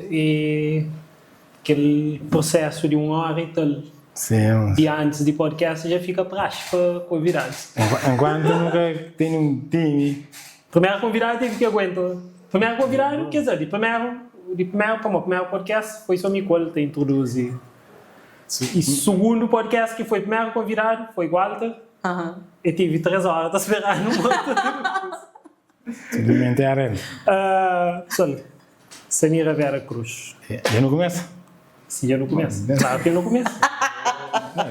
e aquele processo de 1 hora e tal. Sim. E antes de podcast já fica praxe para convidados. Enquanto nunca tenho um time. Primeiro convidado teve que aguentar. Primeiro convidado, quer dizer, de primeiro para o primeiro podcast foi só Nicole que introduzir. E segundo podcast que foi primeiro convidado foi Walter. E tive 3 horas a esperar no moto. Simplesmente é a arena. Samira Vera Cruz. Já não começa? Sim, eu não começo. Claro que eu não começo.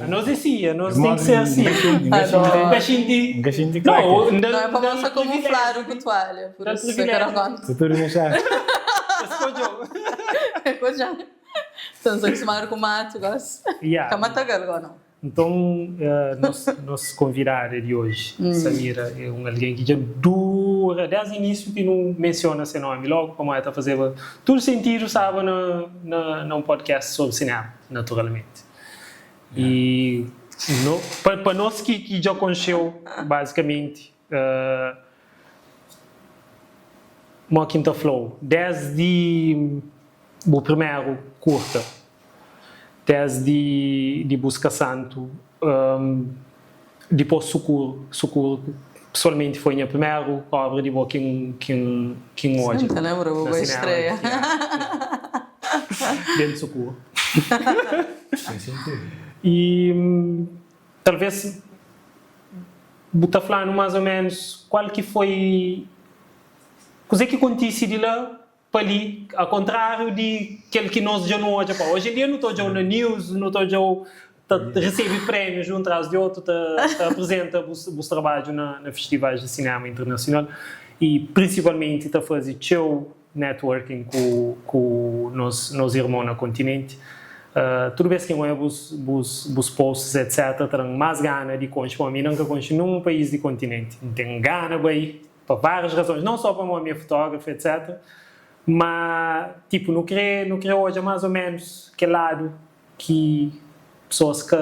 Nós decíamos, nós tem que ser assim. Um cachinho de crack. Não é para mostrar camuflar o toalha. Por isso que eu não gosto. Se tu não deixar. Então, se acostumar com o mato, gosto. Camatagal, não. Então, nosso convidado de hoje, Samira, é alguém que já dura, desde o início que não menciona seu nome, logo como ela está fazendo todo sentido, sabe, num podcast sobre cinema, naturalmente. E para nós que já conheceu, basicamente, uma quinta flow, desde o primeiro curta, desde de Busca Santo, depois Socorro, pessoalmente foi a primeira obra de boa que hoje. Não lembro, boa estreia. Dentro de Socorro. E talvez botar falando mais ou menos qual que foi coisa que acontece de lá para ali, ao contrário de aquele que nós já não hoje. Hoje em dia não estou já na news, não estou já recebe prémios um atrás de outro, apresenta os trabalhos na festivais de cinema internacional e principalmente está fazer show networking com nos irmãos no continente. Tudo bem que eu os posts, etc., terão mais gana de conhecer, para mim nunca conheço num país do continente. Tenho gana bem, para várias razões, não só para a minha fotógrafa, etc., mas, tipo, não queria hoje mais ou menos aquele lado que pessoas que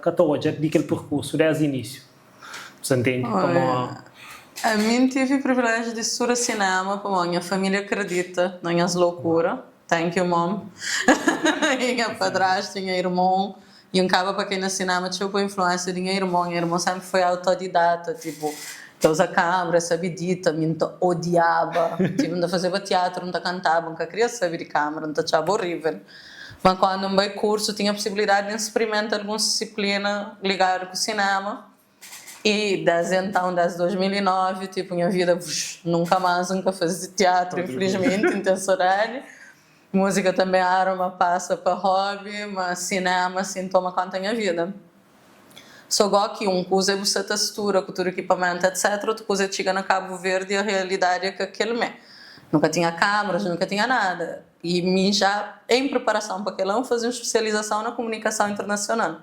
estão hoje daquele percurso desde o início. Você entende? A mim tive o privilégio de estudar cinema, porque a minha família acredita nas minhas loucuras. Thank you, mom. Minha padrasta, minha irmã. E um cara para quem no cinema tinha a influência de minha irmã sempre foi autodidata, tipo, que usa câmera, sabe dita, me odiava. Tipo, não fazia teatro, não cantava, nunca queria saber de câmera, não achava horrível. Mas quando no curso tinha a possibilidade de experimentar alguma disciplina ligada com o cinema. E desde 2009, tipo, minha vida nunca fazia teatro, infelizmente, intencionalmente. Música também arma, passa para hobby, mas cinema, assim, toma conta da minha vida. Só que usa essa textura, cultura, equipamento, etc. Outra coisa chega na Cabo Verde e a realidade é que aquele é. Nunca tinha câmeras, nunca tinha nada. E me já, em preparação para aquilo, eu fazia uma especialização na comunicação internacional.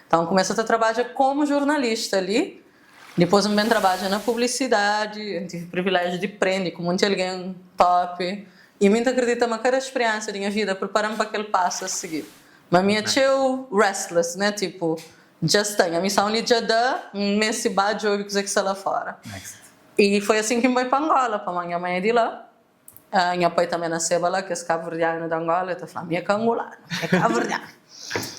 Então, comecei a trabalhar como jornalista ali. Depois, também trabalho na publicidade. Tive o privilégio de aprender com muito alguém top. E me acredito que cada experiência da minha vida preparando para aquele passo a seguir. Mas minha tio restless, né? Tipo, just tem. A missão de já dar nesse badge ou coisa que está lá fora. Next. E foi assim que me fui para Angola, para minha mãe de lá. Minha pai também nasceu lá, que é cabo-verdiano de Angola. Então, falei, minha angolana, é cabo-verdiano.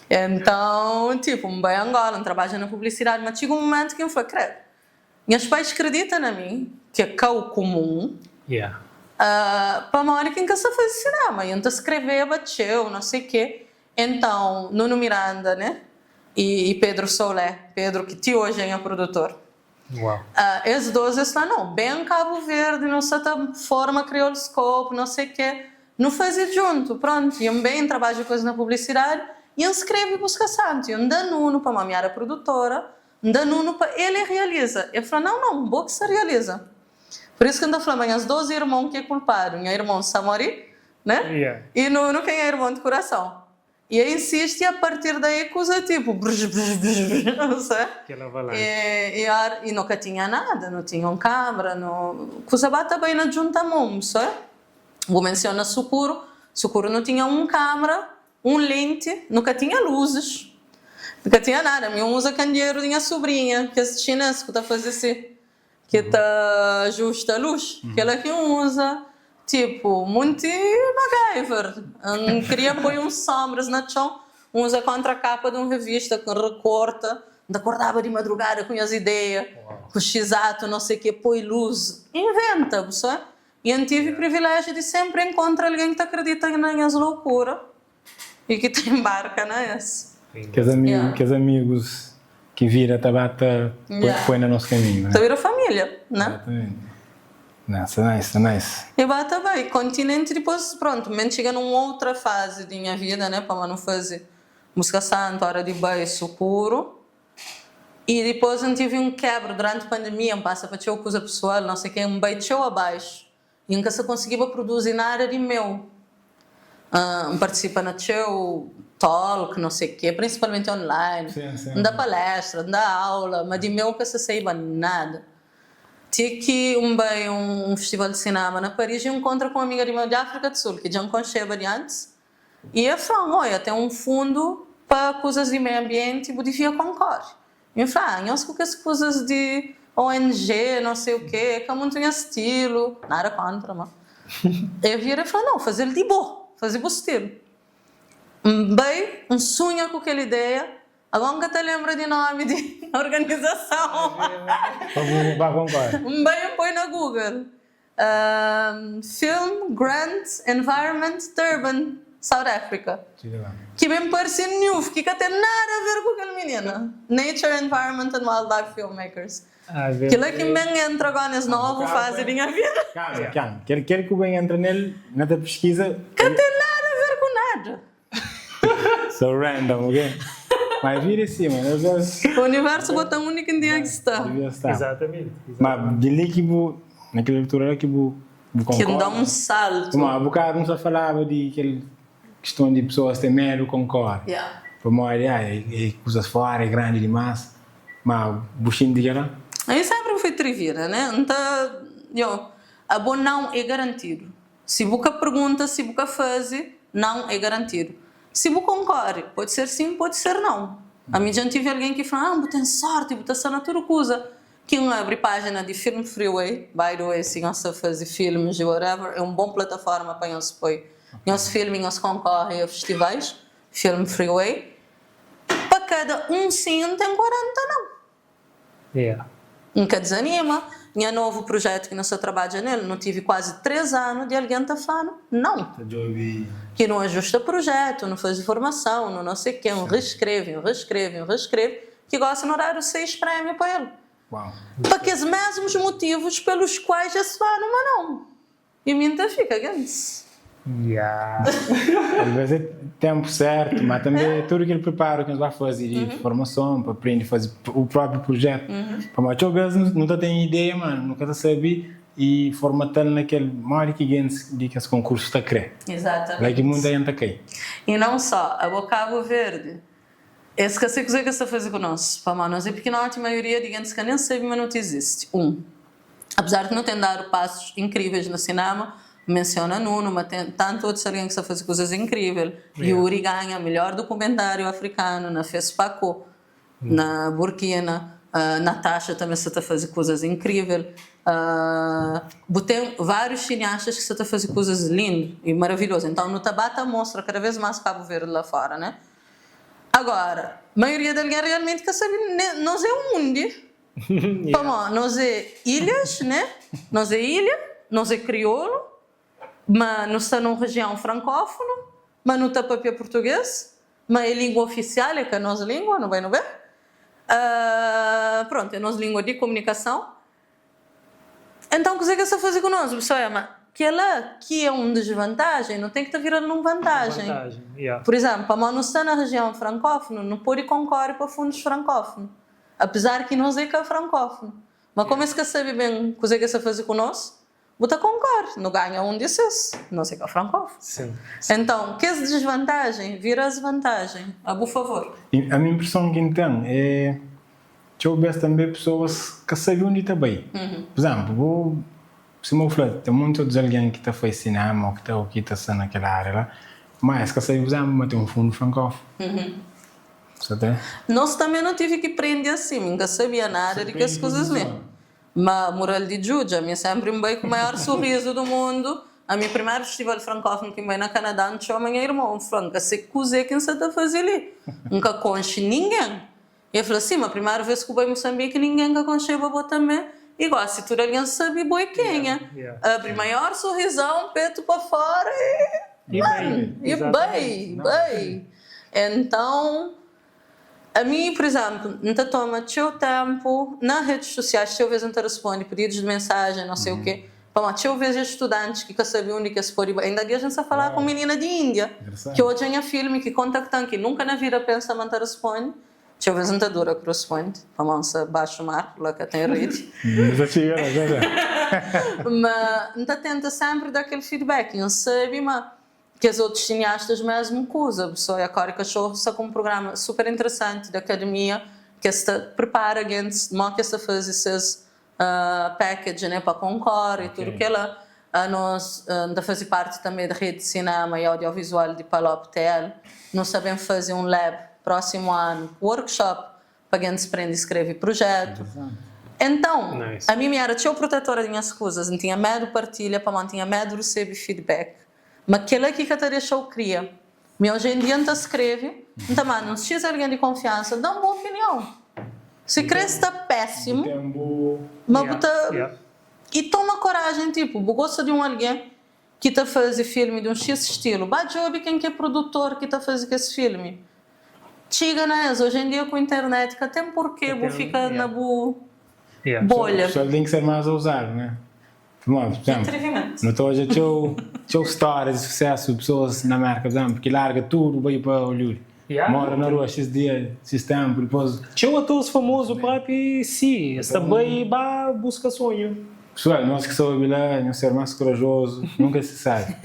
Então, tipo, me fui para Angola, trabalho na publicidade. Mas chegou um momento que eu falei, credo, meus pais acreditam em mim, que é o comum. Yeah. Para uma hora que eu só fazia cinema, eu escrevia, bateu, não sei o quê. Então, Nuno Miranda, né? E Pedro Solé, Pedro, que te hoje é produtor. Uau. Esses dois estão, não, bem Cabo Verde, não sei forma crioloscope, não sei o quê. Não fazia junto, pronto. Eu bem trabalho coisa na publicidade e eu escrevo e busca santo. Eu dou Nuno para uma minha produtora, dou Nuno para ele realiza. Eu falo, não, boa que se realiza. Por isso que eu estou falando, as 12 irmãos que é culpado. Minha irmã Samori, né? Yeah. E Nuno quem é irmão de coração. E eu insisto e a partir daí coisa tipo... não sei. E nunca tinha nada, não tinha uma câmera, coisa bata bem na junta mão, sabe? Vou mencionar Socorro. Socorro não tinha uma câmera, lente, nunca tinha luzes. Nunca tinha nada. Minha usa candeeiro, tinha sobrinha, que é chinesa, que está fazendo assim. Que está justa a luz, que ela que usa. tipo, muito MacGyver. Queria pôr uns sombras na chão, uns a contracapa de uma revista que recorta, acordava de madrugada com as ideias, com o x-ato, não sei o que, põe luz, inventa, pessoal. E eu tive o privilégio de sempre encontrar alguém que acredita nas loucuras e que te embarca nessa. Que os amigos que vira tabata põe no nosso caminho, né? Então vira família, né? Exatamente. Nossa, nice. E bata bem, continente depois, pronto, me chega numa outra fase da minha vida, né? Para não fazer música santa, hora de beijo puro. E depois eu tive um quebro durante a pandemia, passa para ter coisa pessoal, não sei o que, um beijo abaixo. E nunca se conseguia produzir nada de meu. Participa na teu talk, não sei o quê, principalmente online. Sim. Da palestra, da aula, mas de meu que se saiba nada. Tive que um festival de cinema na Paris e encontro com uma amiga de meu de África do Sul, que já me conheceva de antes. E eu falei, olha, tem um fundo para coisas de meio ambiente e devia concorrer. E eu falei, eu sei que as coisas de ONG, não sei o quê, que eu não tenho estilo, nada contra, mas... Eu vira e falei, não, fazer de boa, fazer bom estilo. Bem, sonho com aquela ideia, agora nunca te lembra de nome de organização. Bem, põe na Google. Film Grant Environment Durban, South Africa. Que bem parece new, que tem nada a ver com aquela menina. Nature, Environment and Wildlife Filmmakers. Aquilo é que bem entra agora nessa nova fase da minha vida. Calma. Quer que o bem entre nele, na tua pesquisa... Que tem nada a ver com nada. So random, ok? Mas vira assim, mano. O universo bota único em dia que está. Exatamente. Mas de ali que naquela altura que que dá um salto. Há bocado não só falava de aquela questão de pessoas ter medo, concorre. Para morar, coisas fora, é grande demais. Mas o buchinho de guerra? Eu sempre fui trivira, né? Então, a bom não é garantido. Se você pergunta, se você faz, não é garantido. Se você concorre, pode ser sim, pode ser não. A mim já tive alguém que fala, você tem sorte, você está na tua coisa. Que não abre página de Film Freeway, by the way, se você faz filmes e whatever, é uma boa plataforma para nós apoio. Nós filmes, nós concorrem a festivais, Film Freeway. Para cada sim, tem 40 não. Nunca desanima. Minha novo projeto que nós trabalhamos nele, não tive quase 3 anos de alguém está falando, não. Que não ajusta projeto, não faz formação, não sei o quê, reescreve, que gosta no horário 6 prémios para ele. Uau. Para que os mesmos motivos pelos quais já se fala, mas não. E minha fica grande. Às vezes é tempo certo, mas também tudo que ele prepara, que nós vai fazer de formação, para aprender a fazer o próprio projeto. Para mais vezes não tem ideia, mano, nunca sabe e formatando naquele mal que esse concurso está a querer. Exatamente. Lá que muita gente está aqui. E não só, a Cabo Verde, esse que você está fazendo conosco, para nós é porque a maioria de gente que nem sabe, mas não existe. Apesar de não ter dado passos incríveis no cinema, menciona Nuno, mas tem tanto outros alguém que está fazendo coisas incríveis. Yuri ganha melhor documentário africano na FESPACO, na Burkina. Natasha também está fazendo coisas incríveis. Tem vários cineastas que estão fazendo coisas lindas e maravilhosas. Então, no Tabata mostra cada vez mais Cabo Verde lá fora, né? Agora, a maioria de alguém realmente quer saber, nós é um mundo. Nós é ilhas, né? Nós é ilha, nós é crioulo, mas não está numa região francófona, mas não está papel português, mas é língua oficial, é que é a nossa língua, não vai ver? Pronto, é a nossa língua de comunicação. Então, o que você fazer conosco? Pessoal, mas que é uma desvantagem, não tem que estar virando uma vantagem. Por exemplo, para não estar na região francófona, não pode concorrer para fundos francófonos, apesar que nós é que é francófono. Mas como é que sabe bem o que você fazer conosco? Você concorre, não ganha um desses, não sei que é francófono. Sim. Então, que essa desvantagem vira desvantagem. Por favor. A minha impressão que então é que eu vejo também pessoas que sabem onde está bem. Por exemplo, se eu falar, tem muitos alguém que está fazendo cinema ou que está naquela área lá, mas que sabem, por exemplo, mas tem um fundo francófono. Nós também não tive que aprender assim, nunca sabia nada de que as coisas ali. Mas moral de Juja, me sempre bem com o maior sorriso do mundo, a minha primeira festival francófono que vai na Canadá, não tinha minha irmã, franca, se cozer quem você está fazendo ali. Nunca conche ninguém. E eu falei assim, mas a primeira vez que eu vou em Moçambique, ninguém que conche eu também. Igual, se tu alguém sabe, boi quem é. Abre maior sorrisão, peito para fora e bem. Então, a mim, por exemplo, não toma teu tempo nas redes sociais, se eu vejo não te responde pedidos de mensagem, não sei o quê. Se eu vejo estudantes que sabiam onde que se pode... Ainda dia a gente fala com menina de Índia, que hoje em filme, que contactam, que nunca na vida pensa não te responde. Se eu vejo não te dura que responde, vamos baixo o mar, lá que tem rede. Mas não te tenta sempre dar aquele feedback, não sabe, mas que os outros cineastas mesmo usam. A Cora Cachorro está com um programa super interessante da academia, que está prepara gente, não que está faz esses package, né, para concorrer e tudo que ela nós ainda faz parte também da rede de cinema e audiovisual de Palop TL. Nós sabemos fazer um lab próximo ano, workshop para gente aprender a escrever projeto. Então, a mim era tinha protetora de minhas coisas, não tinha medo de partilha, para não tinha medo de receber feedback. Mas aquilo aqui que eu deixou cria. Mas hoje em dia não escreve, então, mano, se tiver alguém de confiança, dá uma boa opinião. Se cresce está péssimo, mas e toma coragem, tipo, gosta de alguém que está fazendo filme de um X estilo, job quem que é produtor que está fazendo esse filme. Chiga, né? Hoje em dia com a internet, que tem porquê vou ficar na bolha. Só tem que ser mais ousado, né? Por exemplo, não estou hoje a histórias de sucesso de pessoas na marca, por exemplo, que larga tudo, vai para Hollywood. Mora na rua X dias, X tempo, depois... Tinha atores famosos próprio, sim, também busca sonho. Pessoal, nós que somos lá, não ser mais corajoso, nunca se sabe.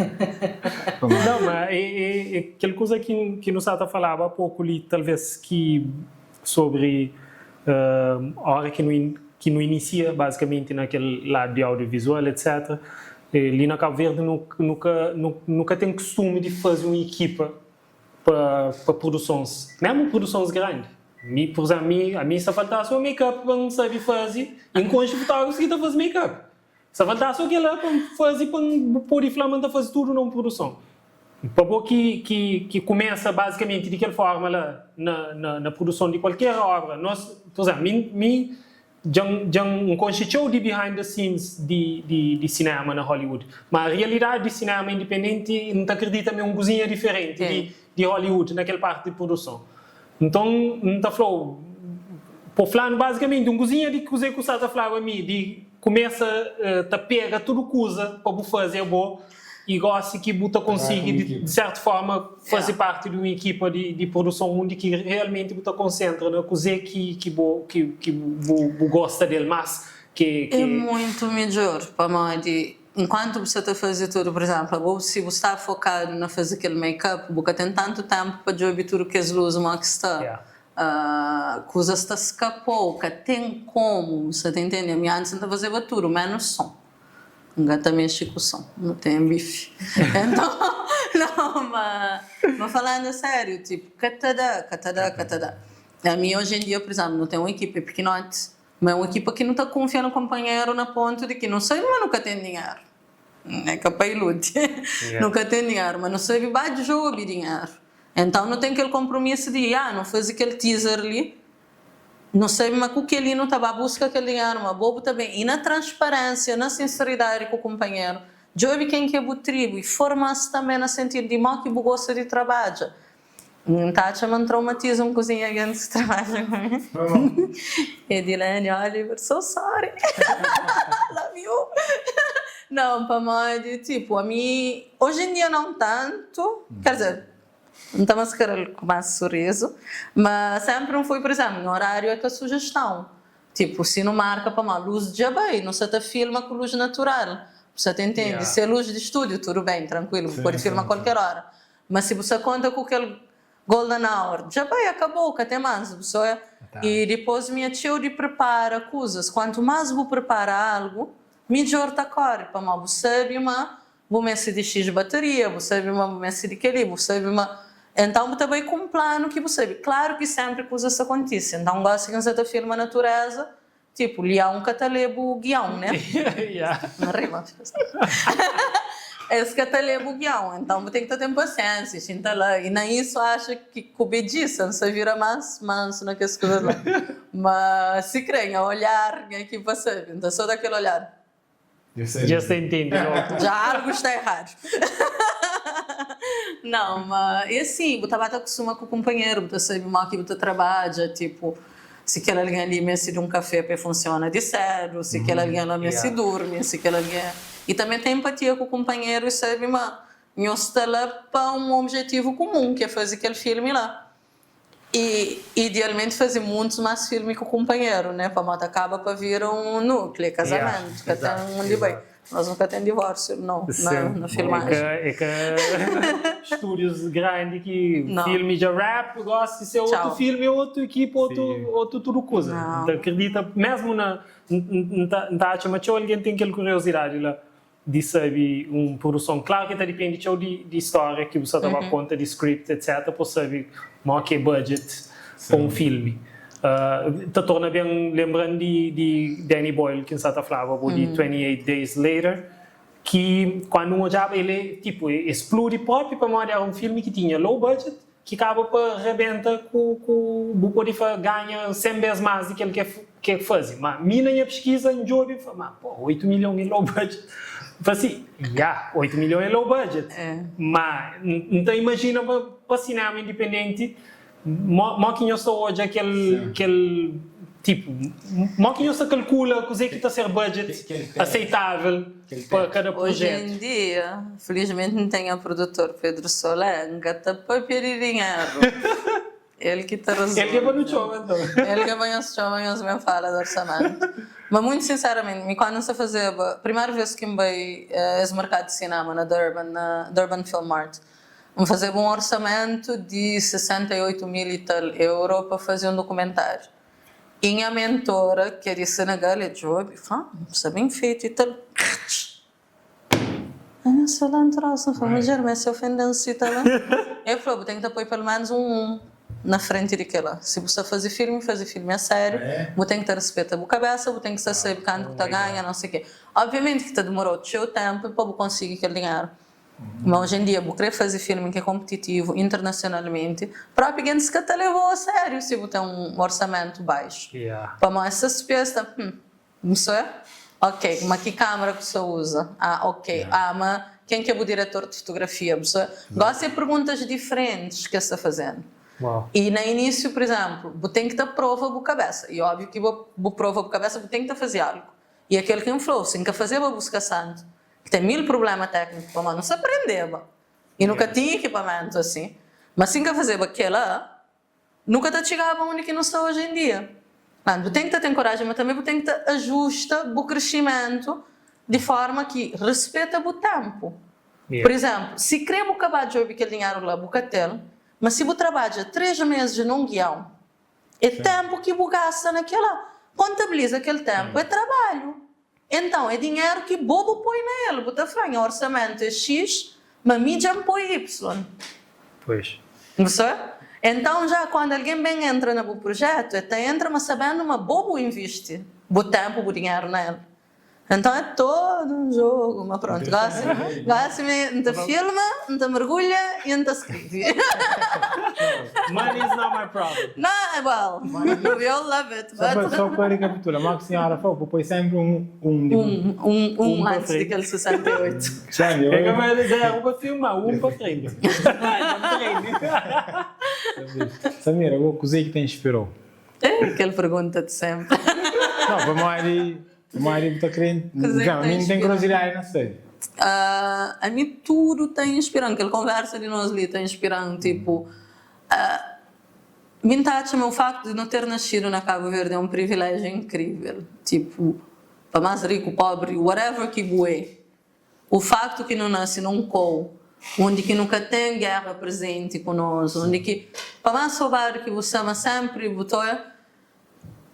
Não, mas é aquela coisa que nos está a falar há pouco ali, talvez, que sobre a hora que não inicia, basicamente, naquele lado de audiovisual, etc. Ali na Cabo Verde nunca tem costume de fazer uma equipa para produções, mesmo produções grandes. Por exemplo, a mim só faltasse o make-up para não saber fazer, enquanto eu estava conseguindo fazer make-up. Só faltasse aquilo lá para fazer, para poder falar, fazer tudo numa produção. Para que começa basicamente daquela forma lá, na produção de qualquer obra. Nós, por exemplo, já constituiu de behind the scenes de cinema na Hollywood. Mas a realidade de cinema independente não acredita em uma cozinha diferente de Hollywood, naquela parte de produção. Então, não está falando, por falar basicamente, uma cozinha de cozinha que está falando a mim, de começa a pegar tudo coisa para fazer bom e gosta que você consiga, de certa forma, fazer parte de uma equipa de produção onde que realmente você concentra na cozinha que gosta dele mais. É muito melhor para mim. Enquanto você está fazendo tudo, por exemplo, se você está focado na fazer aquele make-up, você tem tanto tempo para jogar tudo que as luzes que está. Coisas está escapou, que tem como, você está entendendo? E antes não fazia tudo, menos som. Um gato mexe com o som, não tem bife. Então, não, mas falando sério, tipo, catada. A mim hoje em dia, por exemplo, não tem uma equipe pequenote, mas é uma equipe que não está confiando no companheiro na ponto de que não sei, mas nunca tem dinheiro. É capaz de ilude. Nunca tem dinheiro, mas não sabe de jogo dinheiro. Então não tem aquele compromisso de, não faz aquele teaser ali, não sei, mas com que ele não estava a buscar aquele dinheiro, mas bobo também. E na transparência, na sinceridade com o companheiro, jogo quem que é o tribo e forma-se também no sentido de mal que gosta de trabalho. Tá, me traumatiza um cozinha gente que trabalha comigo. E Dilene, Oliver, so sorry. Love you. Não, para mim, tipo, a mim, hoje em dia não tanto, quer dizer, não está mais com mais sorriso, mas sempre não foi, por exemplo, no horário é que a sugestão. Tipo, se não marca para uma luz de bem, não se te filma com luz natural. Você te entende? Se é luz de estúdio, tudo bem, tranquilo, pode filmar a qualquer hora. Mas se você conta com aquele golden hour, já bem, acabou, que até mais. E depois minha tia de prepara coisas. Quanto mais vou preparar algo, melhor está cor. Para mim, você sabe, vou mexer de X bateria, você sabe, vou mexer de aquele, você sabe, então, você também com um plano que você sabe. Claro que sempre coisas acontecem. Então, gosto que você filma a natureza, tipo, leão, catalebo, guião, né? Não rima. esse que está ali buguião, então tem que ter paciência, sinta lá. E nem isso acha que obediência, não se vira manso naquele coisa lá. Mas se creem, olhar, aqui passa, então só daquele olhar. Já se entende, não? Já algo está errado. Não, mas e assim, você vai acostumar com o companheiro, você sabe mal que você trabalha, tipo, se aquela alguém ali me de um café para funciona de sério, se aquela alguém lá me se dorme, se aquela alguém... E também tem empatia com o companheiro e sabe, mas nós estamos lá para um objetivo comum, que é fazer aquele filme lá. E idealmente fazer muitos mais filmes com o companheiro, né? Para a acaba para vir um núcleo, casamento, que tem um de bem. Nós nunca temos divórcio, não, na filmagem. É que estúdios grandes que Não. filme de rap, gosta de ser Tchau. outro filme, outra equipe, outro tudo coisa. Não. Então, acredita, mesmo na acha, mas alguém tem aquela curiosidade lá de saber uma produção. Claro que depende de história que você estava conta, de script, etc. Para saber mal que é budget para um filme. Te torna bem lembrando de Danny Boyle, que você falava, de 28 Days Later, que quando um olhava ele tipo explode próprio para mandar um filme que tinha low budget, que acaba para rebenta com o pode ganha 100 vezes mais do que ele quer fazer. Mas minha pesquisa em job, mas 8 milhões em low budget. Assim, 8 milhões é low budget. Mas então imagina para cinema independente, que eu estou hoje aquele tipo, que eu estou calcula que está a ser budget aceitável para cada projeto. Hoje em dia, felizmente não tem o produtor Pedro Solenga, está para pedir dinheiro. Ele que está resolvendo. Ele que vai no show, então. Ele que vai no show e me fala do orçamento. Mas muito sinceramente, quando se fazia, a primeira vez que me veio esse mercado de cinema na Durban Film Mart, me fazia um orçamento de 68 mil e tal euros para fazer um documentário. E a mentora, que é de Senegal, é job, falou, está bem feito e tal. Eu só lá entrasse, mas se ofendendo-se e tal. Eu falei, tem que apoiar pelo menos um na frente daquela. Se você fazer filme a sério, você tem que ter respeito à cabeça, você tem que saber quanto você ganha, não sei o quê. Obviamente que demorou o seu tempo para você conseguir aquele dinheiro. Mas hoje em dia, você quer fazer filme que é competitivo internacionalmente, para alguém se que levou a sério se você tem um orçamento baixo. Para mais essa despesa, não sei. Ok, mas que câmera que você usa? Ok. Mas quem que é o diretor de fotografia? Você gosta de perguntas diferentes que você está fazendo. Wow. E no início, por exemplo, você tem que ter prova da cabeça. E óbvio que você prova da cabeça, você tem que fazer algo. E aquele que falou, sem que fazer, você busca santo. Que tem 1000 problemas técnicos, mas não se aprendeva. E nunca tinha equipamento assim. Mas sem que fazer aquela, nunca te chegava onde que não está hoje em dia. Você tem que ter coragem, mas também você tem que ter ajusta o crescimento de forma que respeita o tempo. Por exemplo, se queremos acabar de jogar aquele dinheiro lá, bucatel, mas se você trabalha 3 meses num guião, é tempo que você gasta naquela, contabiliza aquele tempo, é trabalho. Então, é dinheiro que bobo põe nele. Você fala, o orçamento é X, mas mídia põe Y. Pois. Não sei? Então, já quando alguém bem entra no projeto, até entra, mas sabendo uma bobo investe o tempo, o dinheiro nele. Então é todo um jogo, mas pronto, gosto-me de filma, de mergulha e de escreve. Money is not my problem. Não, well, we all love it. Só para recapitular, Marco Senhora falou, põe sempre um Antes daquele 68. Sabe? É que eu vou dizer, para filmar, para treino. Samira, o que que te inspirou? Aquela pergunta de sempre. Não, o marido está querendo. A mim tem curiosidade na série. A mim tudo está inspirando. Aquela conversa de nós ali está inspirando. Tipo, o facto de não ter nascido na Cabo Verde é um privilégio incrível. Tipo, para mais rico, pobre, whatever que é. O facto que não nasce num cou, onde que nunca tem guerra presente conosco, onde que, para mais souber que você ama sempre,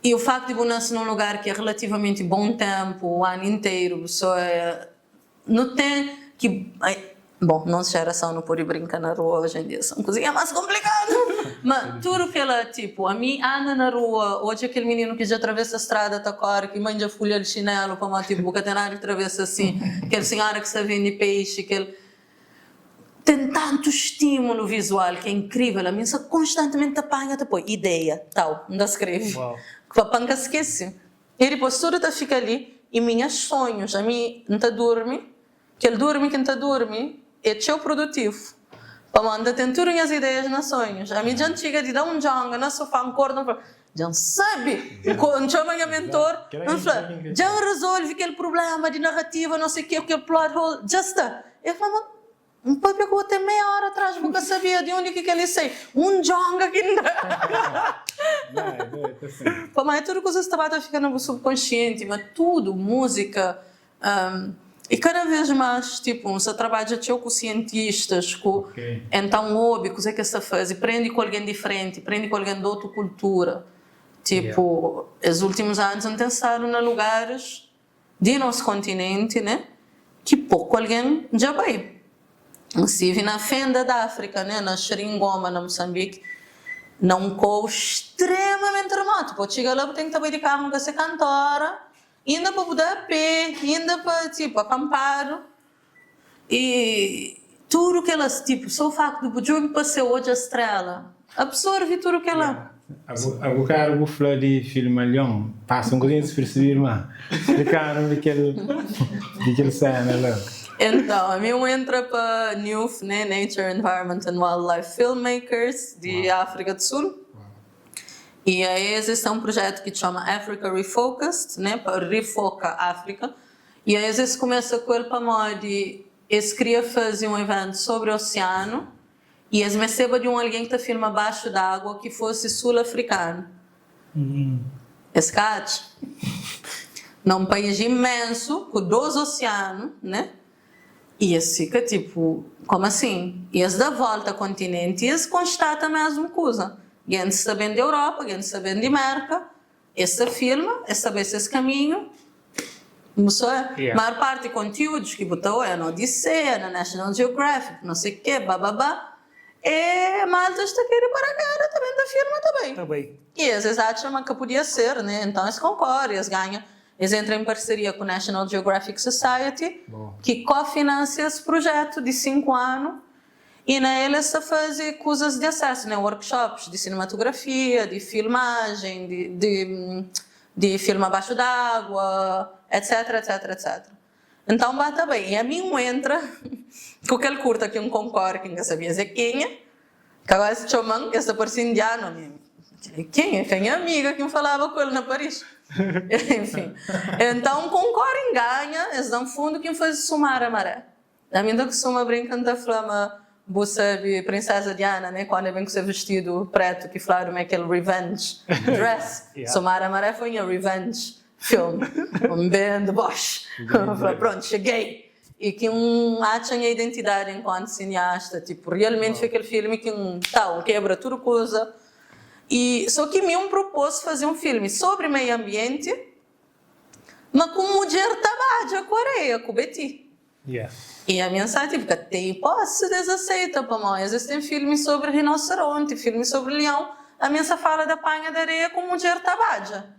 e o facto de você nascer num lugar que é relativamente bom tempo, o ano inteiro, você não tem que... Bom, nossa geração não pode brincar na rua hoje em dia, são coisinhas mais complicadas. Mas tudo que ela, tipo, a mim anda na rua, hoje aquele menino que já atravessa a estrada, tá agora, que manja folha de chinelo, para uma tipo, que tem nada que atravessa assim, aquela senhora que está vende peixe, aquele... Tem tanto estímulo visual que é incrível, a mim só constantemente apanha, depois, ideia, tal, ainda escreve. Que a panca esquece. E depois tudo tá fica ali, e minhos sonhos, a mim não tá dorme, que ele dorme, quem tá dorme, é teu produtivo. Para mandar tem tudo as ideias nos sonhos. A mim já antiga de dar um janga na sofá, um corno, já sabe, chama minha mentor, já resolve aquele problema de narrativa, não sei o que, aquele plot hole, já está. Eu falo, um papo que eu até meia hora atrás nunca sabia de onde que ele sei. Um janga que não. Mas tudo coisas que estava ficando no subconsciente, mas tudo, música. E cada vez mais, tipo, você trabalha com cientistas, com então hobby, o que é que você faz? E prende com alguém diferente, prende com alguém de outra cultura. Tipo, os últimos anos eu pensado em lugares de nosso continente, né? Que pouco alguém já vai. Estive na fenda da África, né? Na Xeringoma, na Moçambique, num cou extremamente remoto. Pode chegar lá, tem que estar de carro, nunca ser cantora. Ainda para poder a pé, ainda para, tipo, acampar. E tudo que elas, tipo, só o facto de jogo passei hoje a estrela, absorve tudo que ela... O cara, o flor de filme Leão, passa um coisinha despercebido, mas explicaram daquele cena lá. Então, a mim entra para NEWF, né? Nature, Environment and Wildlife Filmmakers, de África do Sul. E aí existe um projeto que se chama Africa Refocused, né, para refoca a África. E aí eles começam com ele para modo eles queriam fazer um evento sobre o oceano e eles recebem de alguém que está filma abaixo d'água que fosse sul-africano. Esse cacho. Num país imenso, com 2 oceanos, né? E eles ficam tipo, como assim? E eles dão volta ao continente e eles constatam a mesma coisa. Gente sabendo da Europa, gente sabendo de América, esse filma, sabe esse caminho. A maior parte de conteúdos que botou é na Odisseia, na National Geographic, não sei o quê, bababá. E malta está querendo para cá, também da firma também. E eles acham que podia ser, né? Então eles concordam, eles ganham. Eles entram em parceria com a National Geographic Society, que cofinancia esse projeto de 5 anos. E neles se fazem coisas de acesso, né? Workshops de cinematografia, de filmagem, de filme abaixo d'água, etc, etc, etc. Então, bata bem. E a mim entra com aquele curta que concorre, que não sabia dizer quem é, que agora se chama, que essa parece indiano. Quem é? Quem é a amiga que me falava com ele na Paris? Enfim. Então, concorrem, ganha, eles dão fundo, quem faz Sumar a Maré. A mim, da que suma brincando da flama. Você sabe, Princesa Diana, né? Quando é bem com seu vestido preto, que falaram é aquele revenge dress. Somara Maré foi um revenge film. Bem de Bosch. Pronto, cheguei. E que acha a identidade enquanto cineasta. Tipo, realmente foi aquele filme que quebra tudo coisa. E só que me propôs fazer um filme sobre meio ambiente, mas com mulher trabalha com areia, com Betty. E a mensagem tipo, que tem posse desaceita para nós. Existem filmes sobre rinoceronte, filmes sobre leão. A mensagem fala da panha de areia com mulher trabalha.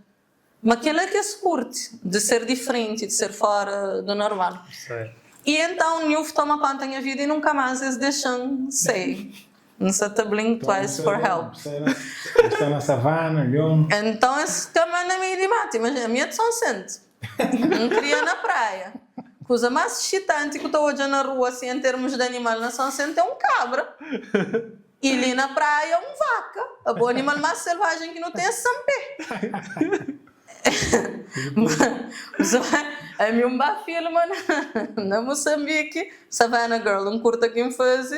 Mas aquilo é que se curte, de ser diferente, de ser fora do normal. E então o NEWF toma conta da minha vida e nunca mais eles deixam ser. Não se te blink twice for help. Está na savana, leão. Então esse também não é meio de mate. Imagina, a minha de São Centro. Não queria na praia. A coisa mais excitante que eu estou hoje na rua, assim, em termos de animal na São Centro, é um cabra. E ali na praia é um vaca. O animal mais selvagem que não tem é sampé. A minha filma na Moçambique, Savannah Girl, um curta que me faz,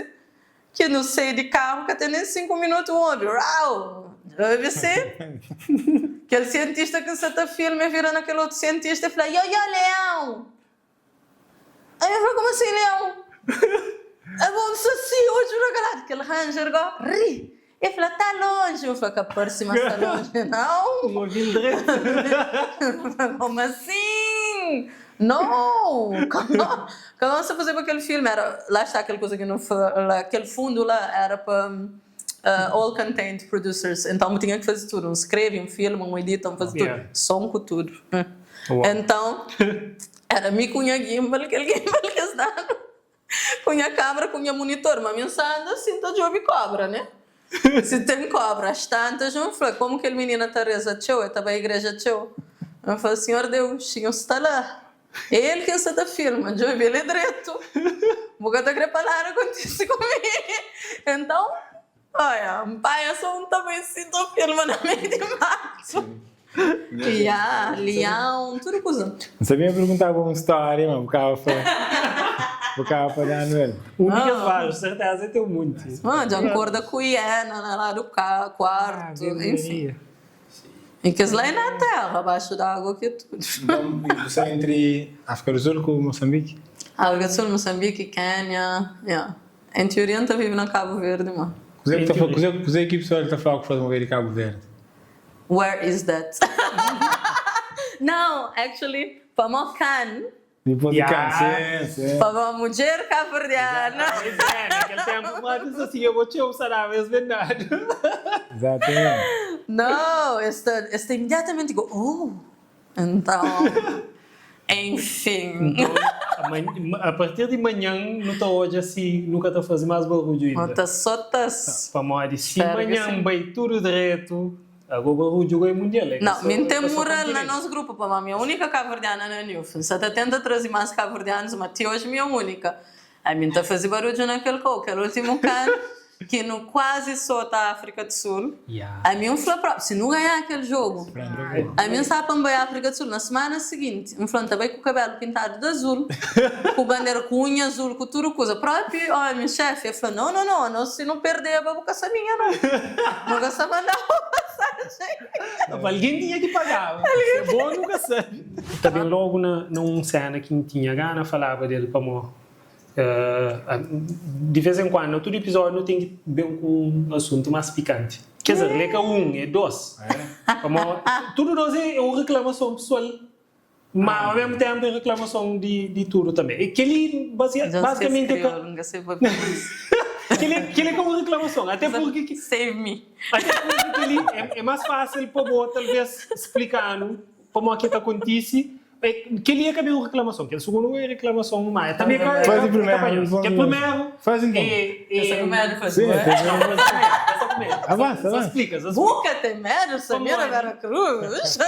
que não sei de carro, que até nem 5 minutos o homem, rau! Deve ser. Aquele cientista que você está filmando, virando aquele outro cientista e fala, leão! Aí eu falei, como assim, leão? É bom, assim, hoje no galado, aquele ranger, ri. Ele falou, tá longe. Eu falei, que parece, mas tá longe. Não. Como assim? Não. Como você fazer para aquele filme? Era, lá está aquela coisa que não foi, aquele fundo lá era para all content producers. Então, tinha que fazer tudo. Escreve, filma, edita, fazer tudo. Som com tudo. Então, era me cunha gimbal, aquele gimbal que está cunha câmera, cunha monitor. Mas minha sanda, assim, tá de ouvir cobra, né? Se tem cobra, as tantas, eu falei, como que a menina Teresa tchau, estava a igreja tchau. Eu falei, Senhor Deus, Senhor está lá. Ele que está da filma, eu vi ele direito. Vou querer falar acontece comigo. Então, olha, um pai é só um também se do filme na meio de março. Leão, tudo coisa. Não sabia perguntar alguma história, mas ficava falando ele. Únicas várias, certeza tem muito. De acordo com a hiena, lá do quarto, enfim. E que lá é na terra, abaixo da água que tudo. Então, você é entre África do Sul com Moçambique? África do Sul, Moçambique, Quênia, Em teoria, não vive na Cabo Verde, mano. Você que pessoal está falando que faz mover de Cabo Verde? Where is that? No, actually, para Mocan. Depois de câncer. Para uma mulher cabo-verdiana. Naquele tempo, mas assim, eu vou te usar a vez verdade. Exatamente. Não, esta imediatamente digo, então, enfim. Então, a partir de manhã, não estou hoje assim, nunca estou fazendo mais barulho ainda. Outras sotas. Para morrer, se amanhã vai tudo direto, agora o barulho é mundial. Não, me tem moral no nosso grupo, para a minha única cabo-verdiana na Newfoundland. Se até tenta trazer mais cabo-verdianos, mas até hoje minha única. A mim está fazendo barulho naquele aquele último cano. Que no quase só da África do Sul, a mim falou, se não ganhar aquele jogo, a mim está para a África do Sul, na semana seguinte, um falou também com o cabelo pintado de azul, com bandeira com unha azul, com tudo coisa, próprio, olha, meu chefe, ele falou, não, se não perder, eu vou caçar minha, não vou caçar mandar passagem. Alguém tinha que pagar, é bom nunca sabe. Também logo num cena que tinha gana, falava dele para morrer. De vez em quando, todo episódio tem que ver um assunto mais picante. Quer dizer, leca é doce. Tudo doce é uma reclamação pessoal, mas ao mesmo tempo é reclamação de tudo também. E que ele basicamente que ele é como reclamação, até porque save me. Até porque ele é mais fácil para você talvez explicando como é que acontece. Que ele é que é uma reclamação, que o segundo é reclamação, mas também faz o primeiro. Que primeiro faz então. Essa comédia faz. Avança. Explica. Boca tem medo, Samira Veracruz.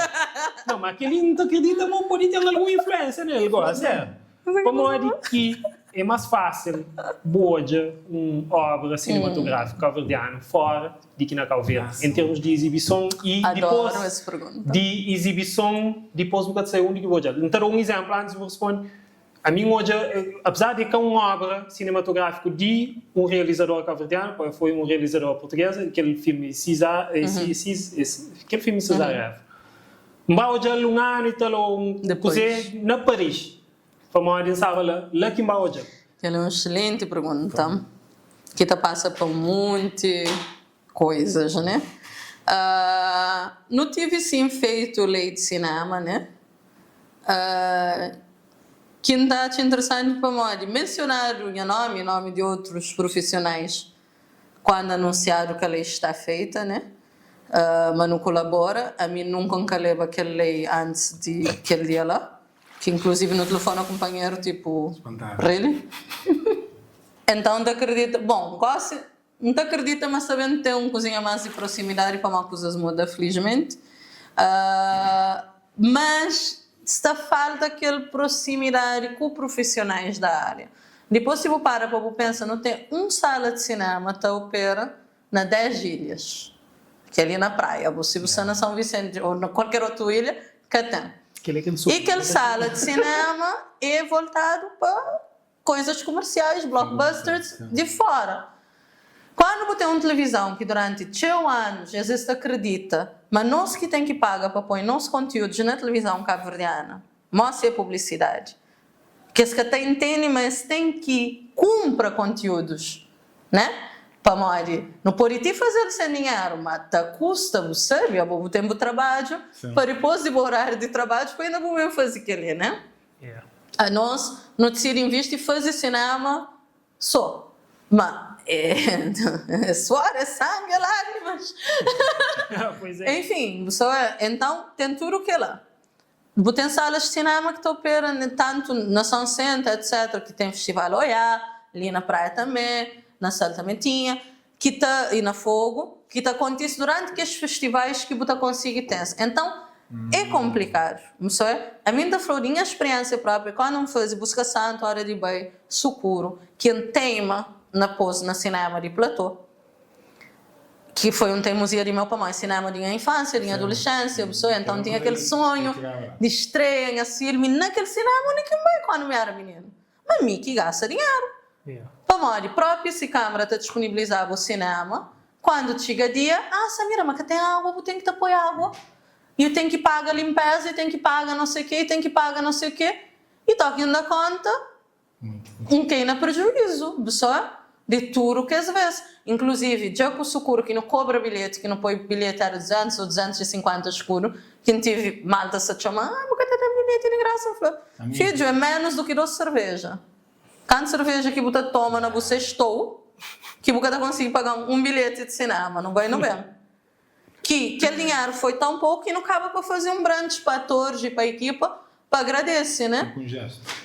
Não, mas que ele não acredita, mas pode ter alguma influência nele, gosta. Como é que é mais fácil boja uma obra cinematográfica cabo-verdiana fora de que na Cabo Verde, em termos de exibição e depois de exibição, depois nunca sei onde que boja. Então, um exemplo antes de responder. A mim hoje, apesar de que é uma obra cinematográfica de um realizador cabo-verdiano, foi um realizador português, aquele filme César, aquele filme César, hoje um ano e tal, na Paris. Para sabe lá que hoje. Ela é uma excelente pergunta, que passa por muitas coisas, né? Não tive sim feito lei de cinema, né? Que está interessante para mim mencionar o meu nome de outros profissionais quando anunciado que a lei está feita, né? Mas não colabora. A mim nunca leva aquela lei antes de aquele dia lá. Que inclusive no telefone o companheiro tipo, really? Então não acredita, quase não acredita, mas sabendo que tem uma coisinha mais de proximidade para uma coisa muda, felizmente. Mas está falta aquela proximidade com profissionais da área. Depois se você para pensar, não tem uma sala de cinema que opera na 10 ilhas, que é ali na praia, você na São Vicente ou na qualquer outra ilha, que tem. E aquela sala de cinema é voltado para coisas comerciais, blockbusters de fora. Quando você tem uma televisão que durante 2 anos existe acredita, mas nós que tem que pagar para pôr nossos conteúdos na televisão cabo-verdiana, mostra a publicidade. Que se até entende, mas tem que cumprir conteúdos, né? Para morrer. Não pode te fazer sem dinheiro, mas custa, você sabe, o tempo de trabalho, para depois de horário de trabalho, para ainda vou fazer aquilo, né? A nós não decidimos investir e fazer cinema só. Mas é suor, é sangue, é lágrimas. Pois é. Enfim, então tem tudo o que é lá. Tem salas de cinema que operam tanto na São Centro, etc., que tem festival Oiá, ali na praia também, na Sala também tinha, e na Fogo, que acontece durante aqueles festivais que você consegue ter. Então, é complicado. A mim da Florinha, a experiência própria, quando eu fazia Busca Santo, Hora de Bem, Sucuro, que é um tema na pose na cinema de platô, que foi um teimosia de meu pai, cinema de minha infância, de minha adolescência, então tinha aquele sonho de estreia em filme naquele cinema, ninguém vai quando eu era menino. Mas mim que gasta dinheiro. Para próprio se câmara está disponibilizava o cinema, quando chega dia, Samira, mas que tem água, eu tenho que te pôr água, e eu tenho que pagar a limpeza, e tenho que pagar não sei o quê, e tenho que pagar não sei o quê, e estou aqui na conta, quem não prejuízo, pessoal. De tudo que às vezes, inclusive, já com o Sucuro que não cobra bilhete, que não põe bilhete era 200 ou 250 escuro, que não tive malta se chamar, porque tem bilhete de graça. Filho, é menos do que 2 cerveja. Quanto cerveja que você toma na você estou, que você consegue pagar um bilhete de cinema, não vai, não bem. Que aquele dinheiro foi tão pouco que não acaba para fazer um brunch para atores e para a equipa, para agradecer, né?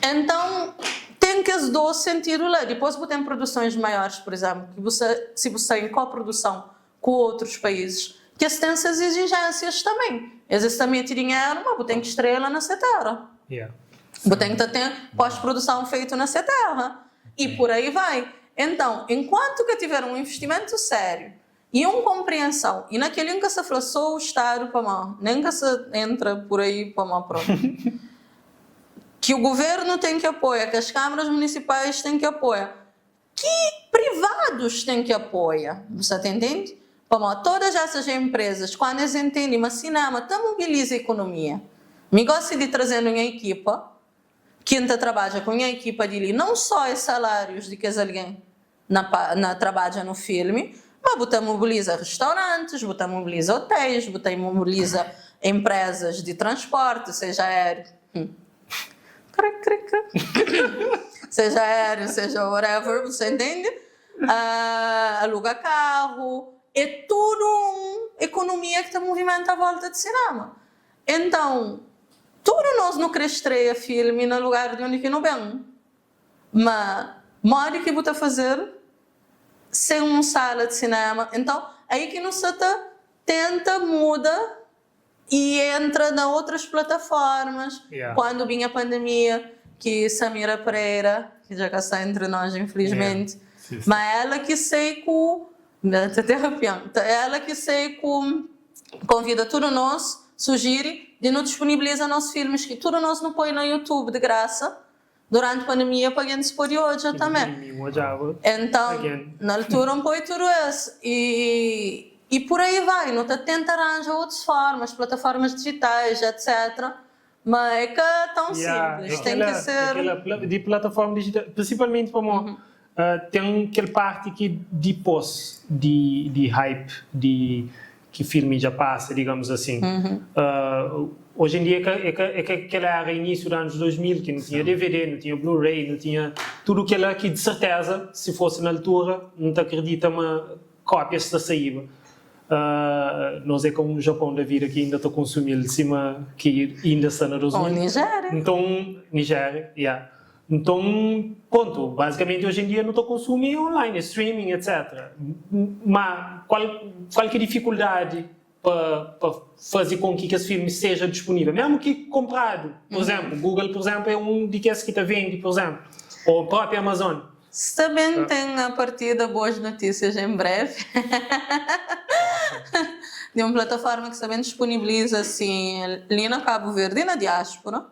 Então, tem que as duas sentido lá. Depois você tem produções maiores, por exemplo, que se você tem coprodução com outros países, que têm essas exigências também. Eles também têm dinheiro, mas você tem que estrear na sua terra. Você tem que ter pós-produção feito na sua terra. E por aí vai. Então, enquanto que tiver um investimento sério e uma compreensão, e naquele que se falou só o Estado para mim, nem que se entra por aí para mim próprio. Que o governo tem que apoiar, que as câmaras municipais têm que apoiar, que privados têm que apoiar. Você está entendendo? Todas essas empresas, quando eles entendem, mas cinema também mobiliza a economia. Me gosto de trazer uma equipa, que ainda trabalha com a equipa de ali, não só os salários de que alguém trabalha no filme, mas você mobiliza restaurantes, você mobiliza hotéis, você mobiliza empresas de transporte, seja aéreo. Seja aéreo, seja whatever, você entende? Aluga carro, é tudo uma economia que está movimenta a volta de cinema. Então, tudo nós não queremos estrear filme no lugar de onde que não vem. Mas, modo que você fazer sem uma sala de cinema. Então, aí que não se tenta, muda e entra nas outras plataformas. Quando vinha a pandemia, que Samira Pereira, que já está entre nós, infelizmente, mas ela que sei com... ela que sei com... convida tudo nós, sugere, de não disponibilizar nossos filmes, que tudo nós não põe no YouTube de graça, durante a pandemia, para a gente se pôr hoje também. Então, na altura, não põe tudo isso. E por aí vai, não tenta arranjar outras formas, plataformas digitais, etc. Mas é que é tão simples, tem que ser... De plataforma digital, principalmente para mim, tem aquela parte que depois de hype, que filme já passa, digamos assim. Hoje em dia é que aquela era início dos anos 2000, que não tinha DVD, não tinha Blu-ray, não tinha tudo aquilo que de certeza, se fosse na altura, não te acredita, uma cópia se saída. Nós é como o Japão da vida, que ainda está consumindo de cima, que ainda está na 2000. Ou Nigéria. Então, Nigéria, Então, ponto. Basicamente, hoje em dia não estou consumindo online, streaming, etc. Mas qual que é a dificuldade para fazer com que esse filme seja disponível? Mesmo que comprado, por exemplo, Google, por exemplo, é um de que está vende, por exemplo, ou a própria Amazon. Também tem a partir de boas notícias em breve. De uma plataforma que também disponibiliza assim, ali na Cabo Verde e na diáspora,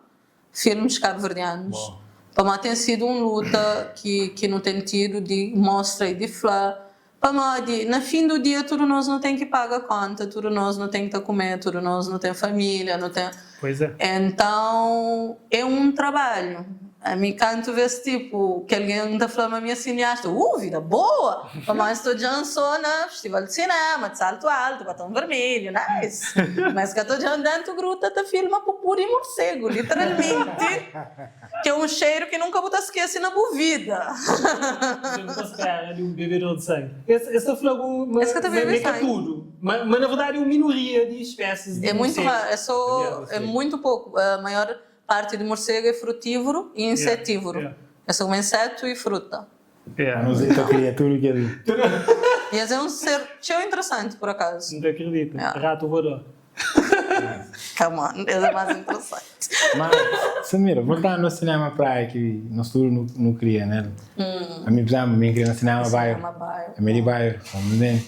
filmes cabo-verdianos. Para tem sido uma luta que não tem tido de mostra e de flá. Na fim do dia, tudo nós não tem que pagar conta, tudo nós não tem que comer, tudo nós não tem família, não tem... Pois é. Então, é um trabalho. a mim canto vê-se tipo, que alguém está falando a minha cineasta, vida boa! Mas estou já só na festival de cinema, de salto alto, batom vermelho, nice! Mas que estou já dentro gruta da filma por puro e morcego, literalmente, que é um cheiro que nunca vou esquecer na boa vida. Eu não posso esperar de um bebedor de sangue. Essa flagou Esse que tá bebendo sangue. tudo. Mas na verdade é uma minoria de espécies de É muito morcegos. raro, é muito pouco. A maior parte do morcego é frutívoro e insetívoro. É só um inseto e fruta. Não sei se criatura que ele. E esse é um ser tão interessante, por acaso. Não acredito. Rato voador. Come on, esse é mais interessante. Mas, Samira, voltando ao cinema praia, que nós todos não queria, né? A mim, por exemplo, eu queria no cinema bairro. A minha bairro, vamos dizer.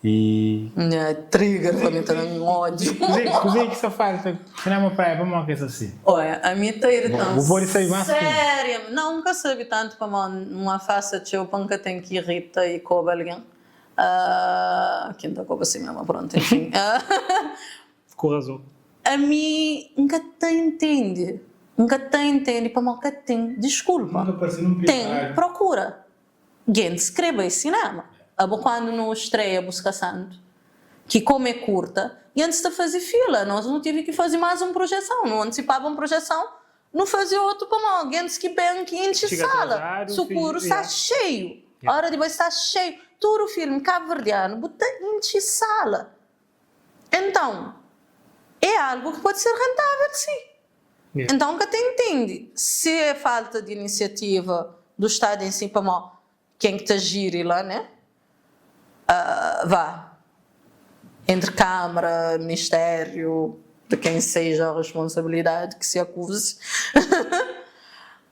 E... Trigger para mim estar um ódio. Così que só falta cinema praia, vamos ver isso assim. Olha, a minha tá irritante. Vou pôr isso aí mais sério, não, nunca sabe tanto para uma face de eu panca tem que irrita e coba alguém. Quem tá coba assim mesmo, pronto, enfim. Com razão. A mim nunca te entende. Nunca te entende, para mal que tem. Desculpa. Tem, procura. Gente, escreva em cinema. Quando não estreia Busca Santo, que como é curta, e antes de fazer fila, nós não tive que fazer mais uma projeção, não antecipava uma projeção, não fazia outro para mal, gente que bem que enche sala, Socorro está cheio, a hora de vai estar cheio, todo o filme cabo-verdiano, bota enche sala. Então, é algo que pode ser rentável, sim. Então, que te entende, se é falta de iniciativa do Estado em si para mal, quem que te gire lá, né? Vá entre Câmara, Ministério, de quem seja a responsabilidade que se acuse,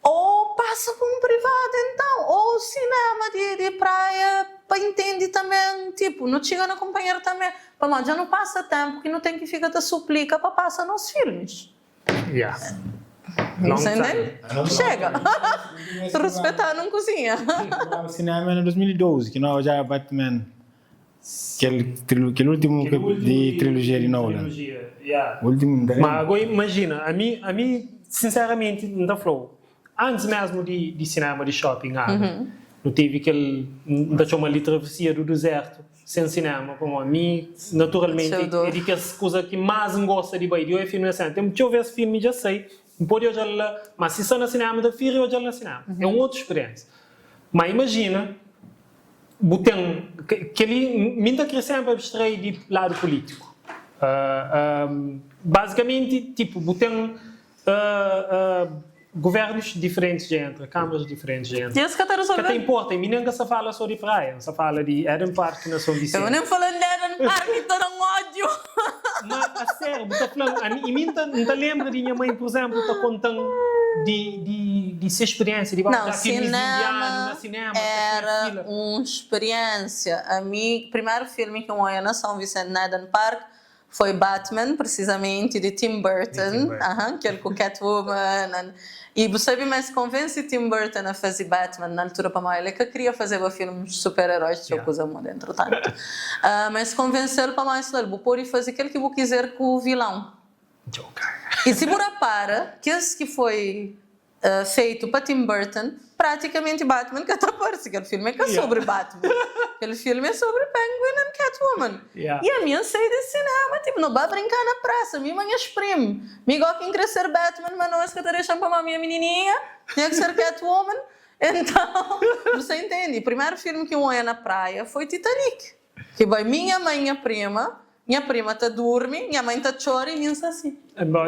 ou passa para um privado então, ou cinema de praia, para entender também, tipo, não chega na companheira também, para já não passa tempo que não tem que ficar te suplica para passar nos filmes. Não entende? Chega. Respeitar não cozinha. O cinema é em 2012, que nós já Batman, aquele último de trilogia de Nolan. O último. Mas agora imagina, a mim sinceramente não falou. Antes mesmo de cinema, de shopping, não tive aquele, não tinha uma travessia do deserto sem cinema, como a mim, naturalmente, é de que as coisas que mais gosta de ver, é filme assim. Então, deixa eu ver esse filme, já sei. Não pode olhar lá, mas se está no cinema, da filha, eu olhar no cinema. É uma outra experiência. Mas imagina, que ele me quer sempre abstrair de lado político. Basicamente, tipo, governos diferentes de entra, câmaras diferentes de entra. E esse que está resolvendo? Que importa, e ninguém se fala só de praia, se fala de Eden Park na São Vicente. Eu nem falando de Eden Park, estou num ódio. Mas, a sério, está falando, e mim não lembra de minha mãe, por exemplo, está contando de sua experiência, de não, cinema era uma experiência. A mim, o primeiro filme que eu ia na São Vicente, na Eden Park, foi Batman, precisamente, de Tim Burton, que é com Catwoman. E você me convence Tim Burton a fazer Batman na altura para mais, ele que queria fazer filmes de super-heróis, deixa eu coisa dentro tanto. Mas convenceu para mais, ele pode fazer aquilo que eu quiser com o vilão. E se você para, que esse que foi feito para Tim Burton, praticamente Batman que aparece, aquele filme é sobre Batman. Aquele filme é sobre Penguin e Catwoman. E a minha saída de cinema, tipo, não vai brincar na praça, minha mãe exprime. Me gosta quem quer ser Batman, mas não é que eu deixando para a minha menininha, tinha que ser Catwoman. Então, você entende? O primeiro filme que eu ia na praia foi Titanic. Que vai minha mãe e minha prima está dorme, minha mãe está chora e minha está assim.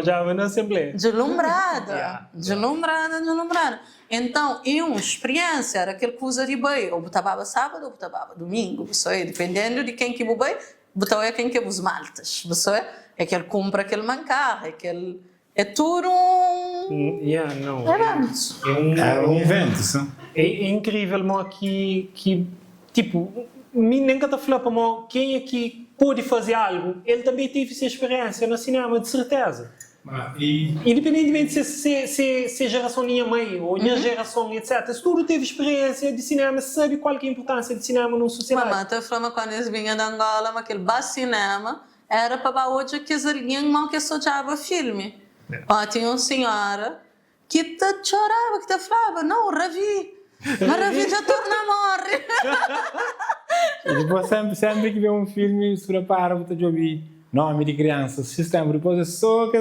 Já na Assembleia. Deslumbrada. Então, é uma experiência, era aquele coisa de bem. Ou botava sábado, ou botava domingo, você, dependendo de quem que o bem, botava quem que os maltas, você, é que ele compra aquele mancar, é tudo um... É um evento, sim. É incrível, mas que tipo, nem que está falando para quem é que pode fazer algo, ele também teve essa experiência no cinema, de certeza. Independentemente se geração minha mãe ou minha geração, etc. Se tudo teve experiência de cinema, sabe qual que é a importância de cinema numa sociedade. Mamãe, eu falava quando eles vinham da Angola, mas aquele bom cinema era para hoje que alguém mal que só filme. Tinha uma senhora que te chorava, que te falava, não, Ravi, mas Ravi já torna a morrer. E depois sempre que vê um filme, se prepara para te ouvir nome de criança, sistema, depois é só que...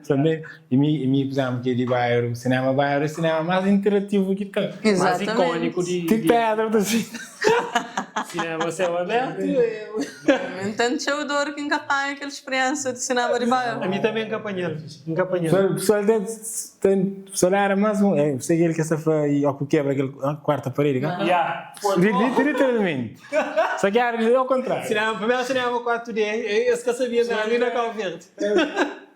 Também, e por exemplo, que de bairro, o cinema bairro é o cinema mais interativo que tem. Mais icônico de pedra, assim. cinema céu aberto. Então, eu dor que nunca tem aquela experiência de cinema de bairro. A mim também encapanhei. O pessoal tem era mais um. Sei que ele quer se fazer ou quebra aquela quarta parede, Yeah. literalmente. Só que é ao contrário. Primeiro cinema 4D, esse que eu sabia da ali na Cabo Verde.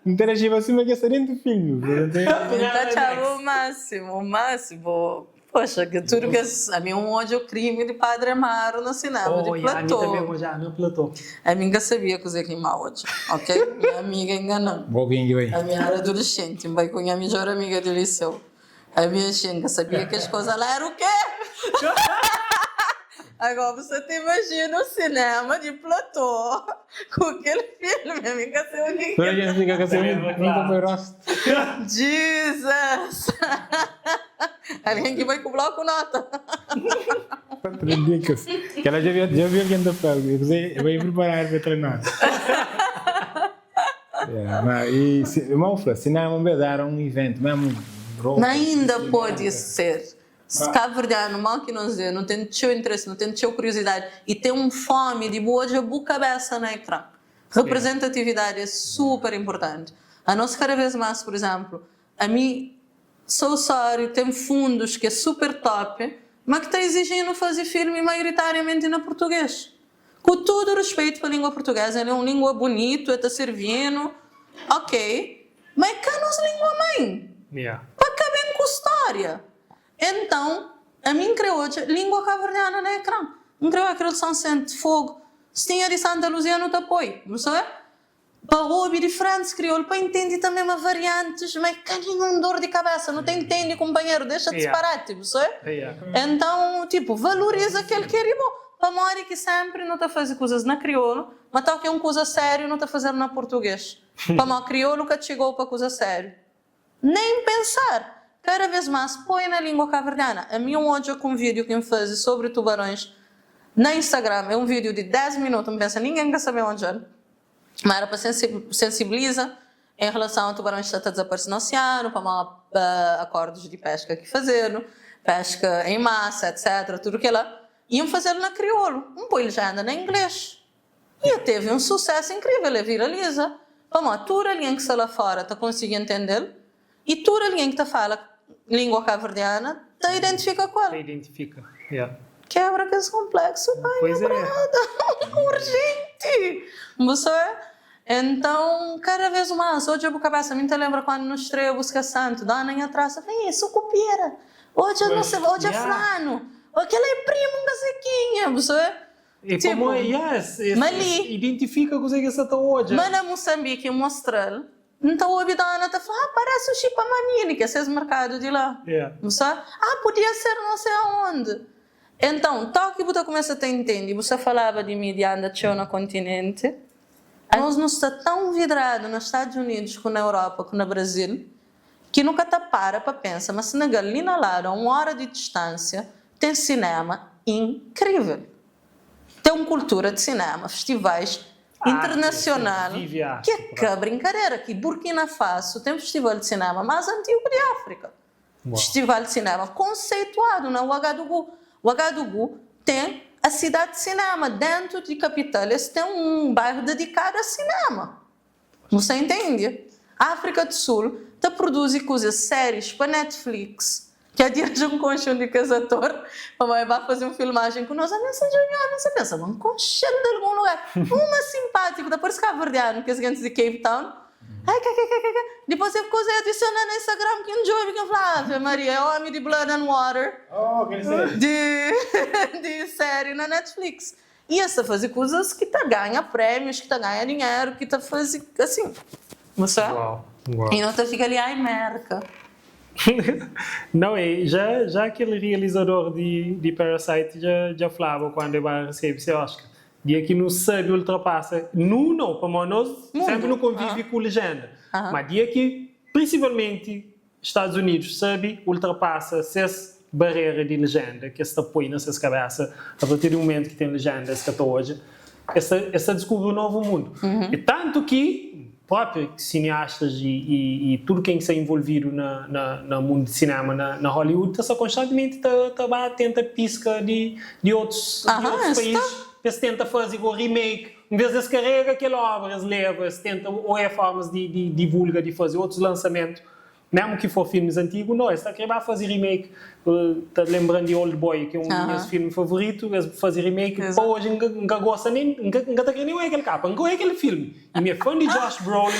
Interagiva assim, mas que está dentro do filme. Então, o máximo. Poxa, que tudo que a mim ódio crime de Padre Amaro no cinema de Platô. A mim também já no Platô. A mim já sabia coisa que mal ódio, ok? Minha amiga enganando. A minha era adolescente, vai com a minha melhor amiga do liceu. A minha gente sabia que as coisas lá eram o quê? Agora você te imagina o cinema de Platô com aquele filme, minha amiga, sei o que Toda gente fica com esse nunca foi rosto. Jesus! Alguém que vai com o bloco nota. 4 dicas. Que ela já viu alguém da pele. Eu vou preparar para treinar. E cinema me dar um evento mesmo. Ainda pode ser. Se Cabo Verdeano, mal que não tem teu interesse, não tem teu curiosidade e tem fome de boa de boa cabeça na ecrã. Representatividade é super importante. A nós cada vez mais, por exemplo, a mim sou sorry, tem fundos que é super top, mas que está exigindo fazer filme maioritariamente na português. Com todo o respeito para a língua portuguesa, ela é uma língua bonita, está servindo, ok, mas cá nos língua mãe, para caber com história. Então, a mim criou a língua cabo-verdiana na ecrã. Não criou aquele santo de fogo. Se tinha de Santa Luzia, não te apoio, não sabe? Para ouvir diferentes crioulo, para entender também uma variantes, mas que nenhum dor de cabeça, não te entende, companheiro, deixa de disparate, não sabe? Então, tipo, valoriza aquele que é bom. Para morrer que sempre não está fazendo coisas na crioulo, mas tal que é uma coisa séria, não está fazendo na português. Para mal crioulo que chegou para coisa séria. Nem pensar. Cada vez mais põe na língua cabo-verdiana. A mim hoje com um vídeo que me faz sobre tubarões na Instagram, é um vídeo de 10 minutos, me pensa, ninguém quer saber onde é. Mas era para sensibilizar em relação a tubarões que estão desaparecendo no oceano, para mal acordos de pesca que fazer, pesca em massa, etc. Tudo que lá. Iam fazer na crioulo. Põe já anda na inglês. E teve um sucesso incrível, ele viraliza. Vamos, tudo alguém que está lá fora está conseguindo entender e tudo alguém que está fala língua cabo-verdiana te identifica com ela. Identifica, Quebra que é complexo, pois urgente. Você? Então, cada vez mais, hoje eu vou cabeça, me lembra quando nos estreia Busca Santo, dá nem atrás, isso copira. Hoje eu não sei, hoje é flano. Aquela é primo da Zequinha, você? E tipo, como identifica com o que você está hoje. Mas na Moçambique, em Mostral, então a Bidana está falando, parece o Chipamanini, que é esse mercado de lá. Você? Podia ser não sei aonde. Então, tal que você começa a entender, você falava de mídia anda no continente, nós não estamos tão vidrados nos Estados Unidos, como na Europa, como no Brasil, que nunca te para pensar, mas Senegal, ali na Lara, a 1 hora de distância, tem cinema incrível. Tem uma cultura de cinema, festivais internacional, que é brincadeira. Aqui, Burkina Faso tem um festival de cinema mais antigo de África. Festival de cinema conceituado na Ouagadougou. Ouagadougou tem a cidade de cinema. Dentro de capital, eles têm um bairro dedicado a cinema. Você entende? A África do Sul está produzindo coisas séries para Netflix, que é dia de um conjunto de casador, vai fazer uma filmagem com nós, você pensa, vamos conchando de algum lugar. Uma simpática, depois cabo-verdiano, que é gente de Cape Town. Depois eu coisa adicionar no Instagram que um jovem que fala, Ave Maria, é homem de Blood and Water. De série na Netflix. E essa fazer coisas que tá ganha prêmios, que tá ganha dinheiro, que tá fazendo assim. Você? E não tá fica ali, ai, merca. Não, já aquele realizador de Parasite já falava quando ele vai receber esse Oscar. Dia que não sabe ultrapassa. Não, para nós sempre não convive com legenda. Mas dia que, principalmente, Estados Unidos sabe, ultrapassa essa barreira de legenda que está põe nas suas cabeças a partir do momento que tem legenda que está hoje, essa descobre um novo mundo. E tanto que próprios cineastas e tudo quem está envolvido no mundo de cinema, na Hollywood, está constantemente tenta pisca de outros países, eles tentam fazer o remake, em vez de eles carregam aquela obra, eles levam, eles tentam, ou é formas de divulgar, de fazer outros lançamentos, mesmo que for filmes antigos, não, eles estão a querer fazer remake. Está lembrando de Old Boy, que é um dos meus filmes favoritos, eles fazer remake, hoje não gosta nem, não está querendo nem aquele capa, não é aquele filme. E me é fã de Josh Brolin,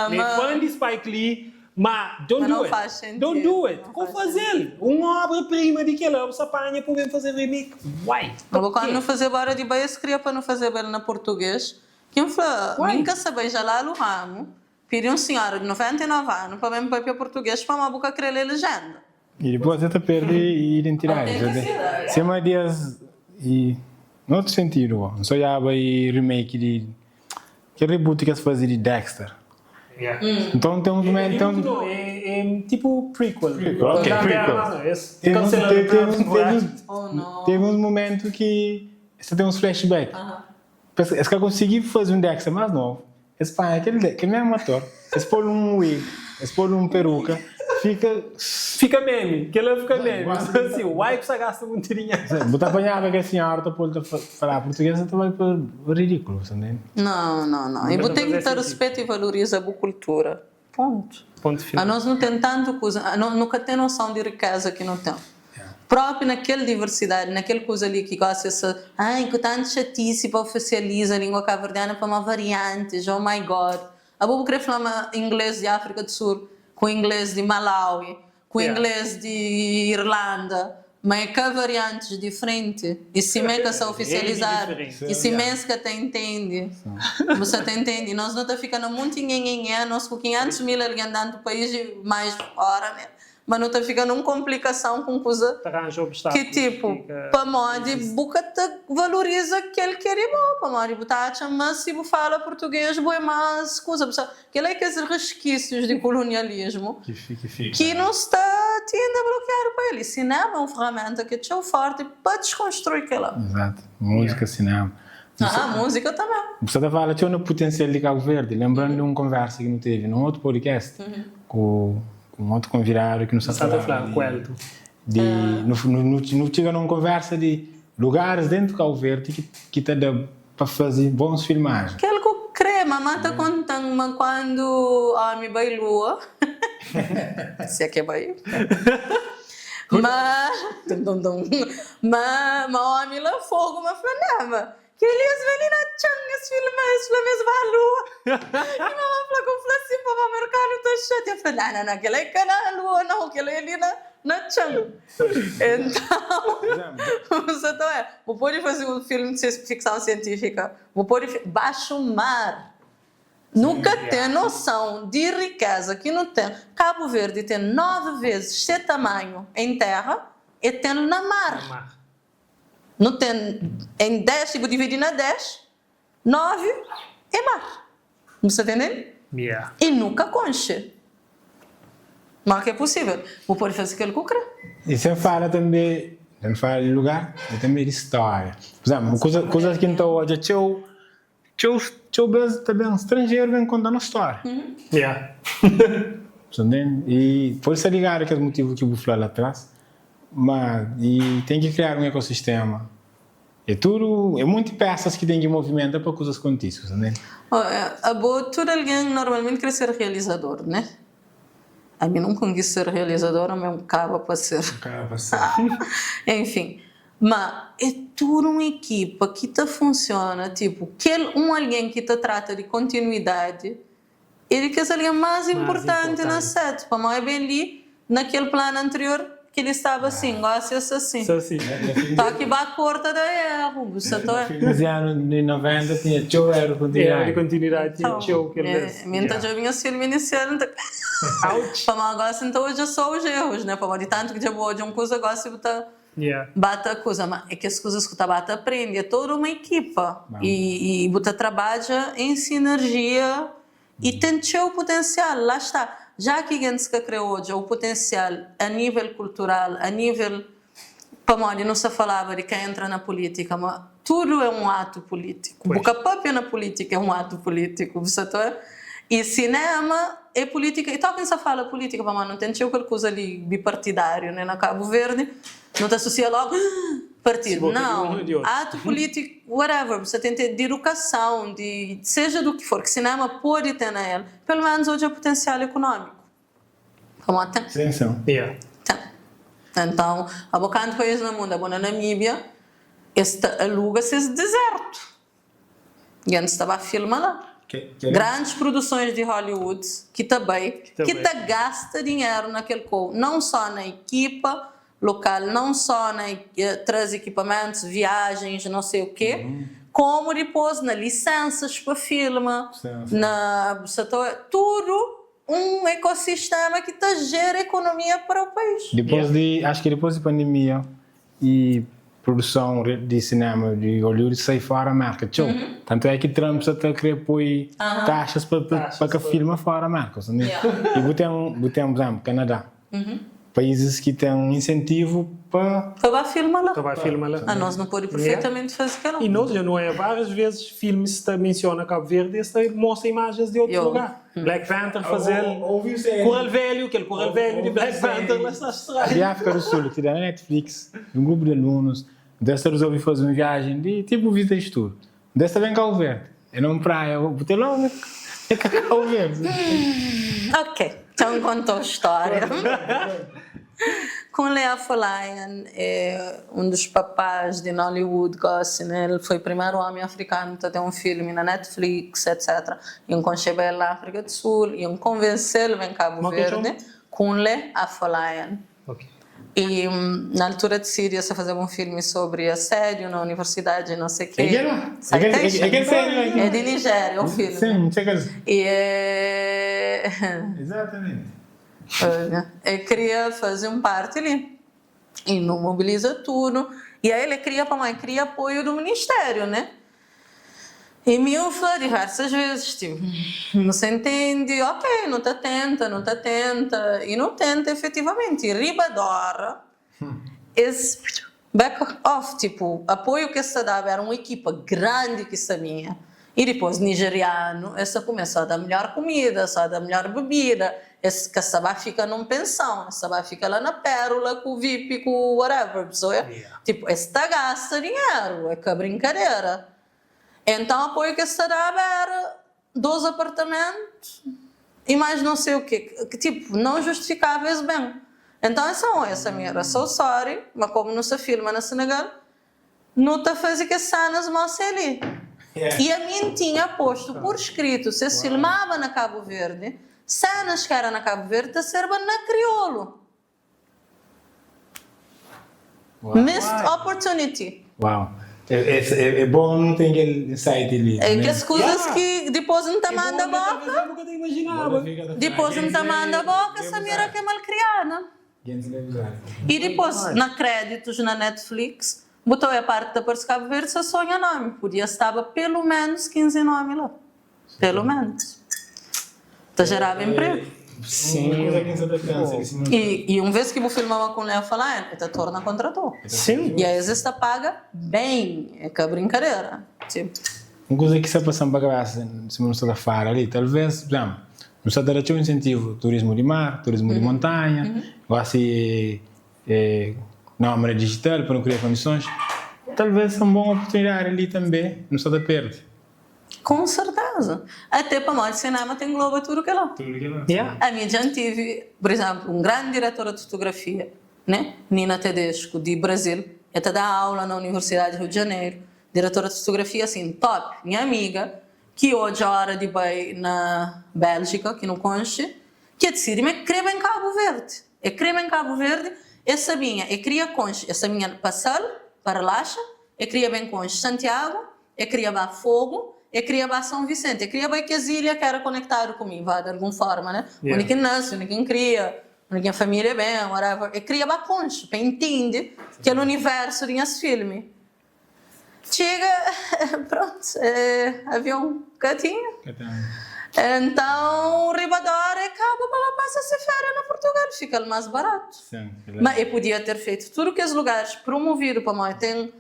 me é fã de Spike Lee, mas don't do it. Como fazer? Uma obra-prima de que ela se apanha para fazer remake. Why? Quando não fazer barra de baia, queria para não fazer bem na português. Quem falou, nunca sabia já lá no ramo, pediu um senhor de 99 anos para vir para português para uma boca querer ler legenda. E depois você perde a identidade. Se é uma dias e no outro sentido, não só já vai remake de que reboot que se faz de Dexter. Então tem um momento. É tipo prequel. Ok, teve uns momentos que você tem uns flashbacks. Esse cara conseguiu fazer um Dexter mais novo. Esse pai, aquele mesmo ator, esse pôr um wig, esse pôr um peruca, fica meme, que ele fica meme. Assim, o wipe se gasta muito dinheiro. Você apanhava que a senhora está falar português, você vai para ridículo, entende? Não. E você tem que ter respeito e valorizar a cultura. Ponto final. Nós não temos tanto coisa, nunca tem noção de riqueza que não tem. Próprio naquela diversidade, naquela coisa ali que gosta de que tanto chatice para oficializar a língua cabo-verdiana para uma variante, oh my god. A boa querer falar inglês de África do Sul, com inglês de Malawi, com inglês de Irlanda, mas é que variantes diferentes. E se meca se oficializar, e se mesca te entende, você te entende. Nós não está ficando muito nós com 500 mil alguém andando do país mais fora, né? Mas não está ficando uma complicação com coisa que tipo, para modi, buca valoriza aquele que é bom, para modi, buta mas se você fala português, boa mais coisa, que é aqueles resquícios de colonialismo que não está tendo a bloquear para ele. Cinema é uma ferramenta que é tão forte para desconstruir aquela. Exato, música, cinema. Música também. Você está falando tinha um potencial de Cabo Verde, lembrando de uma conversa que não teve num outro podcast com um outro convidado que não sabe falar não tive uma conversa de lugares dentro do Cabo Verde que te dá para fazer bons filmagens. Aquele que eu creio, mamãe está contando quando me vai lua se é que é vai mas homem lá fogo mas flanava que eles vêm na changas filmes na mesma lua e mamãe falou assim para o mercado tá chato eu falei não aquele é na lua não aquele é ali na changa então você tá vou pode fazer um filme de ficção científica vou pode baixo mar nunca tem noção de riqueza que não tem Cabo Verde tem 9 vezes seu tamanho em terra e tem na mar. Não tem em 10, se dividir na 10, 9 é mar. Você está entendendo? E nunca conche. Mas que é possível. Vou poder fazer aquilo que eu quero. E você fala também, não fala de lugar, mas também de história. Por exemplo, coisas que não hoje, também estrangeiro vem contando história. Você entende? E pode ser ligado aquele motivo que eu vou falar lá atrás. Mas e tem que criar um ecossistema. É muitas peças que tem de movimento para coisas contícias, né? Todo alguém normalmente quer ser realizador, né? A mim não consegui ser realizadora, mas um cara para ser. Enfim, mas é tudo uma equipa que funciona, tipo, alguém que trata de continuidade, ele quer ser alguém mais importante na set, para não é bem ali naquele plano anterior. Que ele estava assim, gosta assim. Só que vai corta da erro. Nos anos 90 tinha show, era continuidade. Tinha show. Minha já vinha filme inicial. Para mal gosta, então hoje é só os erros, né? Para mal de tanto que já boa de uma coisa, gosta de bata a coisa. Mas é que as coisas que você bata aprende, é toda uma equipa. E você trabalha em sinergia e tem seu potencial. Lá está. já que a gente criou hoje o potencial a nível cultural, a nível, para não se falava de quem entra na política, mas tudo é um ato político. Porque a própria na política é um ato político, você tá? E cinema é política, e tal quem se fala política, mas não tem aquela coisa ali bipartidário, né? Na Cabo Verde, não te associa logo partido, não, ato político, whatever, você tem de educação, de seja do que for, que cinema pode ter nele, pelo menos hoje é potencial econômico. Como tem? Atenção. Yeah. Tem. Então, há bocado país no mundo, na Namíbia, este aluga-se esse deserto. E antes estava a filmar lá. Grandes produções de Hollywood que também gasta dinheiro naquele coisa, não só na equipa local, não só na traz equipamentos, viagens, não sei o quê, como depois na licenças para filme, na tudo um ecossistema que gera economia para o país. Acho que depois da pandemia e produção de cinema de Hollywood sai fora a marca. Tanto é que Trump está a querer pôr taxas para que filme fora a marca. E botamos, por exemplo, Canadá. Países que têm um incentivo para filmar lá. Nós não podemos perfeitamente fazer aquilo. E nós já não é várias vezes filmes que menciona Cabo Verde e mostra imagens de outro lugar. Black Panther fazer Corral Velho, aquele Corral Velho de Black Panther lá está estranho. de África do Sul, que dá na Netflix, um grupo de alunos, desta resolvi fazer uma viagem de tipo visita de estudo. Desta vem Cabo Verde. É numa praia, eu botei logo Cabo Verde. Ok, então contou a história. Com Lea Folayan, um dos papás de Nollywood Gossip, né? Ele foi o primeiro homem africano a ter um filme na Netflix, etc. Iam conceber ele na África do Sul, iam convencê-lo em Cabo Verde, com Lea Folayan. Okay. E na altura de Síria, se fazia um filme sobre assédio na universidade, não sei o quê. É de Nigéria, o filme. Sim, e exatamente. Eu queria fazer parte ali. E não mobiliza tudo. E aí ele queria apoio do Ministério, né? E me fala diversas vezes, tipo, não se entende, ok, não está atenta, e não tenta efetivamente. E Ribadora, esse back off, tipo, apoio que essa dava era uma equipa grande que sabia. E depois, nigeriano, essa começou a dar melhor comida, só a dar melhor bebida. Esse que essa fica numa pensão, essa fica lá na Pérola, com o VIP, com whatever. Tipo, esse gasta dinheiro, é que a brincadeira. Então, o apoio que essa dava era 2 apartamentos e mais não sei o quê. Que tipo, não justificava isso bem. Então, essa minha era so sorry, mas como não se filma na Senegal, não está fazendo que cenas mostrem ali. E a mim tinha posto por escrito, se filmava na Cabo Verde, cenas que eram na Cabo Verde, a serva na crioulo. Missed opportunity. Uau. É bom não ter aquele site ali. É que as coisas que depois não te manda a boca. Depois não te manda a boca, essa mira que é mal criada. E depois, na créditos na Netflix, botou a parte da Porto Cabo Verde, só sonha nome. Podia estar pelo menos 15 nomes lá. Pelo menos. Então gerava emprego. Sim. E uma vez que eu filmava com o Lea falar, ele torna contratou. Sim. E aí está paga bem, é que é brincadeira. Tipo. Uma coisa que está passando para a cabeça, se não está a falar ali, talvez, por exemplo, não está a dar um incentivo, turismo de mar, turismo de montanha, ou assim, nómada digital para não criar condições, talvez é uma boa oportunidade ali também, não está a perder. Com certeza. Até para mais cinema tem Globo tudo que é lá. A minha já tive, por exemplo, um grande diretora de fotografia, né? Nina Tedesco, de Brasil. Ela dá aula na Universidade do Rio de Janeiro. Diretora de fotografia, assim, top. Minha amiga, que hoje é hora de ir na Bélgica, que não conche, que decide, mas creme em Cabo Verde. É creme em Cabo Verde, essa minha, queria conche, essa minha passar para Lacha, queria bem conche Santiago, queria bem Fogo, queria bem São Vicente, queria bem que as ilhas que era conectado comigo, de alguma forma, né? Onde nasce, onde cria, onde a família é bem, whatever. Queria bem conche, para entender que é o universo de esse filme. Chega, pronto, havia um gatinho. Então, o Ribador acaba passa a ser férias na Portugal, fica mais barato. Sim, Mas eu podia ter feito tudo que os lugares promovido para mim, tem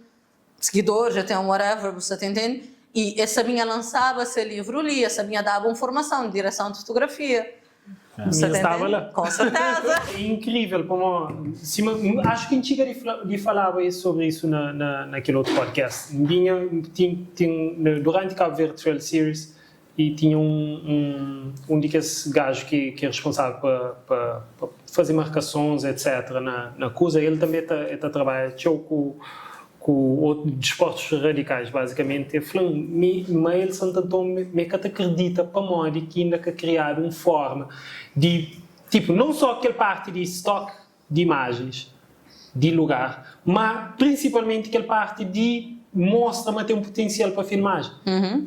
seguidores, já tem um whatever, você entende? E essa minha lançava esse livro ali, essa minha dava informação de direção de fotografia. Você Minha estava entende? lá. Com certeza. É incrível como acho que a gente lhe falava sobre isso naquele outro podcast. Durante Cabo Verde Trail Series e tinha um desses gajos que é responsável para fazer marcações, etc. na coisa. Ele também está trabalhando com outros desportos radicais, basicamente. Eu falei, mas ele tentou me que acredita para modo que ainda que criar uma forma de, tipo, não só aquela parte de estoque de imagens, de lugar, mas principalmente aquela parte de mostra que tem um potencial para filmagem.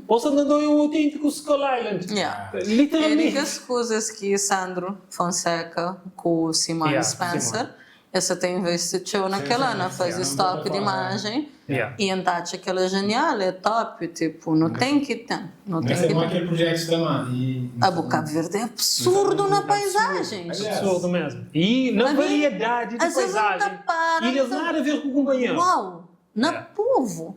Ou seja, não é um autêntico Skull Island. Literalmente. É as coisas que Sandro Fonseca com o Simon Spencer, essa tem investido naquela, na fazer estoque de imagem, e então aquela genial, é top, tipo, não tem que ter. Não tem que ter. aquele projeto também. A Cabo Verde é absurdo na paisagem. Absurdo mesmo. E na variedade de paisagem. E eles nada a ver com o companheiro. Uau! Na povo.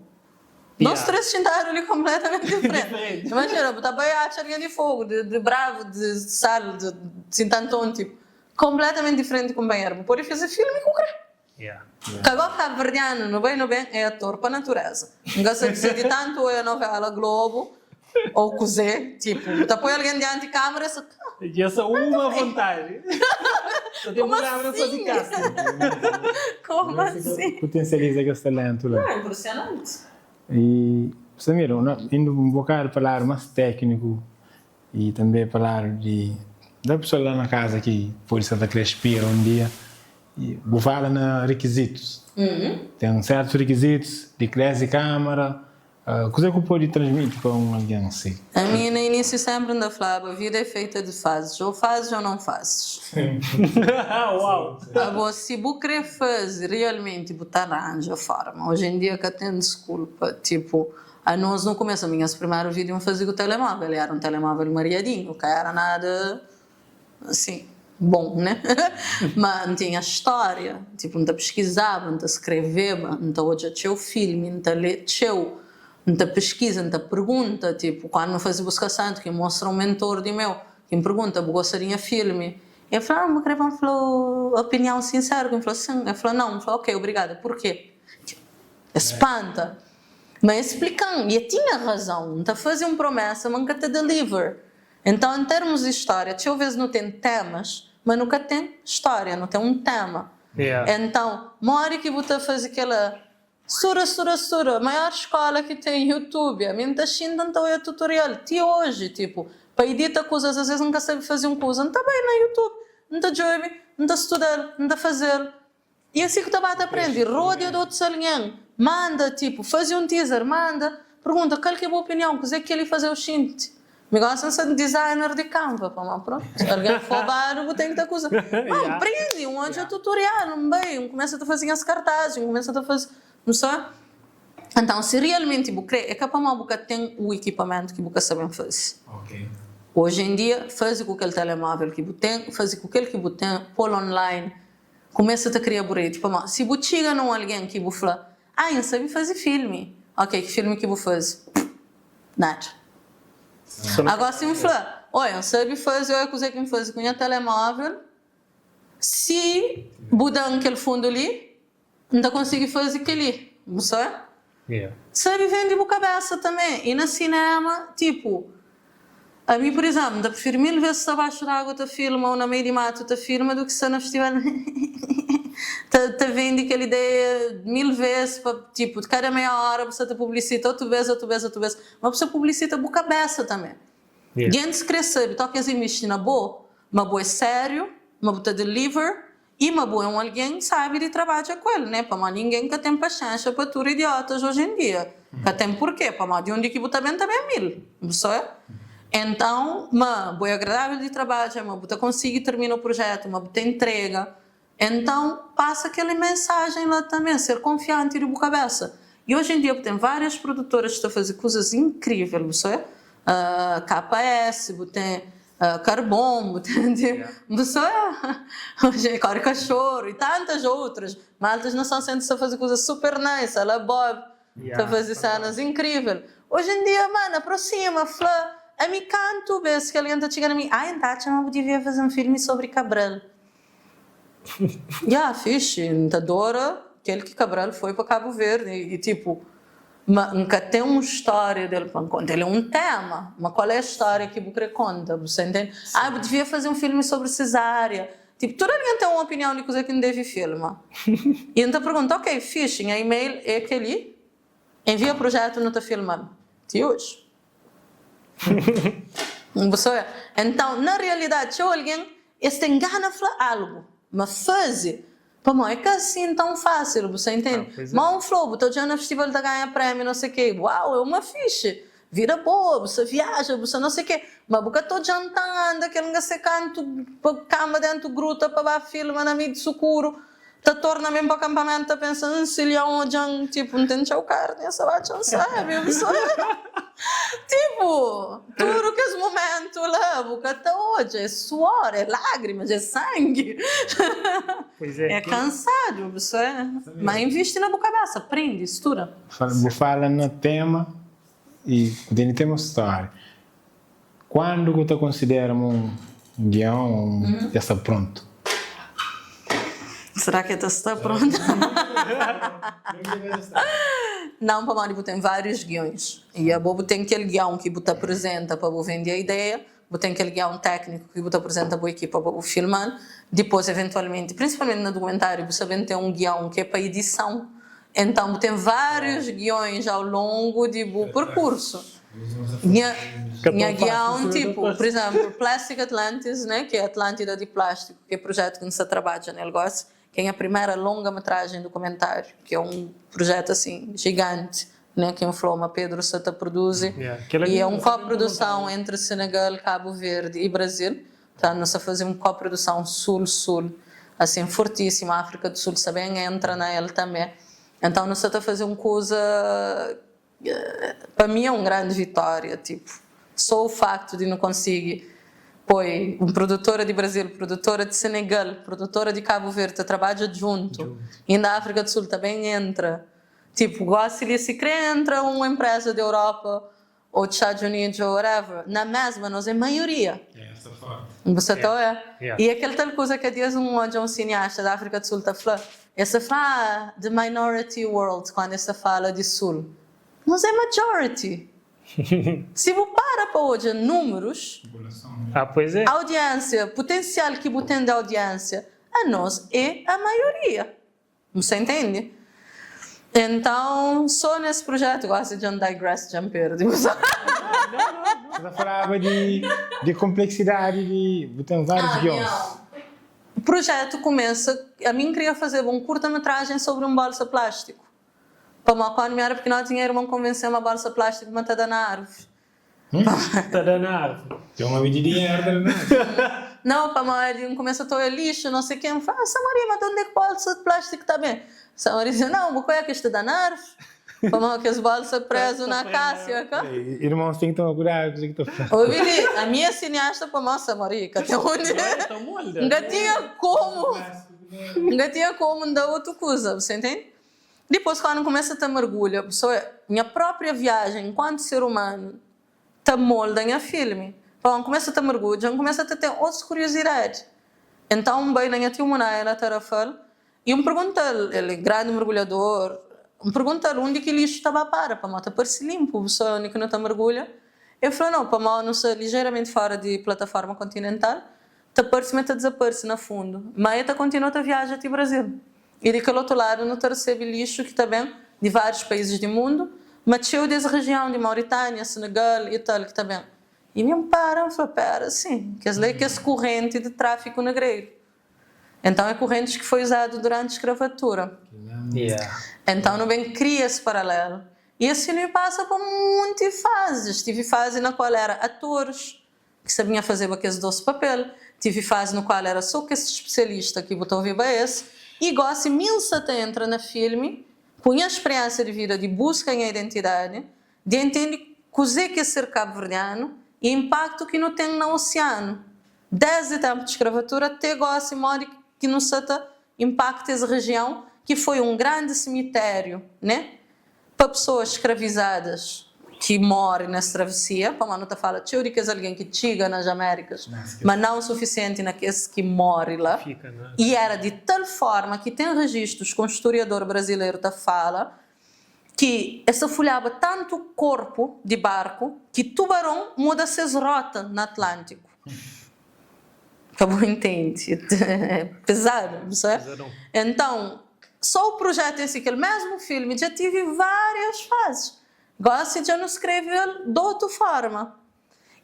Nós três sentaram ali completamente diferente. Imagina, botar baiate, linha de fogo, de bravo, de sal, de sintantão, tipo, completamente diferente com o banheiro. Pode fazer filme com o cara. Cagou Cabo Verdeano, no bem, é ator para a natureza. Não gosta de ser de tanto é a novela Globo, ou Cozé, tipo, botar põe alguém diante de câmera, essa... E essa uma vontade. Como assim? Como assim? Potencializa esse talento lá. É impressionante. E, Samir, indo um bocado falar mais técnico e também falar da pessoa lá na casa que pode ser da Crespira um dia, e vou falar na requisitos. Tem certos requisitos de classe de câmara. O que você pode transmitir para alguém assim? A minha no início sempre ainda falava, a vida é feita de fases, ou fazes ou não fazes. Uau! Agora, se você quer fazer realmente, você arranja a forma. Hoje em dia que tem desculpa, tipo, a nós no começo, minhas primeiros vídeos faziam com o telemóvel, era um telemóvel mariadinho, que era nada, assim, bom, né? Mas não tinha história, tipo, não pesquisava, não escrevia, não hoje tinha o filme, não lê, não pesquisa, não pergunta, tipo, quando fazia buscação, que mostra um mentor de meu, que me pergunta, gostaria de filme? Eu falei, ah, mas ele falou opinião sincera, ele falou sim, ele falou não, ele falou ok, obrigada, por quê? Espanta. Mas explicando, e eu tinha razão, não fazia uma promessa, mas nunca te deliver. Então, em termos de história, às vezes não tem temas, mas nunca tem história, não tem um tema. Então, uma hora que você faz aquela sura, maior escola que tem YouTube, a minha está xinda, então é tutorial, até hoje, tipo, para editar coisas, às vezes nunca sabe fazer uma coisa, não está bem no YouTube, não está jovem, não está estudando, não está fazer. E assim que você vai aprender, roda de outros alguém, manda, tipo, faz um teaser, manda, pergunta, qual que é a boa opinião, o que ele fazer o xinte? Me gosta de ser designer de Canva, mas pronto, se alguém for barulho, tem que ter coisa. Não, aprende, um anjo tutorial, bem, começa a fazer as cartagens, começa a fazer, não sei. Então, se realmente você é capaz de você tem o equipamento que você sabe fazer. Hoje em dia, faz com aquele telemóvel que você tem, faz com aquele que você tem, pôr online, começa a criar burrito. Tipo, se você chega num alguém que você fala, eu sabe fazer filme. Ok, que filme que você faz? Nada. Agora, se me fala, olha, sabe fazer, olha a coisa que me faz com o telemóvel, se mudar aquele fundo ali, não consigo fazer aquele, não sabe? Sabe, vende por cabeça também. E no cinema, tipo, a mim, por exemplo, eu prefiro 1000 vezes se abaixo da água te filma ou na meio de mato te filma do que se no festival te vende aquela ideia 1000 vezes, tipo, de cada meia hora você te publicita, outra vez, mas você publicita por cabeça também. Gente se cresce, toca as imagens na boa, mas boa é sério, mas você deliver, e mas boa é um alguém que sabe de trabalhar com ele, né? Para ninguém que tem paciência para tudo idiotas hoje em dia. Que tem porquê, para de onde que você também é 1000, não sei? Então, mas boa é agradável de trabalhar, mas você consegue terminar o projeto, mas você entrega. Então, passa aquela mensagem lá também, ser confiante de boa cabeça. E hoje em dia tem várias produtoras que estão a fazer coisas incríveis, você? KS, tem carbono, cachorro e tantas outras. Maltas não são sempre a fazer coisas super nice, ela Bob, a fazer cenas incríveis. Hoje em dia, mano, aproxima, fala, a mim canto, vês que alguém está chegando a mim, em Tátia, não podia fazer um filme sobre Cabral. Fixe, adora aquele que Cabral foi para Cabo Verde e tipo, nunca tem uma história dele para contar, ele é um tema, mas qual é a história que você conta, você entende? Eu devia fazer um filme sobre cesárea, tipo, toda alguém tem uma opinião de coisa que não deve filmar. E então pergunta, ok, fixe, a e-mail é aquele, envia o projeto, não está filmando, de hoje. Então, na realidade, se alguém tem ganas de falar algo, mas fazer, é que assim tão fácil, você entende? Mas um flow, estou já no festival da ganha prêmio, não sei o quê, uau, é uma ficha, vira boa, você viaja, você não sei o quê, mas porque estou jantando, aquele que você canta, cama dentro, gruta, para filma na mídia de socorro, te torna mesmo para o acampamento, pensando, se ele é um jang, tipo, não tem tchau carne, essa bate não sabe, tipo, tudo que esse momento lá, boca até hoje, é suor, é lágrimas, é sangue. Pois é cansado, você, mas investe na boca cabeça, aprende, estuda. Fala no tema e tem uma história. Quando você considera um guião, já está pronto? Será que está pronta? Não, para mim, tem vários guiões. E a Bobo tem aquele guião que você apresenta para vender a ideia, você tem aquele guião técnico que você apresenta para a equipe para filmar. Depois, eventualmente, principalmente no documentário, você tem um guião que é para edição. Então, tem vários guiões ao longo do percurso. Minha guião, tipo, por exemplo, Plastic Atlantis, né, que é Atlântida de Plástico, que é projeto que não se trabalha no negócio, que é a primeira longa-metragem documentário, que é um projeto assim gigante, né, que a Pedro Sata produz, e é uma coprodução entre Senegal, Cabo Verde e Brasil. Então, nós fazemos uma coprodução sul-sul, assim, fortíssima. A África do Sul também entra nela também. Então, nós estamos a fazer uma coisa, para mim é uma grande vitória, tipo, só o facto de não conseguir. Foi uma produtora de Brasil, produtora de Senegal, produtora de Cabo Verde, trabalha junto. E na África do Sul também entra. Tipo, gosta de se crer, entra uma empresa da Europa ou dos Estados Unidos ou whatever. Na mesma, nós é maioria. Você E aquela tal coisa que diz um cineasta da África do Sul está falando, essa fala the minority world, quando essa fala de Sul. Nós é majority. Se você para hoje números, pois é. audiência, potencial que você tem de audiência, a nós é a maioria. Você entende? Então, só nesse projeto, gosto de um digress jumper. Você falava de complexidade, tem vários guiões. O projeto começa, a mim queria fazer uma curta-metragem sobre um bolsa plástico. Para quando eu era pequena, tinha irmão convencer uma bolsa plástica para matar na árvore. Está na árvore. Tem uma medidinha na árvore. Não, para ele começa a tocar lixo, não sei quem. Fala, Maria, mas onde é que bolsa de plástico está bem? Maria diz, não, qual é que está na árvore? Para que as bolsas presas na cássia. Irmãos, tem que tomar cuidado com o que está fazendo. A minha cineasta para a Maria, que até onde não tinha como dar outra coisa, você entende? Depois, quando começa a ter mergulho, a pessoa, minha própria viagem, enquanto ser humano, te molda em filme. Quando começa a ter mergulho, começa a ter outras curiosidades. Então, bem, na tia Munai, ela tarafal, e eu me pergunto-lhe, ele é grande mergulhador, me pergunto-lhe onde que lixo estava para mim, parece limpo, a pessoa que não está mergulha. Eu falei, não, para mim, não sei, ligeiramente fora de plataforma continental, parece-me desaparece no fundo, mas ela continua a viagem até o Brasil. E daquele outro lado, não recebe lixo que também de vários países do mundo, mas cheio dessa região de Mauritânia, Senegal e tal, que também. E me param e falam, pera, sim, que essa corrente de tráfico negreiro. Então, é corrente que foi usada durante a escravatura. Então, não bem cria esse paralelo. E esse filme passa por muitas fases. Tive fase na qual era atores, que sabiam fazer aqueles doce papel. Tive fase na qual era só esse especialista que botou viva esse. E gosto imenso de entrar no filme com a experiência de vida de busca em identidade, de entender o que é ser cabo-verdiano e impacto que não tem no oceano. Desde o tempo de escravatura até agora se mora que não se impacta essa região, que foi um grande cemitério, né? Para pessoas escravizadas que morrem nessa travessia, para a nota fala, teóricas alguém que chega nas Américas, mas não o suficiente naqueles que morrem lá. Fica, né? E era de tal forma que tem registros com o historiador brasileiro da fala, que essa folhava tanto o corpo de barco que tubarão muda suas rotas no Atlântico. Acabou, entende? É pesado, não é? Pesadão. Então, só o projeto esse, aquele mesmo filme, já tive várias fases. Gosto de não escrever de outra forma.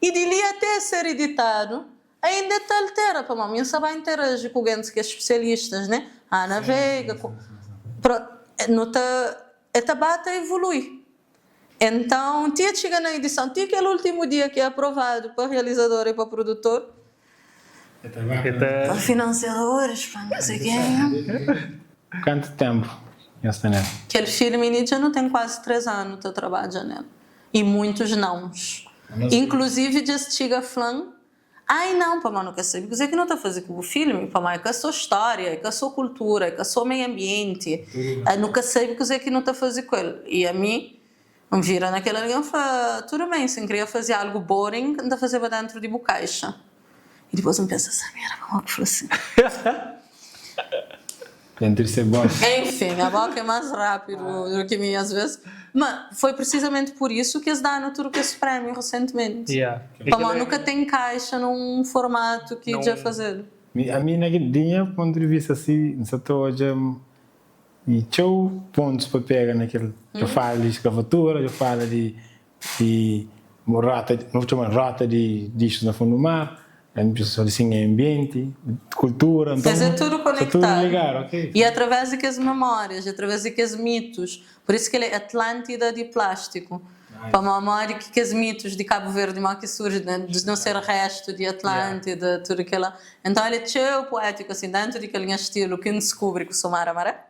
E de ali até ser editado, ainda está altera, para mim, você vai interagir com gente que é especialistas, né? Ana Veiga, esta bata evolui. Então, tinha chega na edição, tinha aquele último dia que é aprovado para realizador e para produtor, para financiadores, para não sei quem. Quanto tempo esta nela? Aquele filme já não tem quase 3 anos que eu trabalho nele. E muitos não. Inclusive, já chega falando, ai não, para mim não quer saber, porque que não está fazendo com o filme, para mim é que a sua história, é que a sua cultura, é que a sua meio ambiente, nunca sei porque que não está fazendo com ele. E a mim, me vira naquela linha e fala, tudo bem, se eu queria fazer algo boring, ainda fazer para dentro de uma caixa. E depois me pensa, Samira, como que foi assim? Entre ser bom. Enfim, a boca é mais rápido do que mim às vezes. Mas foi precisamente por isso que eles deram tudo que esse prémio recentemente. Yeah. Como nunca tem caixa num formato que já fazer. A mim, na dinha, ponto de vista assim, não estou hoje. E tchau, pontos para pegar naquele. Eu falo de escravatura, eu falo de rota de lixos no fundo do mar. Só assim, ambiente, cultura, então, é tudo conectado. Tudo ligado, okay. E através de que as memórias, através de que os mitos, por isso que ele é Atlântida de plástico. Para a memória que os mitos de Cabo Verde mal que surgem, de não ser resto de Atlântida, tudo aquilo. Então ele é cheio poético, assim, dentro daquele estilo que descobre que o Somara Maré.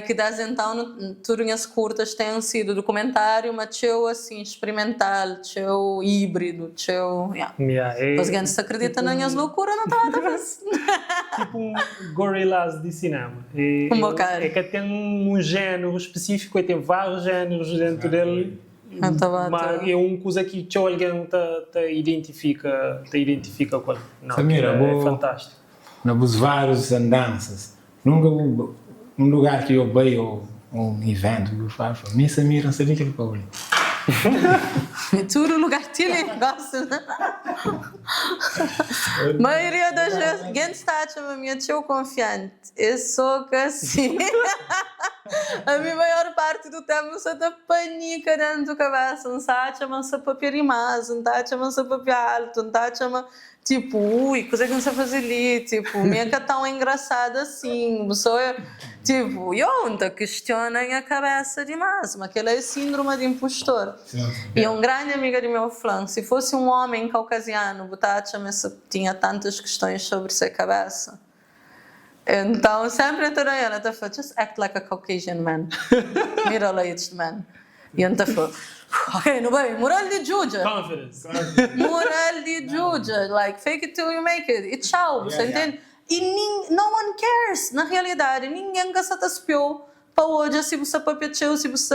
Que das então tudo as curtas têm sido documentário, mas cheio assim experimental, cheio híbrido, cheio os grandes se acreditam nas loucuras, não está nada fácil. Tipo um Gorillaz de cinema. É que tem um género específico e tem vários géneros dentro dele. Mas é uma coisa que alguém te identifica com ele. Samira, é fantástico. Nos vários andanças, nunca um lugar que eu vejo um evento que eu faço, me Samira, não sabia que ele pode. Tudo lugar que ele gosta, né? A maioria das vezes, quem está a minha tia confiante, é só que assim. A minha maior parte do tempo você está panica dentro da cabeça, não está a chamar papel rimado, não está a chamar papel alto, não está a chamar tipo, ui, coisa que não sei fazer ali, tipo, minha que é tão engraçada assim, pessoa, tipo, eu ainda questiono a cabeça demais, mas aquela é síndrome de impostor. E um grande amigo de meu falou, se fosse um homem caucasiano, tinha tantas questões sobre sua cabeça. Então, sempre toda ela está falando, just act like a Caucasian man, middle-aged man. E eu estou falando, ok, não bem, moral de Juja. Confidence. Moral de Juja, like, fake it till you make it. E tchau, você entende? E no one cares, na realidade, ninguém que se espiou para hoje, se você papeteu, se você...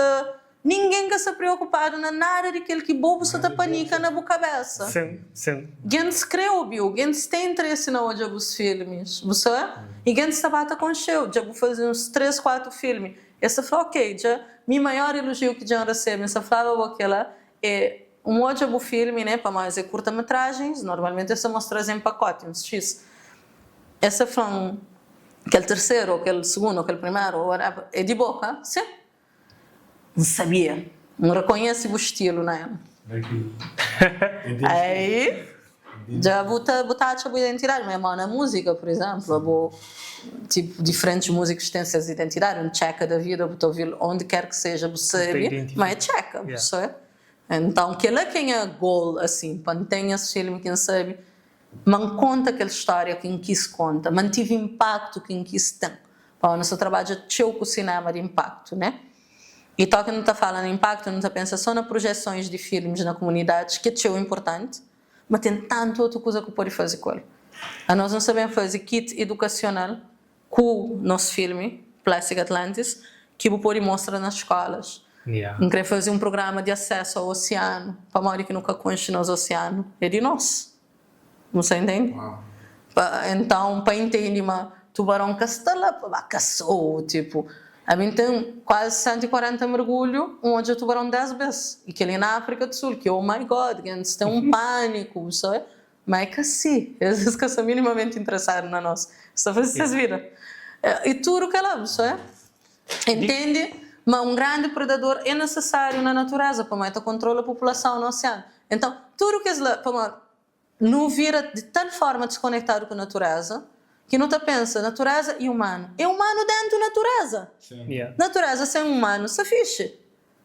Ninguém que se preocupado na nada daquele que bobo você panica na boa cabeça. Sim. Quem escreveu, quem tem interesse na hoje dos filmes, você? E quem se bata com show, já vou fazer uns 3, 4 filmes. Essa foi ok, já, meu maior elogio que já recebo, essa falava aquela é um outro filme, né, para mais é curta-metragens, normalmente essa mostra em pacote, uns X. Essa foi aquele terceiro, aquele segundo, aquele primeiro, whatever, é de boca, sim. Não sabia, não reconhece o estilo, né? Aí, já botar a identidade, mas na música, por exemplo, tipo, diferentes músicos têm suas identidades, um tcheca da vida, ouvir onde quer que seja, você mas é tcheca, você. Então, que é quem é gol, assim, quando tem esse filme, quem sabe, man conta aquela história quem quis conta, mantive impacto quem quis ter. O nosso trabalho é com o cinema de impacto, né? E tal que não está falando em impacto, não está pensando só nas projeções de filmes na comunidade, que é importante, mas tem tanto outra coisa que pode fazer com ele. Nós não sabemos fazer kit educacional com o nosso filme, Plastic Atlantis, que pode mostrar nas escolas. Não quer fazer um programa de acesso ao oceano, para a que nunca conhece nos oceanos, é de nós. Não se entende? Então, para entender, mas tubarão que está lá, caçou, tipo... A mim tem quase 140 mergulhos, onde o tubarão 10 vezes. E que ali na África do Sul, que oh my God, que eles têm um pânico, sabe? Mas é que assim, eles que são minimamente interessados na nós. Só vocês viram. E tudo que ela sabe? Entende? Mas um grande predador é necessário na natureza, para mais controlar a população no oceano. Então, tudo que eles não vira de tal forma desconectado com a natureza, que não está pensa, natureza e humano. É humano dentro da natureza. Natureza sem humano, se fixe.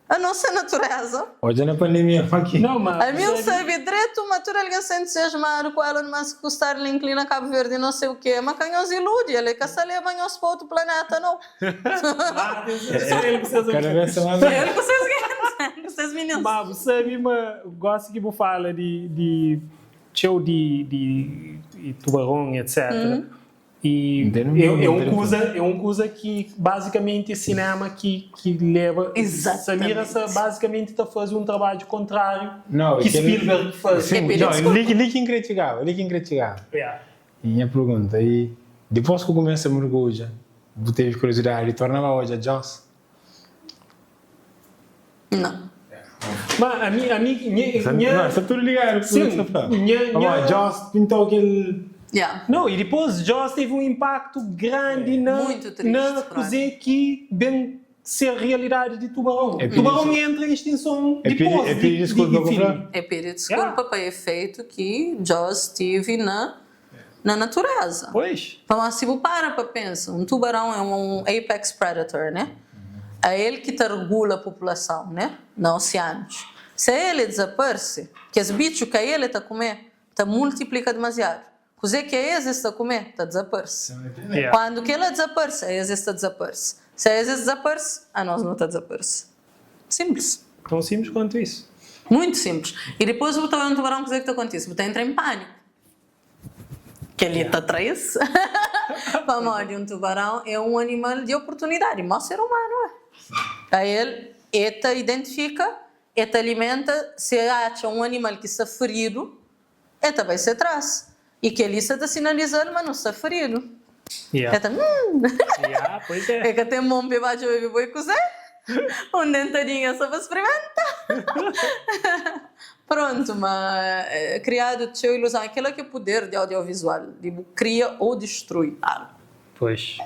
A nossa natureza. Hoje na pandemia, aqui. Não, mas... A mim sabe direito, mas tudo alguém se entusiasmado com ela, mas custar lhe inclina Cabo Verde, não sei o quê. Mas quem os ilude, ele quer se levar para outro planeta, não. Ele precisa... Cada vez são mais... Ele com vocês meninos. Mas você gosta que eu fala de show de tubarão, etc. E é uma coisa que basicamente é cinema que leva. Samira basicamente está fazendo um trabalho contrário que Spielberg faz. Não, ele criticava. E minha pergunta, e depois que eu comecei a mergulhar, eu teve curiosidade, tornava hoje a Jaws? Não. Mas a minha está tudo ligado. Sim, Jaws pintou aquele... Não, e depois Jaws teve um impacto grande na coisa que bem ser realidade de tubarão. Tubarão entra em extinção depois de filme. É pedir desculpa para efeito que Jaws teve na natureza. Pois. Mas se você para pensar, um tubarão é um apex predator, né? É ele que regula a população, né? Nos oceanos. Se ele desaparece, que os bichos que ele está comendo, multiplica demasiado. Coisa que existe a comer, está desaparece. Quando que ela desaparece, existe a desaparece. Se existe desaparece, a nós não está desaparece. Simples. Tão simples quanto isso. Muito simples. E depois o tubarão, o que está acontecendo? Você entra em pânico. Que ele está atrás. Para morrer um tubarão é um animal de oportunidade, mas ser humano é. Aí ele identifica, alimenta, se acha um animal que está ferido, vai ser atrás. E que ele está sinalizando, mas não está ferido. Pois é. É que tem um bebê de bebê e cozer. Um dentadinho só para experimentar. Pronto, mas criado de ilusão. Aquilo que é poder de audiovisual. De cria ou destrói algo. Pois.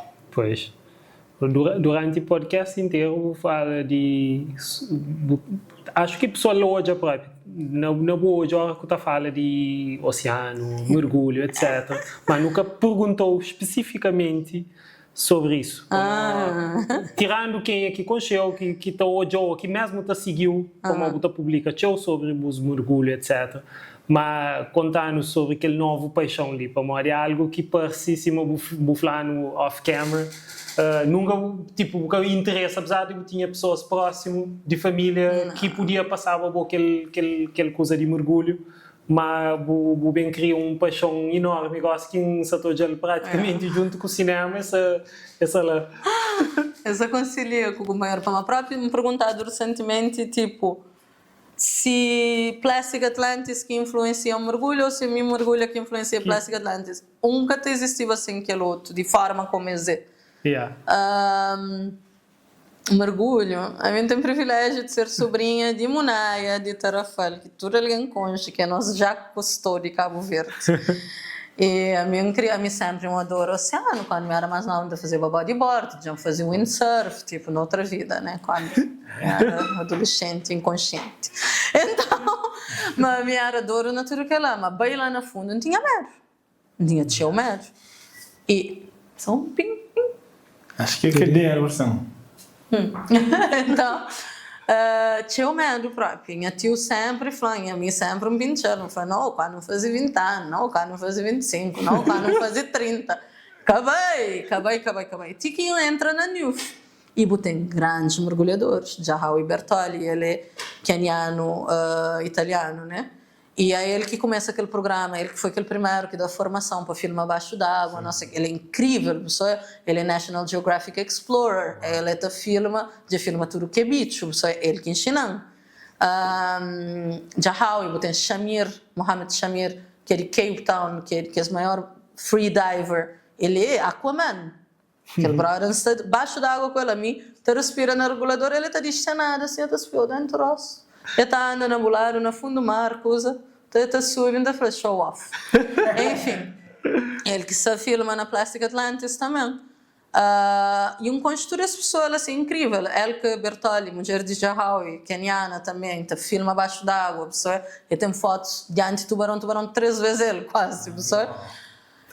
Durante o podcast inteiro fala de... Acho que a pessoa loja própria. Na boa hora que fala de oceano, mergulho, etc. Mas nunca perguntou especificamente sobre isso. Tirando quem é que conheceu, que está olhou, que mesmo está seguiu, como a publica sobre os mergulhos, etc. Mas contando sobre aquele novo paixão ali, para morrer algo que parecíssimo buflano off-camera. Nunca interesse, apesar de que tinha pessoas próximas de família que podia passar por aquele coisa de mergulho, mas o bem criou uma paixão enorme, gosto que um setor praticamente junto com o cinema, essa lá. Essa concilia com o maior para a própria me perguntado recentemente, tipo, se Plastic Atlantis que influencia o mergulho ou se o mergulho que influencia Plastic Atlantis. Nunca existiu assim aquele outro, de forma como é dizer. Mergulho, a mim tem o privilégio de ser sobrinha de Munaia, de Tarrafal, que tudo alguém conhece, que nós já custou de Cabo Verde. E a mim sempre eu adoro o oceano, quando eu era mais nova, fazia bodyboard, já fazia windsurf, tipo, noutra vida, né? Quando era adolescente, inconsciente. Então, mas eu adoro a natureza que lá, mas bem lá no fundo não tinha medo. Não tinha tio medo. E só um ping. Acho que é a versão. Então, tinha medo próprio. Minha tio sempre falou, a mim sempre me pinchou. Falou, não, quando não fazia 20 anos, não, quando não fazia 25, não, quando não fazia 30. Acabei. Tiquinho entra na NUF. E tem grandes mergulhadores, Jahawi Bertoli, ele é keniano, italiano, né? E é ele que começa aquele programa, ele que foi aquele primeiro que dá formação para filme abaixo d'água, nossa, ele é incrível, ele é National Geographic Explorer, ele filma tudo que é bicho, ele que ensina. Jahawi, tem Mohamed Shamir, que é de Cape Town, que é o maior freediver, ele é Aquaman. Aquele brother está debaixo d'água com ele, a mim, está respira no regulador, ele está distenado, assim, está subindo dentro do osso. Ele está andando na bolada, no fundo do mar, coisa, está subindo, está show off. Enfim, ele que se filma na Plastic Atlantis também. E construtor essa pessoa assim, incrível. Elke Bertoli, mulher de Jahawi, keniana também, filma abaixo d'água, e tem fotos de anti-tubarão 3 vezes ele, quase, pessoa.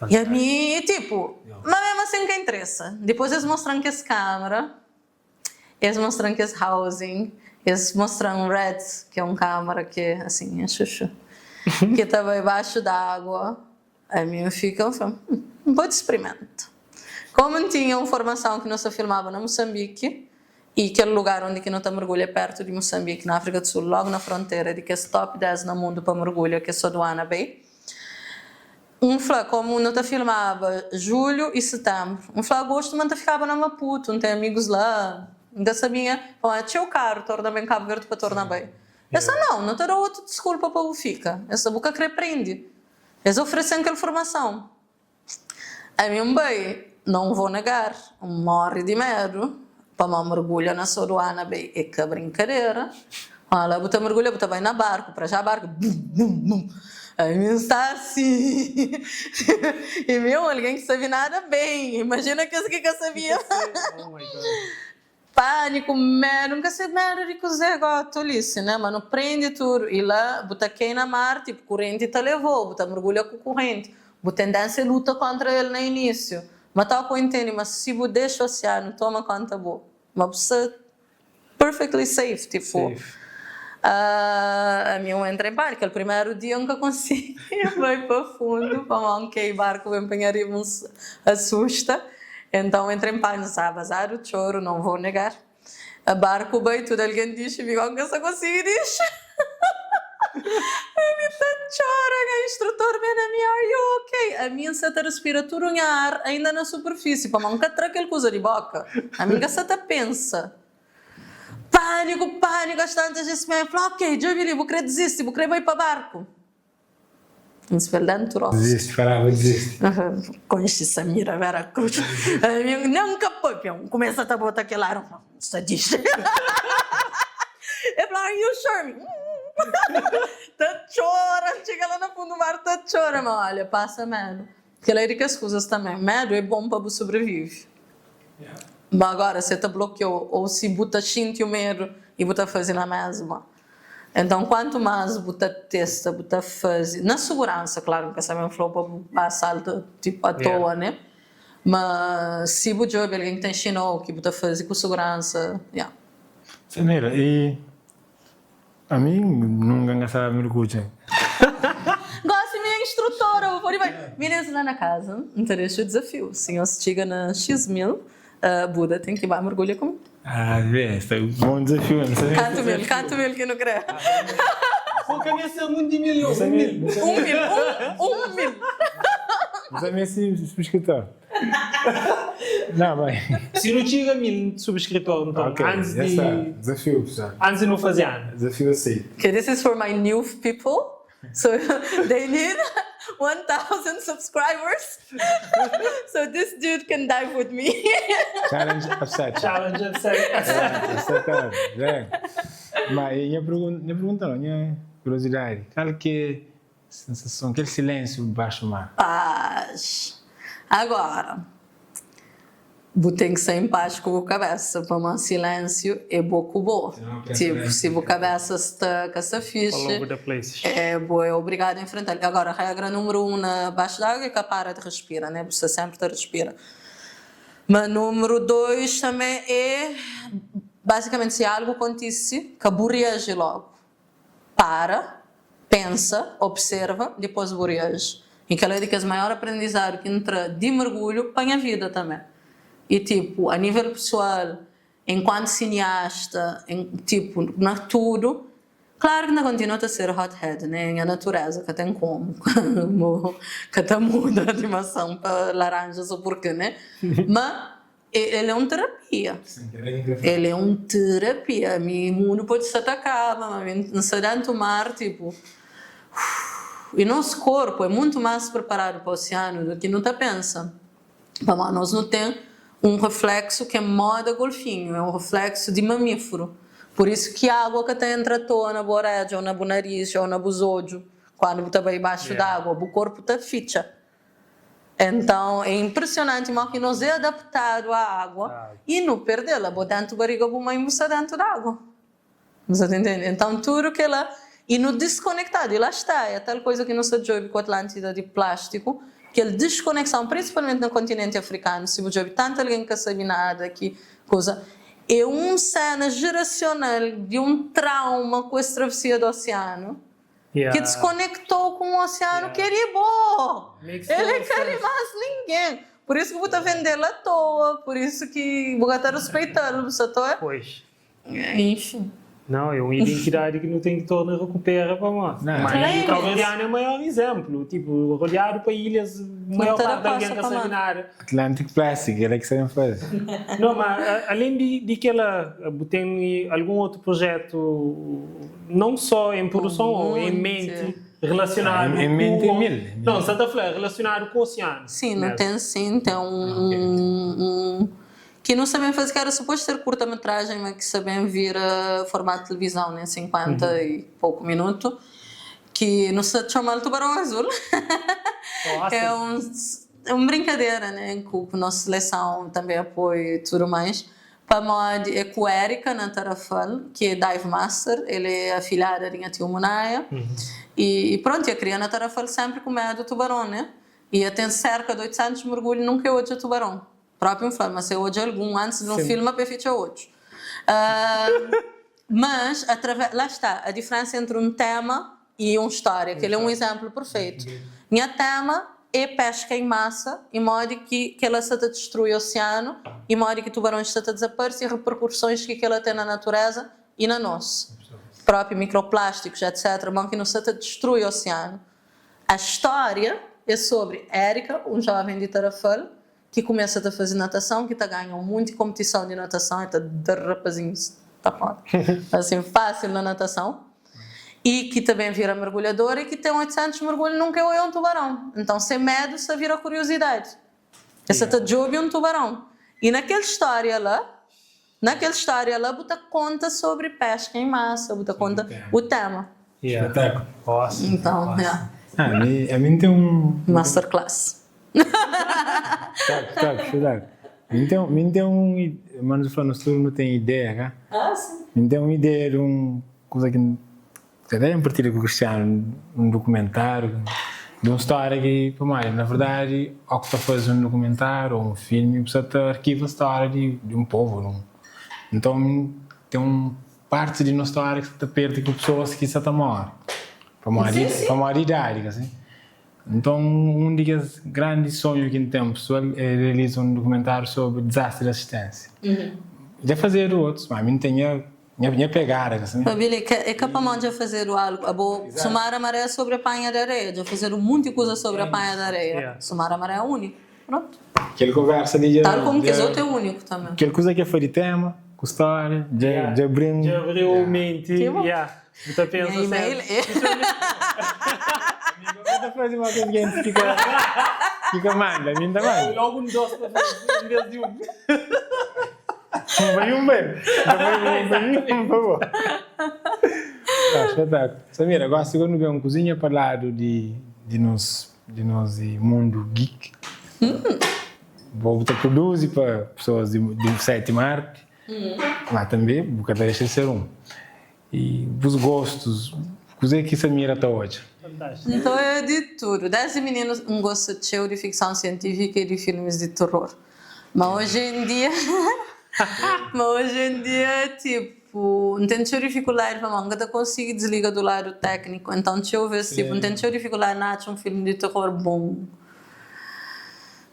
E a mim, tipo, mas mesmo assim que interessa. Depois eles mostram que essa câmera, eles mostram que esse housing, eles mostram Red, que é uma câmera que, assim, é chuchu, que estava embaixo d'água. A mim fica, um bom experimento. Como tinha uma formação que nós filmava na Moçambique, e aquele lugar onde que não está mergulho é perto de Moçambique, na África do Sul, logo na fronteira de que é top 10 no mundo para mergulho, que é Sodwana Bay. Como não filmava julho e setembro, agosto não ficava na Maputo, não tem amigos lá, ainda sabia, tinha o carro, torna bem Cabo Verde para tornar bem. Essa não terá outra desculpa para o fica, essa boca que repreende. Eles oferecem aquela formação. A mim bem, não vou negar, morre de medo, para uma mergulha na Sodwana Bay, é que brincadeira. Olha, você mergulha, você vai na barco, para já barco, bum, bum, bum. A mim está assim. E meu, alguém que sabe nada bem. Imagina que eu sabia. Oh my God. Pânico, medo, nunca sei medo de cozer igual a tolice, né? Mas não prende tudo. E lá, você quer na mar, tipo, corrente te levou, você mergulha com corrente. Você tendência luta contra ele no início. Mas tal com entende, mas se você deixa o oceano, toma conta boa. Mas você perfectly safe, tipo. Safe. A minha entra em pânico. O primeiro dia eu nunca consegui. Vai para fundo, para mancar o barco, vem apanhar e me assusta. Então entra em pânico, sabe? Azar o choro, não vou negar. O barco vai, tudo alguém diz, e eu não consigo dizer. A minha chora, o instrutor vem na minha, are you okay? A minha seta respira tudo em ar, ainda na superfície, para mancar aquela coisa de boca. A minha seta pensa. Pânico, as tantas disse me falou, ok, já vi, vou querer desistir, vou querer ir para o barco. Não se dentro. Desiste, falava, desiste. Conheci Samira Vera Cruz. Nunca foi, começa a botar aquele ar, só diz. Eu falei, are you sure? Tá chora, chega lá no fundo do mar, tá chora, mas olha, passa medo. Porque ela é de que as coisas também, medo é bom para você sobreviver. Yeah. Mas agora, você te bloqueou, ou se você sente o medo e você faz a mesma. Então, quanto mais você testa, você faz, na segurança, claro, porque também falou para assalto tipo à toa, né? Mas se você joga alguém que te ensinou, que você faz com segurança, yeah. Samira, e a mim não ganha essa mergulha. Gosto de minha instrutora, eu vou vir lá na casa, interesse o desafio. Se eu estiver na X1000, Buda tem que ir mergulhar comigo. Esse é um bom desafio. Canto mil que não crê. Com cabeça muito de milhão. 1 mil. Você é esse subscritor? Não, vai. Se não chega a 1000 subscritores, então, okay. antes de... Desafio, pessoal. Antes de não fazer ano. Desafio aceito. Okay, this is for my new people. So they need 1,000 subscribers. So this dude can dive with me. Challenge accepted. Challenge accepted. Mas minha pergunta, minha curiosidade, qual que é a sensação, aquele silêncio baixo do mar? Paz. Agora, você tem que ser em paz com a cabeça, para um silêncio é pouco bom. Tipo, se a cabeça está com essa ficha, é obrigado a enfrentar. Agora, a regra número 1 na baixo d'água é que para de respirar, né? Você sempre te respira. Mas número 2 também é, basicamente, se algo acontece, que reage logo. Para, pensa, observa, depois reage. E que é o maior aprendizado que entra de mergulho para a vida também. E tipo, a nível pessoal, enquanto cineasta, tipo, na tudo, claro que não continua a ser hothead, né? É a natureza que tem como, que tá muda a animação para laranjas ou porquê, né? Mas ele é uma terapia. Ele é uma terapia. Meu mundo pode se atacar, mas não se dá tomar, tipo... E nosso corpo é muito mais preparado para o oceano do que não está pensa. Mas nós não temos um reflexo que é moda golfinho, é um reflexo de mamífero. Por isso que a água que está entre a toa na borede, ou na nariz, ou na buzojo, quando está bem embaixo d'água, o corpo está ficha. Então, é impressionante, mas que nós é adaptado à água e não perdê-la, botando a barriga para mãe e dentro da água. Você entende? Então, tudo que ela... E no desconectado, e lá está, é tal coisa que não se ouve com a Atlântida de plástico, que a desconexão, principalmente no continente africano, se você ouve tanto alguém que sabe nada, que coisa... É uma cena geracional de um trauma com a travessia do oceano, que desconectou com o oceano, que ele é bom. Ele quer mais ninguém. Por isso que você está vendendo à toa, por isso que você está respeitando, você está... Pois. Enfim. Não, é uma identidade que não tem que tornar recupera para nós. Mas o Cabo Verdeano é o maior exemplo. Tipo, rodeado para ilhas, maior parte de alguém que sabe nada. Atlantic Plastic, era que sabem fazer. Não, mas além de que ela tem algum outro projeto, não só em produção ou em mente, relacionado em mente com... mil. Não, Santa Flor, relacionado com o oceano. Sim, não tem sim, tem que não sabem fazer, que era suposto ter curta-metragem, mas que sabem vir a formato de televisão, né? 50 e pouco minuto, que não se chama Tubarão Azul. É uma brincadeira, né? Com a nossa seleção também apoia e tudo mais. Para mod é com a Erika na Tarrafal, que é Dive Master, ele é afilhada de Tio Munaia. E pronto, eu queria na Tarrafal sempre com medo do tubarão, né? E eu tenho cerca de 800 mergulhos, nunca eu hoje o tubarão. Próprio filme, mas eu hoje algum antes de um filme para ficar hoje. Mas lá está a diferença entre um tema e uma história, que ele é um exemplo perfeito. Minha tema é pesca em massa, em modo que ela se destrui o oceano, em modo que tubarões se desaparecem e repercussões que ela tem na natureza e na nossa. Próprio microplásticos, etc., mas que não se destrui o oceano. A história é sobre Érica, um jovem de Tarrafal, que começa a fazer natação, que está ganhando muita competição de natação, está de rapazinhos, está foda. Assim, fácil na natação. E que também vira mergulhador e que tem 800 mergulhos, nunca é um tubarão. Então, sem medo, se vira curiosidade. Essa está de um tubarão. E naquela história lá, você conta sobre pesca em massa, você conta o tema. Espetáculo. Então, a mim tem um... Masterclass. Sabe. Mim tem um... Mano, falando sobre não tem ideia, cá? Sim. Mim tem uma ideia de uma coisa que... Até em partilha com o Cristiano, um documentário, de uma história que, na verdade, ao que está fazendo um documentário ou um filme, você arquiva a história de um povo. Então, tem uma parte de uma história que está perto com pessoas que estão morrendo. Para uma idade, assim. Então, um dos grandes sonhos que tem pessoal é realizar um documentário sobre desastre de assistência. Já fazer outros, mas a mim tem minha pegada, assim. Billy, é capaz de fazer algo. Sumar a maré sobre a panha de areia, de fazer um monte de coisa sobre a panha de areia. Sumar a maré é único. Pronto. Aquela conversa ali já... Tal como que os outros é único também. Aquela coisa que é foi de tema, com história, já abriu... Já abriu mente, Você pensa assim... E-mail Você faz uma coisa que a gente fica manda, a mim também. Logo um doce para fazer, em vez de um. Vai um bem, por favor. Espetáculo. Samira, gosto quando vem uma cozinha para lado de nós mundo geek. Vou produzir para pessoas de sétima arte, mas também nunca deixa de ser um. E os gostos, coisa que Samira está hoje. Fantástico. Então é de tudo. Desde meninos um gosto cheio de ficção científica e de filmes de terror. Mas hoje em dia, tipo, não tem dificuldade para manga de conseguir desligar do lado técnico. Então, deixa eu ver se tipo, não tem dificuldade na um filme de terror bom.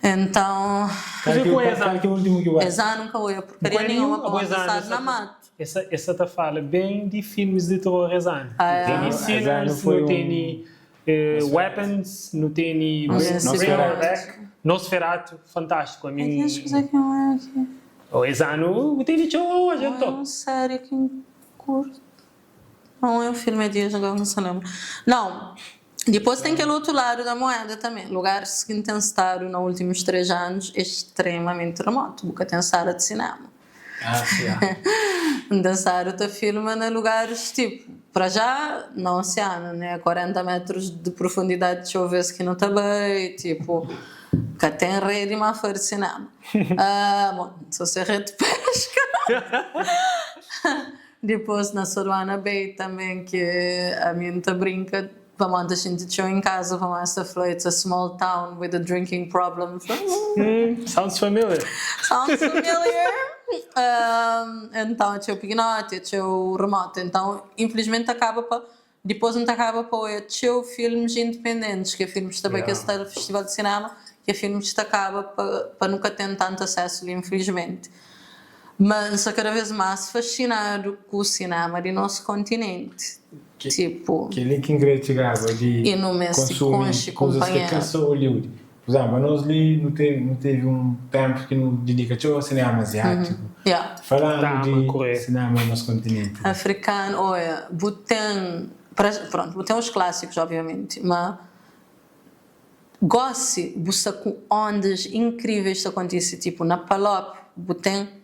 Então, Mas eu conheço. Qual que é o último que eu acho? essa nunca ouvi porcaria nenhuma para lançar na mato. Essa tá fala bem de filmes de terror exano. Tem Exano Sinners, foi não tem Weapons, não tem Nosferatu, fantástico. A mim, Deixa eu ver que não é aqui. o exano tem de show, a gente É toca. uma série que eu curto. Não é um filme de agora não se lembra. Não. Depois tem aquele outro lado da moeda também. Lugares que têm estado nos últimos 3 anos extremamente remoto. Porque tem sala de cinema. Sim. Dançar outra filma em lugares tipo, para já, no oceano, né? 40 metros de profundidade, chover que não está bem, tipo, que tem rede, mas fora de cinema. Bom, só se rede de pesca. Depois na Soruana Bay também, que a minha brinca, vamos a gente tinha em casa, vamos a falar, it's a small town with a drinking problem. Sounds familiar. Sounds familiar. Então, tinha o Pignote, tinha o Remoto. Então, infelizmente, depois não acaba para tinha filmes independentes, que é filmes também que está no Festival de Cinema, que é filmes que acaba para nunca ter tanto acesso ali, infelizmente. Mas sou cada vez mais fascinado com o cinema do nosso continente. Tipo... Que link ingredigado de consumir coisas que cansou Hollywood. Por exemplo, nós ali não teve um tempo que nos dedica ao cinema asiático. Falando de cinema no nosso continente. Africano, olha, botem os clássicos, obviamente, mas gosto com ondas incríveis que acontecem, tipo na Palop, botem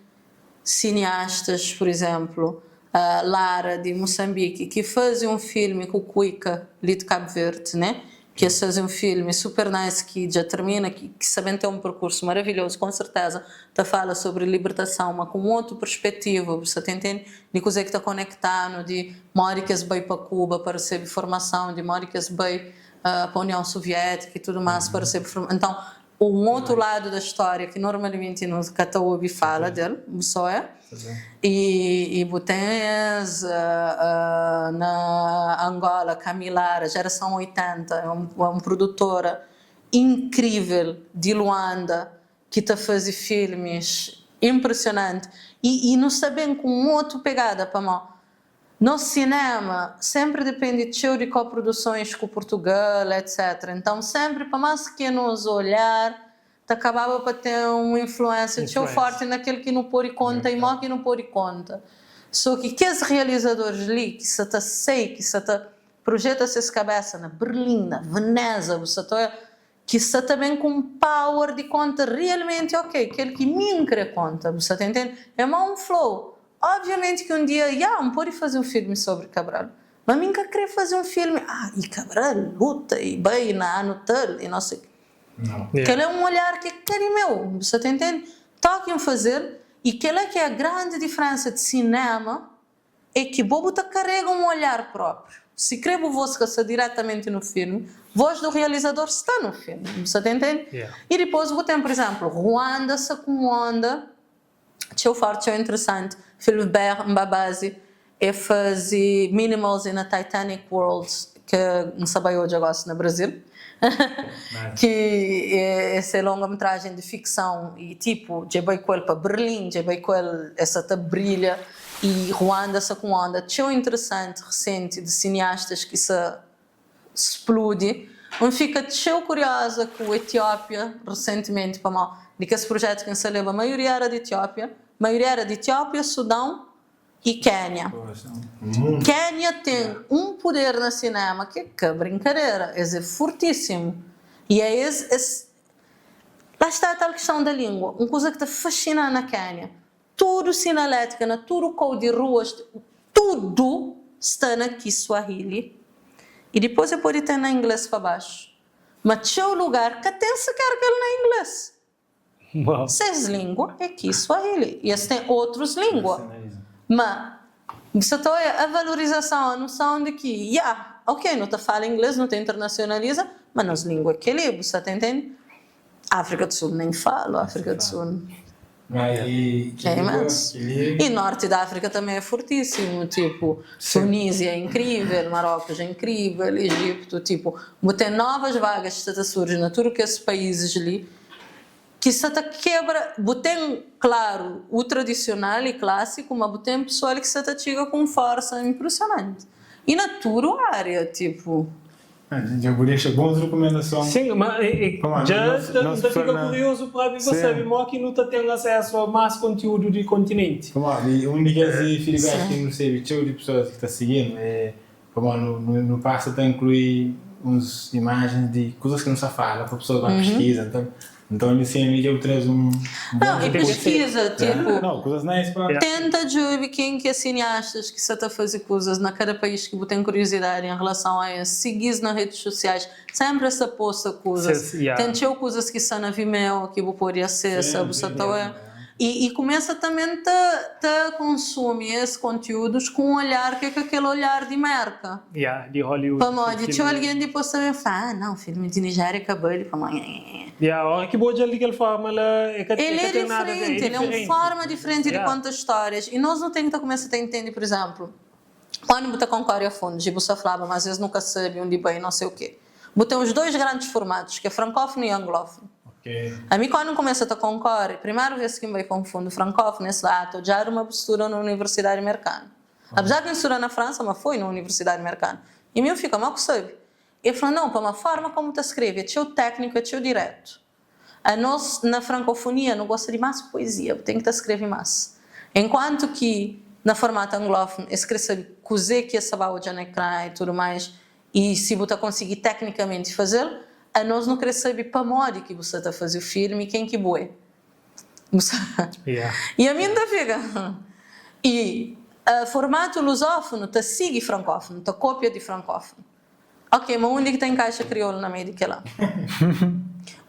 cineastas, por exemplo, Lara de Moçambique, que fazem um filme com o Cuica, ali de Cabo Verde, né? Que é fazer um filme super nice que já termina, que sabem ter um percurso maravilhoso, com certeza, te fala sobre libertação, mas com outra perspectiva, você entende? De coisa que está conectado, de Móricas veio para Cuba para receber formação, de Móricas veio para a União Soviética e tudo mais para receber formação. Então, um outro lado da história que normalmente no Cataúbi fala dele, só é. E Botens, na Angola, Camilara, geração 80, é uma produtora incrível de Luanda que está a fazer filmes impressionantes e não sabem com outra pegada para mim. No cinema sempre depende de coproduções com Portugal, etc. Então sempre para mais que nos olhar acabava para ter uma influência forte naquele que não pôr conta e mal que não pôr conta. Só que os realizadores ali, que se sei, que se projeta essa cabeça na Berlim, na Veneza, que se também com power de conta realmente ok, aquele que me quer conta, você está entendendo? É mais um flow. Obviamente que um dia, não pode fazer um filme sobre Cabral, mas mim queria fazer um filme, e Cabral luta e bem na Anotel e não sei. Que ele é um olhar que é meu, você está entendendo? Toquem fazer, e que é a grande diferença de cinema é que Bobo carrega um olhar próprio. Se crebo voz que está diretamente no filme, voz do realizador está no filme, você está entendendo? E depois botem, por exemplo, Ruanda, Sakumonda, teu forte, teu interessante, Philibert Mbabazi, e fazer Minimals in a Titanic World, que não sabia hoje agora no Brasil. Que é essa longa-metragem de ficção e tipo, já veio com ele para Berlim, já veio com ele essa brilha e Ruanda, Sakuanda, tão interessante, recente, de cineastas que se explode. Fica tão curiosa com a Etiópia, recentemente, para mal, de que esse projeto que se leva, a maioria era de Etiópia, Sudão e Quênia. Quênia tem um poder no cinema que é brincadeira, é fortíssimo. E é lá está a tal questão da língua, uma coisa que está fascinando na Quênia. Tudo sinalética, tudo código de ruas, tudo está na Kiswahili. E depois eu pode ter na inglês para baixo. Mas tinha um lugar que tem sequer aquele na inglês. Wow. 6 línguas é Kiswahili. E tem outras línguas. Mas você tem a valorização, a noção de que, ok, não te fala inglês, não te internacionaliza, mas nas línguas que é você está entendendo? África do Sul nem fala, África do Sul. É imenso. E norte da África também é fortíssimo, tipo, Tunísia é incrível, Marrocos é incrível, Egito, tipo, tem novas vagas que surgem na tudo que esses países ali, que se te quebra, tem, claro, o tradicional e clássico, mas tem pessoal que se te chega com força impressionante. E na tua área, tipo... Já vou deixar boas recomendações. Sim, mas já fica curioso para ver você, como que não tem acesso a mais conteúdo do continente. E onde que esse feedback que não sei, de pessoas que está seguindo, no passo está incluir umas imagens de coisas que não se fala, para a pessoa vai pesquisa, então ele sempre eu traz Não, e pesquisa, tipo... Não, coisas nice para... Tenta ver quem que é cineastas que se está a fazer coisas na cada país que tem curiosidade em relação a isso. Seguir nas redes sociais, sempre se posta coisas. Tente coisas que são na Vimeo, que você pode acessar, e começa também a consumir esses conteúdos com um olhar que é aquele olhar de marca. De Hollywood. Tinha alguém depois também fala, não, filme de Nigéria acabou, ele fala, a hora que boa de aquela forma, ele é diferente, ele é uma forma diferente de contar histórias. E nós não temos que começar a entender, por exemplo, quando você concorre a fundo, e você falava, mas às vezes nunca sabe onde bem, não sei o quê. Você tem os dois grandes formatos, que é francófono e anglófono. A mim, quando começa a concorrer, a primeira vez que me confundo francófono, é lá, já era uma postura na universidade americana. Apesar de eu estudar na França, mas foi na universidade americana. E eu fico, mas que sabe? Eu falo, não, para uma forma como tu escreve, é teu técnico, é teu direto. A nós, na francofonia, não gosta de mais poesia, tem que escrever mais. Enquanto que, na formato anglófono, escreve cozer que é saber o janecrai e tudo mais, e se você conseguir tecnicamente fazer, a nós não queremos saber para modo que você está a fazer o filme e quem que é. E a mim ainda fica. E o formato lusófono te sigue francófono, te cópia de francófono. Ok, mas onde que tem caixa crioulo na meio de que lá?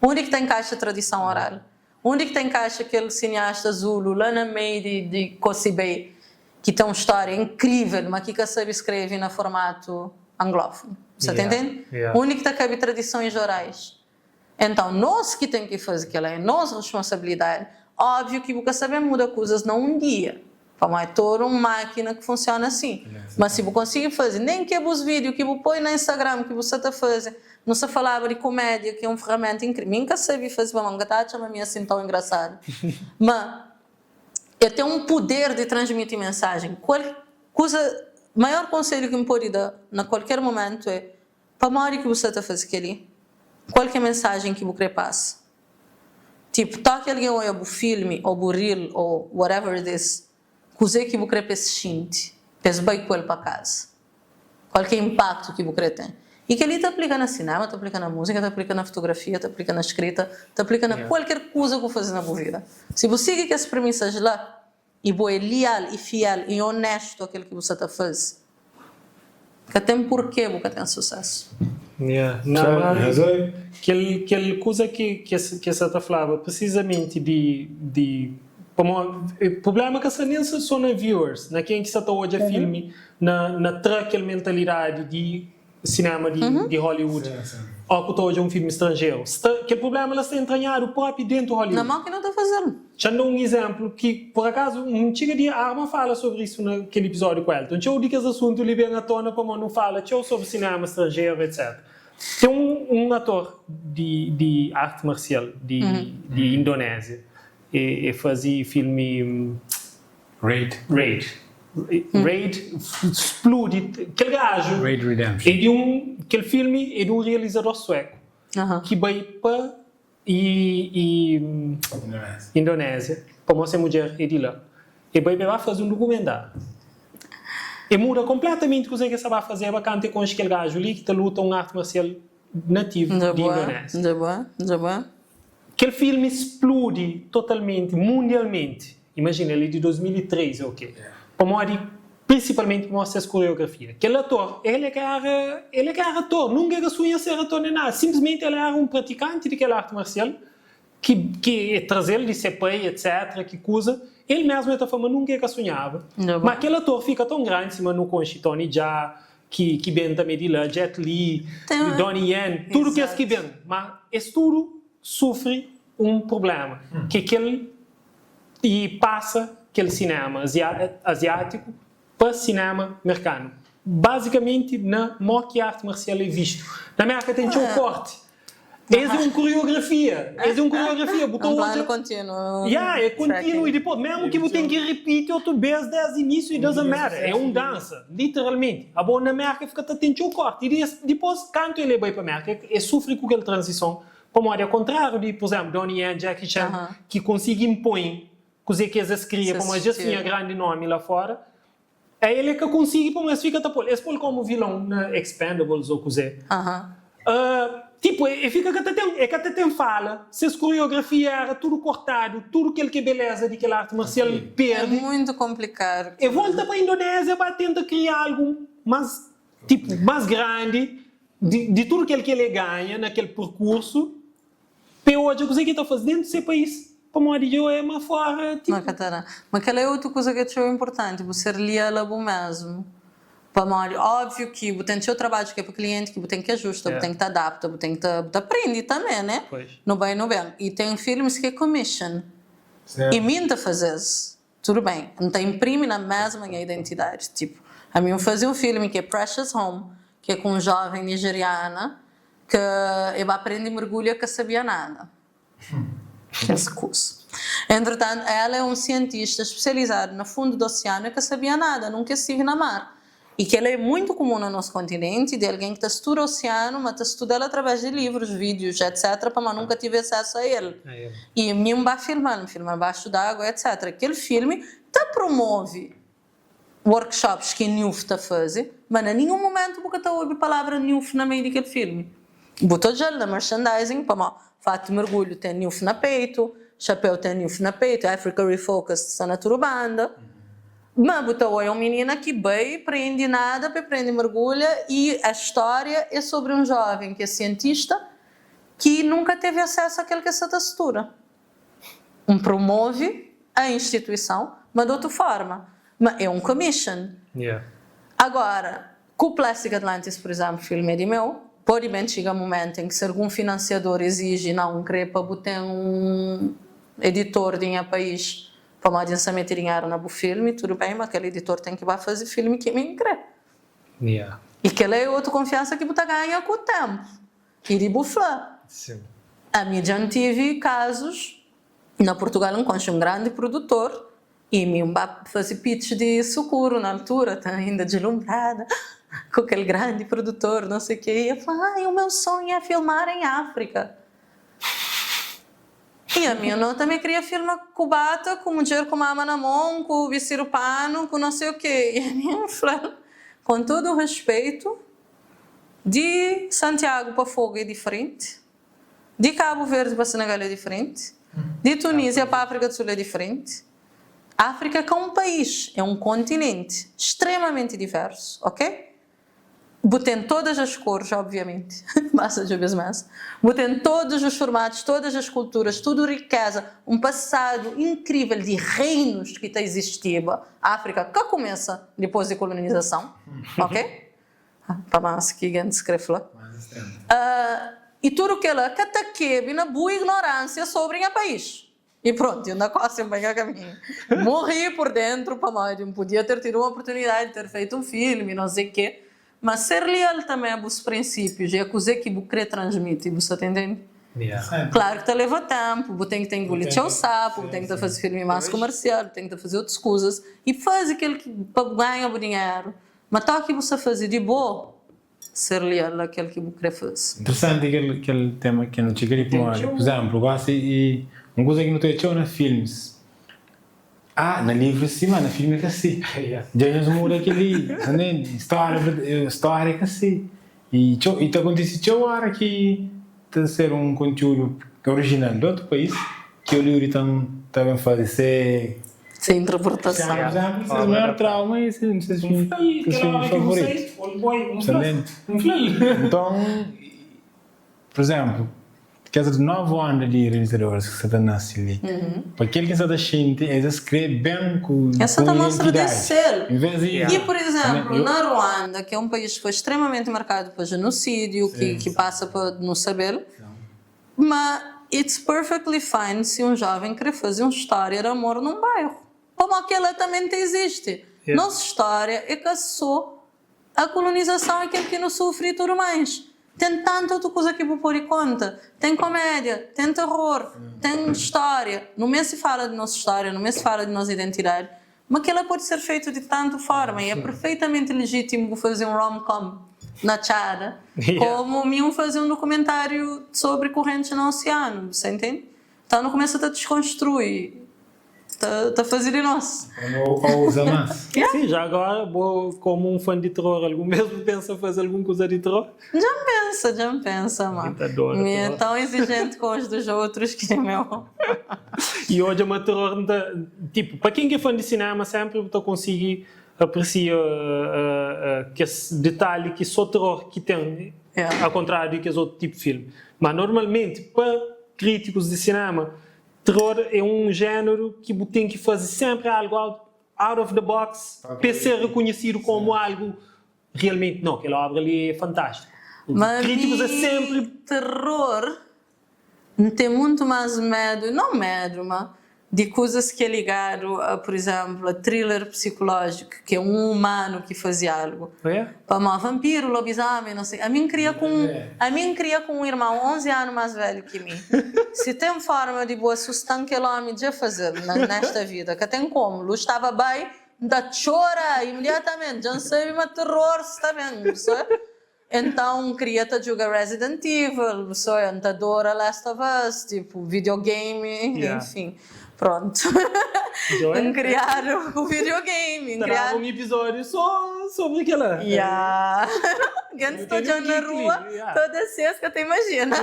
Onde que tem caixa tradição oral? Onde que tem caixa aquele cineasta Zulu lá na meio de Cocibé, que tem uma história incrível, mas que sabe escrever no formato anglófono? Você está entendendo? Onde que cabe tradições orais? Então, nós que temos que fazer aquilo, é nossa responsabilidade. Óbvio que você sabe mudar coisas não um dia. Não é toda uma máquina que funciona assim. Mas se você conseguir fazer, nem que os vídeos que você põe no Instagram, que você está a fazer, não se falava de comédia, que é uma ferramenta incrível. Nunca sabia fazer uma manga, chama a assim tão engraçado. Mas eu tenho um poder de transmitir mensagem. O maior conselho que me pode dar, na qualquer momento, é para a hora que você está a fazer ali, qualquer mensagem que você passa. Tipo, toque alguém olha o filme, ou o reel, ou whatever it is, coisa que você pensa sente, pensa bem com ele para casa. Qualquer impacto que você tem. E que ele te aplica no cinema, te aplica na música, te aplica na fotografia, te aplica na escrita, te aplica na qualquer coisa que você faz na sua vida. Se você segue essas premissas lá, e você é leal e fiel e honesto àquilo que você está fazendo, que tem porquê você tem sucesso. Aquela coisa que você está falando, precisamente o problema é que você nem só na viewers, na quem que está hoje a filme, na aquela mentalidade de cinema de Hollywood, ou que hoje é um filme estrangeiro. Que problema ela está entranhado próprio dentro do Hollywood. Na mão que não está fazendo. Já dou um exemplo que, por acaso, um chica de Arma fala sobre isso naquele episódio com ela. Então, tinha que esse assunto ali vem à tona, como não fala, tinha sobre cinema estrangeiro, etc. Tem um ator de arte marcial de Indonésia e fazia filme Raid explode aquele gajo Raid Redemption. Aquele filme é de um realizador sueco que veio para Indonésia para mostrar a mulher de lá e veio para fazer um documentário e muda completamente o que você sabe fazer é bacana ter com aquele gajo ali que luta uma arte marcial nativo de Indonésia. Aquele filme explode totalmente, mundialmente. Imagina, ele de 2003, ok? Principalmente mostra essa coreografia. Aquele ator, ele é que era ator, nunca sonha ser ator nem nada. Simplesmente ele era um praticante daquela arte marcial, que trazer de CPI, etc., que coisa. Ele mesmo está falando, nunca sonhava. Mas aquele ator fica tão grande, cima no conche Tony Jaa, que vem também de lá, Jet Li, Donnie Yen, tudo que é que vem. Mas esse tudo sofre um problema, que aquele e passa aquele cinema asiático para cinema americano. Basicamente, na modo que a arte marcial é visto. Na América tem um corte. Essa é uma coreografia. Botou plano hoje. contínuo. É contínuo e depois, mesmo que você tenha que repetir outra vez desde o início, it doesn't matter. É dança, literalmente. A boa na América fica atento ao corte. E depois, quando ele vai para a América, ele sofre com aquela transição. Para ao contrário de, por exemplo, Donnie Yen, Jackie Chan, que consegue impor coisa que eles criam, como já tinha grande nome lá fora. É ele que consegue, mas fica tapado. Eles põem como vilão na Expendables ou coisa. Tipo, fica que até tem fala. Se a coreografia era tudo cortado, tudo aquilo que é beleza de aquela arte marcial perde. É muito complicado. E volta para a Indonésia para tentar criar algo mais, tipo, mais grande de tudo aquilo que ele ganha naquele percurso. Para hoje, o que está fazendo desse país? Para modo de eu é uma fora. Tipo... Mas aquela é outra coisa que é importante. Você leal a bom mesmo. Para modo, óbvio que você tem o seu trabalho que é para o cliente, que você tem que ajustar, você tem que adaptar, você tem que aprender também, né? No bem. E tem filmes que é commission. Certo. E minta fazer isso. Tudo bem. Não tem imprime na mesma identidade. Tipo, a mim eu fazia um filme que é Precious Home, que é com uma jovem nigeriana que ele aprende mergulho que sabia nada. Que é esse curso. Entretanto, ela é um cientista especializado no fundo do oceano que sabia nada, nunca estive na mar. E que ele é muito comum no nosso continente, de alguém que estuda o oceano, mas estuda ele através de livros, vídeos, etc., para nunca tive acesso a ele. E não vai filmar embaixo d'água, etc. Aquele filme promove workshops que NUF está fazendo, mas em nenhum momento você está ouvindo a palavra NUF na meio daquele filme. Botou já na merchandising, para fato de mergulho tem NUF na peito, chapéu tem NUF na peito, Africa Refocused está na turbanda. Mas botou é uma menina que bem aprende nada, aprende mergulha, e a história é sobre um jovem que é cientista que nunca teve acesso àquele que é essa textura. Promove a instituição, mas de outra forma. Mas é um commission. Agora, com o Plastic Atlantis, por exemplo, filme é de meu, pode bem chegar um momento em que se algum financiador exige, não, querer para botar um editor de um país para mais somente dinheiro no filme, tudo bem, mas aquele editor tem que fazer filme que me crê. E que é outra confiança que você ganha com o tempo. E de buflar. A mim já tive casos, na Portugal encontro um grande produtor, e me fazer pitch de socorro na altura, tá ainda deslumbrada, com aquele grande produtor, não sei o quê. E eu falei, o meu sonho é filmar em África. E a minha não também queria filmar cubata, com mulher com mama na mão, com vestir o pano, com não sei o quê. E a minha falou, com todo o respeito, de Santiago para Fogo é diferente, de Cabo Verde para Senegal é diferente, de Tunísia para África do Sul é diferente. A África é um país, é um continente extremamente diverso, ok? Botem todas as cores, obviamente, massa de vez mais. Botem todos os formatos, todas as culturas, tudo riqueza, um passado incrível de reinos que está existindo. A África que começa depois da colonização, ok? Para mais que alguém escreve lá. E tudo que ela cataquebe na boa ignorância sobre o país. E pronto, eu não consigo bem a caminho. Morri por dentro, para mais, não podia ter tido uma oportunidade de ter feito um filme, não sei o quê. Mas ser leal também aos princípios, é a coisa que você quer transmitir, você está entendendo? Claro que leva tempo, você tem que engolir o sapo, tem que fazer filme mais comercial, tem que fazer outras coisas, e faz aquilo que ganha o dinheiro. Mas tal que você fazer de boa, ser leal àquilo que você quer fazer. Interessante aquele tema que não te queria por exemplo, gosto e uma coisa que não estou achando nos filmes. Na livro sim, mas no filme é que assim. Já nos muda aquele, história que assim. E tá acontecendo hora que tá ser um conteúdo original de outro país que o livro também faz sem interpretação. Esse é o maior trauma e esse é o filme favorito. Então, por exemplo, que as 9 anos de realizadores que você nasce ali. Para aquele que está achando, eles escrevem bem com essa está mostra de ser. E, por exemplo, na Ruanda, que é um país que foi extremamente marcado por genocídio, que passa por não saber, mas it's perfectly fine se um jovem querer fazer uma história de amor num bairro. Como aquela também existe. Nossa história é que só a colonização é aquele que não sofre e tudo mais. tem tanta outra coisa que vou pôr em conta. Tem comédia, tem terror, tem história. Não me se fala de nossa história, não me se fala de nossa identidade, mas que ela pode ser feita de tanta forma e é perfeitamente legítimo fazer um rom-com na Chada, como me fazer um documentário sobre correntes no oceano, você entende? Então não começa a desconstruir. Está a fazer de nós. Ou usa mais. Sim, já agora, como um fã de terror, algum mesmo pensa fazer alguma coisa de terror? Já me pensa, mano. Me é terror. tão exigente com os dos outros que é meu. E hoje é uma terror, tipo, para quem é fã de cinema, sempre eu consigo apreciar que esse detalhe que só terror que tem, ao contrário que os outros tipos de filme. Mas normalmente, para críticos de cinema, terror é um género que tem que fazer sempre algo out of the box para ser reconhecido como algo realmente. Não, aquela obra ali é fantástica. Mas Críticos é sempre. Terror tem muito mais medo, não medo, mas de coisas que é ligado a, por exemplo, a thriller psicológico, que é um humano que fazia algo. É? Para uma vampiro, lobisomem, não sei. A mim cria com um irmão 11 anos mais velho que mim. Se tem forma de boa assustar que ele homem já fazer nesta vida, que tem como. Luz estava bem, ainda chora imediatamente. Já não sei, mas terror se está vendo, sabe? Então, cria-te a jogar Resident Evil, então adora Last of Us, tipo, videogame, enfim. Pronto. Criaram o videogame. Criaram um episódio só sobre aquela. Ganho estou já na rua, toda sexta, tu imagina.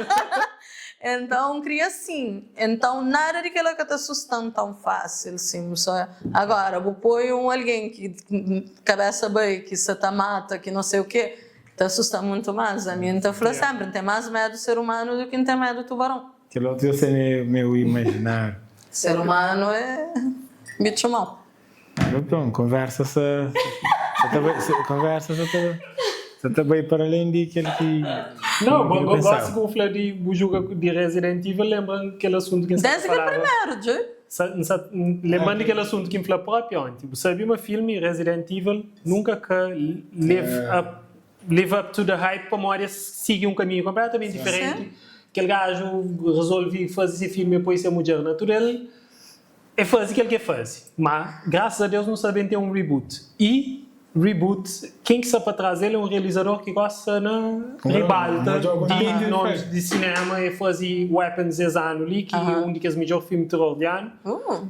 Então, cria assim. Então, nada de que ela te assustando tão fácil, sim. Só... Agora, vou pôr alguém que cabeça bem, que se te mata, que não sei o quê, te assusta muito mais. A mim, te fala sempre, tem mais medo do ser humano do que tem medo do tubarão. Que outro eu sei meu imaginário. Ser humano é bicho mau. Então, conversa-se também para além daquele que... Não, eu gosto que o Flávio de jogo de Resident Evil lembra aquele assunto que desde que primeiro, Ju. Lembrando aquele assunto que me falou próprio ontem. Você sabia um filme Resident Evil nunca que live up to the hype para Moria seguir um caminho completamente diferente. Aquele gajo resolve fazer esse filme e depois ser mulher natural é fazer aquilo que é fazer. Mas, graças a Deus, não sabem ter um reboot. E, reboot, quem que sabe para trás ele é um realizador que gosta na ribalta de nomes de cinema e fazer Weapons esse ano ali, que é um dos melhores filmes de terror de ano.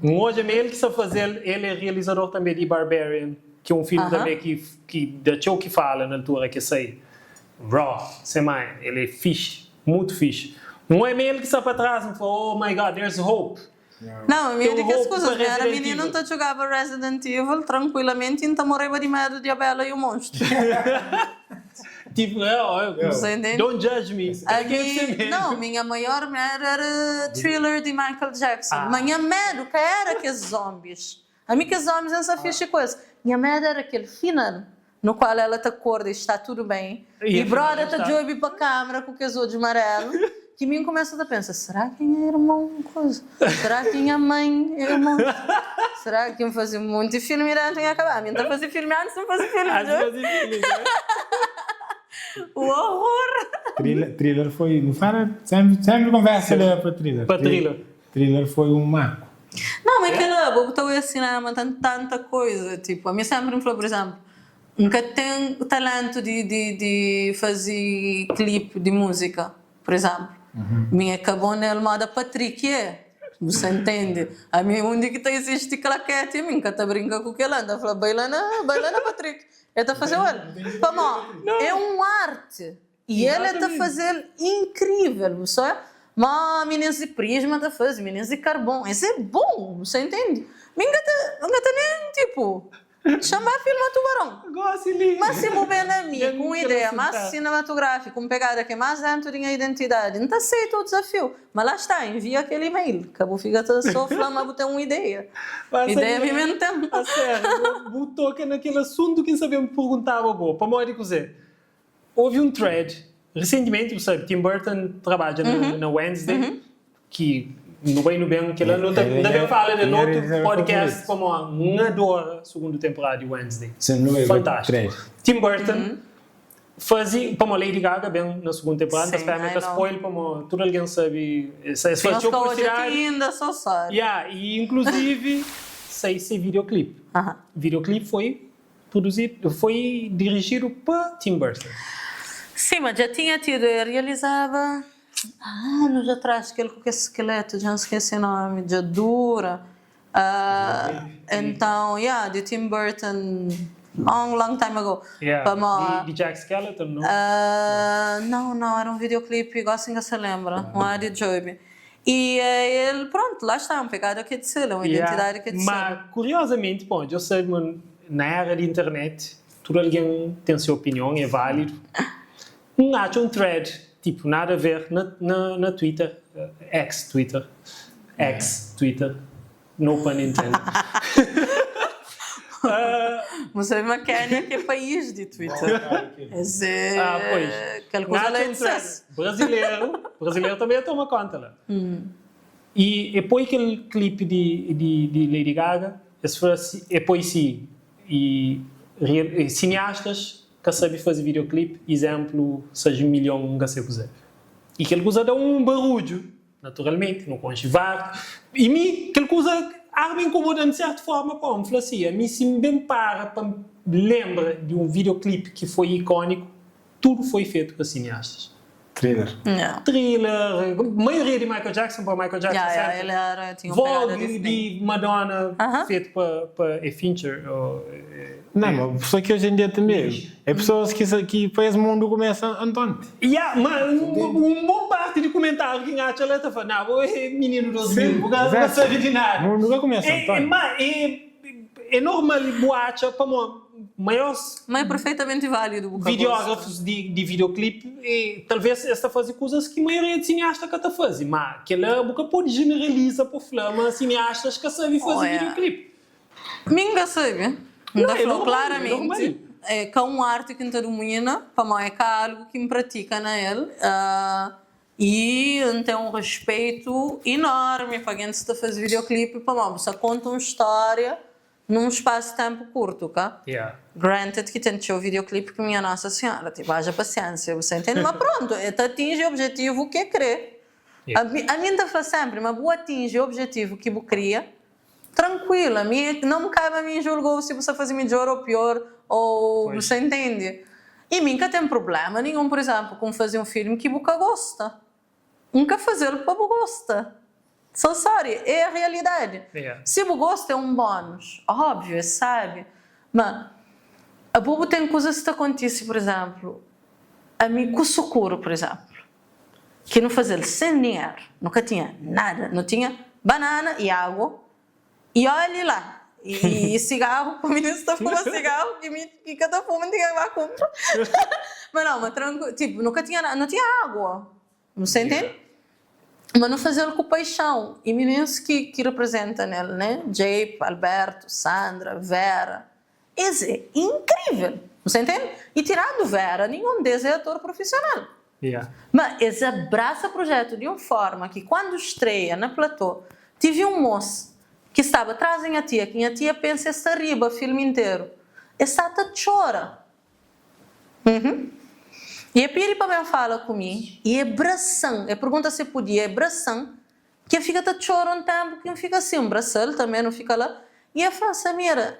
Hoje é ele que sabe fazer, ele é realizador também de Barbarian, que é um filme também que da show que fala na altura que sai. Raw, sei mais, ele é fixe. Muito fixe. Não é ele que está para trás e fala, oh my God, there's hope. Não, eu digo as coisas. Era menino que jogava Resident Evil tranquilamente e não morava de medo de a Bela e o monstro. Tipo, don't judge me. Não, minha maior medo era thriller de Michael Jackson. Minha medo que era que os zombies. A mim que os zombies não sabem fixe coisa. Minha medo era aquele final no qual ela te acorda e está tudo bem. E brother te joga para a câmera com o casou de amarelo. Que mim começa a pensar, será que é irmão coisa? Será que é mãe irmão? Será que eu fazer muito filme e antes de acabar? A mim está a fazer filme antes de fazer filme. O horror! Thriller foi, não fala, sempre conversa para thriller. Para thriller. Thriller foi um marco. Não, mas aquela, vou botar o cinema, tem tanta coisa, tipo, a mim sempre me falou, por exemplo, nunca tem o talento de fazer clipe de música, por exemplo. Minha acabou na moda Patrick, você entende? A minha onde que existe claquete, minha que tá brinca com aquela anda, fala bailando Patrick. Ele tá fazendo, é um arte e ele está fazendo incrível, sabe? Mas meninas de prisma tá fazendo, meninas de carbono, isso é bom, você entende? Minha tá nem tipo chamar filme tubarão. Mas se mover na minha com uma ideia mais cinematográfica, com pegada que é mais dentro da minha identidade, não aceita o desafio. Mas lá está, envia aquele e-mail. Acabou fica só falando, mas tem uma ideia. Ideia me mentamos. A sério, vou tocar naquele assunto que sabemos perguntar para Mori Cozé. Houve um thread, recentemente, você sabe, Tim Burton trabalha na Wednesday, que no bem, que ela não também fala de outro podcast como uma adora segunda temporada de Wednesday. Fantástico. Tim Burton fazia, para Lady Gaga, bem, na segunda temporada, Sim, para meter spoiler, para todo alguém sabe, essa Sim, fazia hoje curiosidade. ainda só sabe. Yeah, e inclusive, sei videoclipe. Videoclipe foi dirigido por Tim Burton. Sim, mas já tinha tido, eu realizava anos atrás, aquele com esse esqueleto, já não esqueci o nome, de dura. Então, de Tim Burton, long time ago. Yeah, de Jack Skellington, não? Não, era um videoclipe, igual assim que se lembra, um ar de Joby. E ele, pronto, lá está, um pecado que é de ser, uma identidade que é de ser. Mas, curiosamente, bom, eu sei, na era da internet, todo alguém tem sua opinião, é válido. Acho um thread, tipo, nada a ver, na Twitter, Twitter, no pun intended. Mas é uma Quênia que é país de Twitter. Pois. Aquela coisa lá brasileiro também toma conta lá. E depois aquele clipe de Lady Gaga, depois sim, e cineastas que sabem fazer videoclipe, exemplo, seja um milhão que você puser. E aquele coisa dá um barulho, naturalmente, não conche vago. E mim, aquele coisa me incomoda de certa forma, pô, me fala assim, a mim se me bem para lembra de um videoclipe que foi icónico, tudo foi feito por cineastas. Thriller. Thriller, maioria de Michael Jackson, para Michael Jackson, certo? Ele tinha Vogue de Madonna, feito para Fincher. Não, mas só que hoje em dia também é pessoas que para esse mundo começam Antônio. Mas um bom parte de comentário que acha ela está falando, não, é menino 2000, porque não sabe de nada. O mundo começa Antônio. É normal, boacha, para maiores mas é perfeitamente válido videógrafos de videoclipe, e talvez esta fazer coisas que a maioria de cineastas que está fazendo, mas que ela boca pode generalizar por flama cineastas que sabem fazer videoclipe. Minga sabe? Não, falou claramente que é uma arte que não domina, para mim é algo que me pratica na ele. E tem um respeito enorme para quem está a fazer videoclipe, para mim, você conta uma história num espaço de tempo curto, cá? Granted que tem o videoclipe que minha Nossa Senhora, tipo, haja paciência, você entende? Mas pronto, atinge o objetivo que quer. A mim faz sempre, mas vou atingir o objetivo que eu queria, tranquila, não me cabe a mim julgar se você faz melhor ou pior, ou você entende? E mim nunca tem problema nenhum, por exemplo, com fazer um filme que você gosta. Nunca fazer para você gosta. So sorry, é a realidade. Se você gosta é um bônus, óbvio, sabe? Mas a bobo tem coisas que acontecem, por exemplo, a mim com socorro, por exemplo, que não fazia sem dinheiro, nunca tinha nada, não tinha banana e água, e olhe lá, e cigarro, o menino está fumando cigarro, que cada fuma não tinha que comprar. Mas tranquilo, tipo, nunca tinha nada, não tinha água, não se entende? Mas não fazê-lo com paixão. E meninos que representam ele, né? Jape, Alberto, Sandra, Vera. Esse é incrível. Você entende? E tirando Vera, nenhum deles é ator profissional. Mas esse abraça o projeto de uma forma que quando estreia na platô, tive um moço que estava atrás da tia, que a tia pensa esta riba o filme inteiro. Essa até chora. E a Piri para mim fala comigo, e é bração, é pergunta se podia, é bração, que fica a chorar um tempo, que fica assim, um braço também não fica lá. E eu falo, Samira,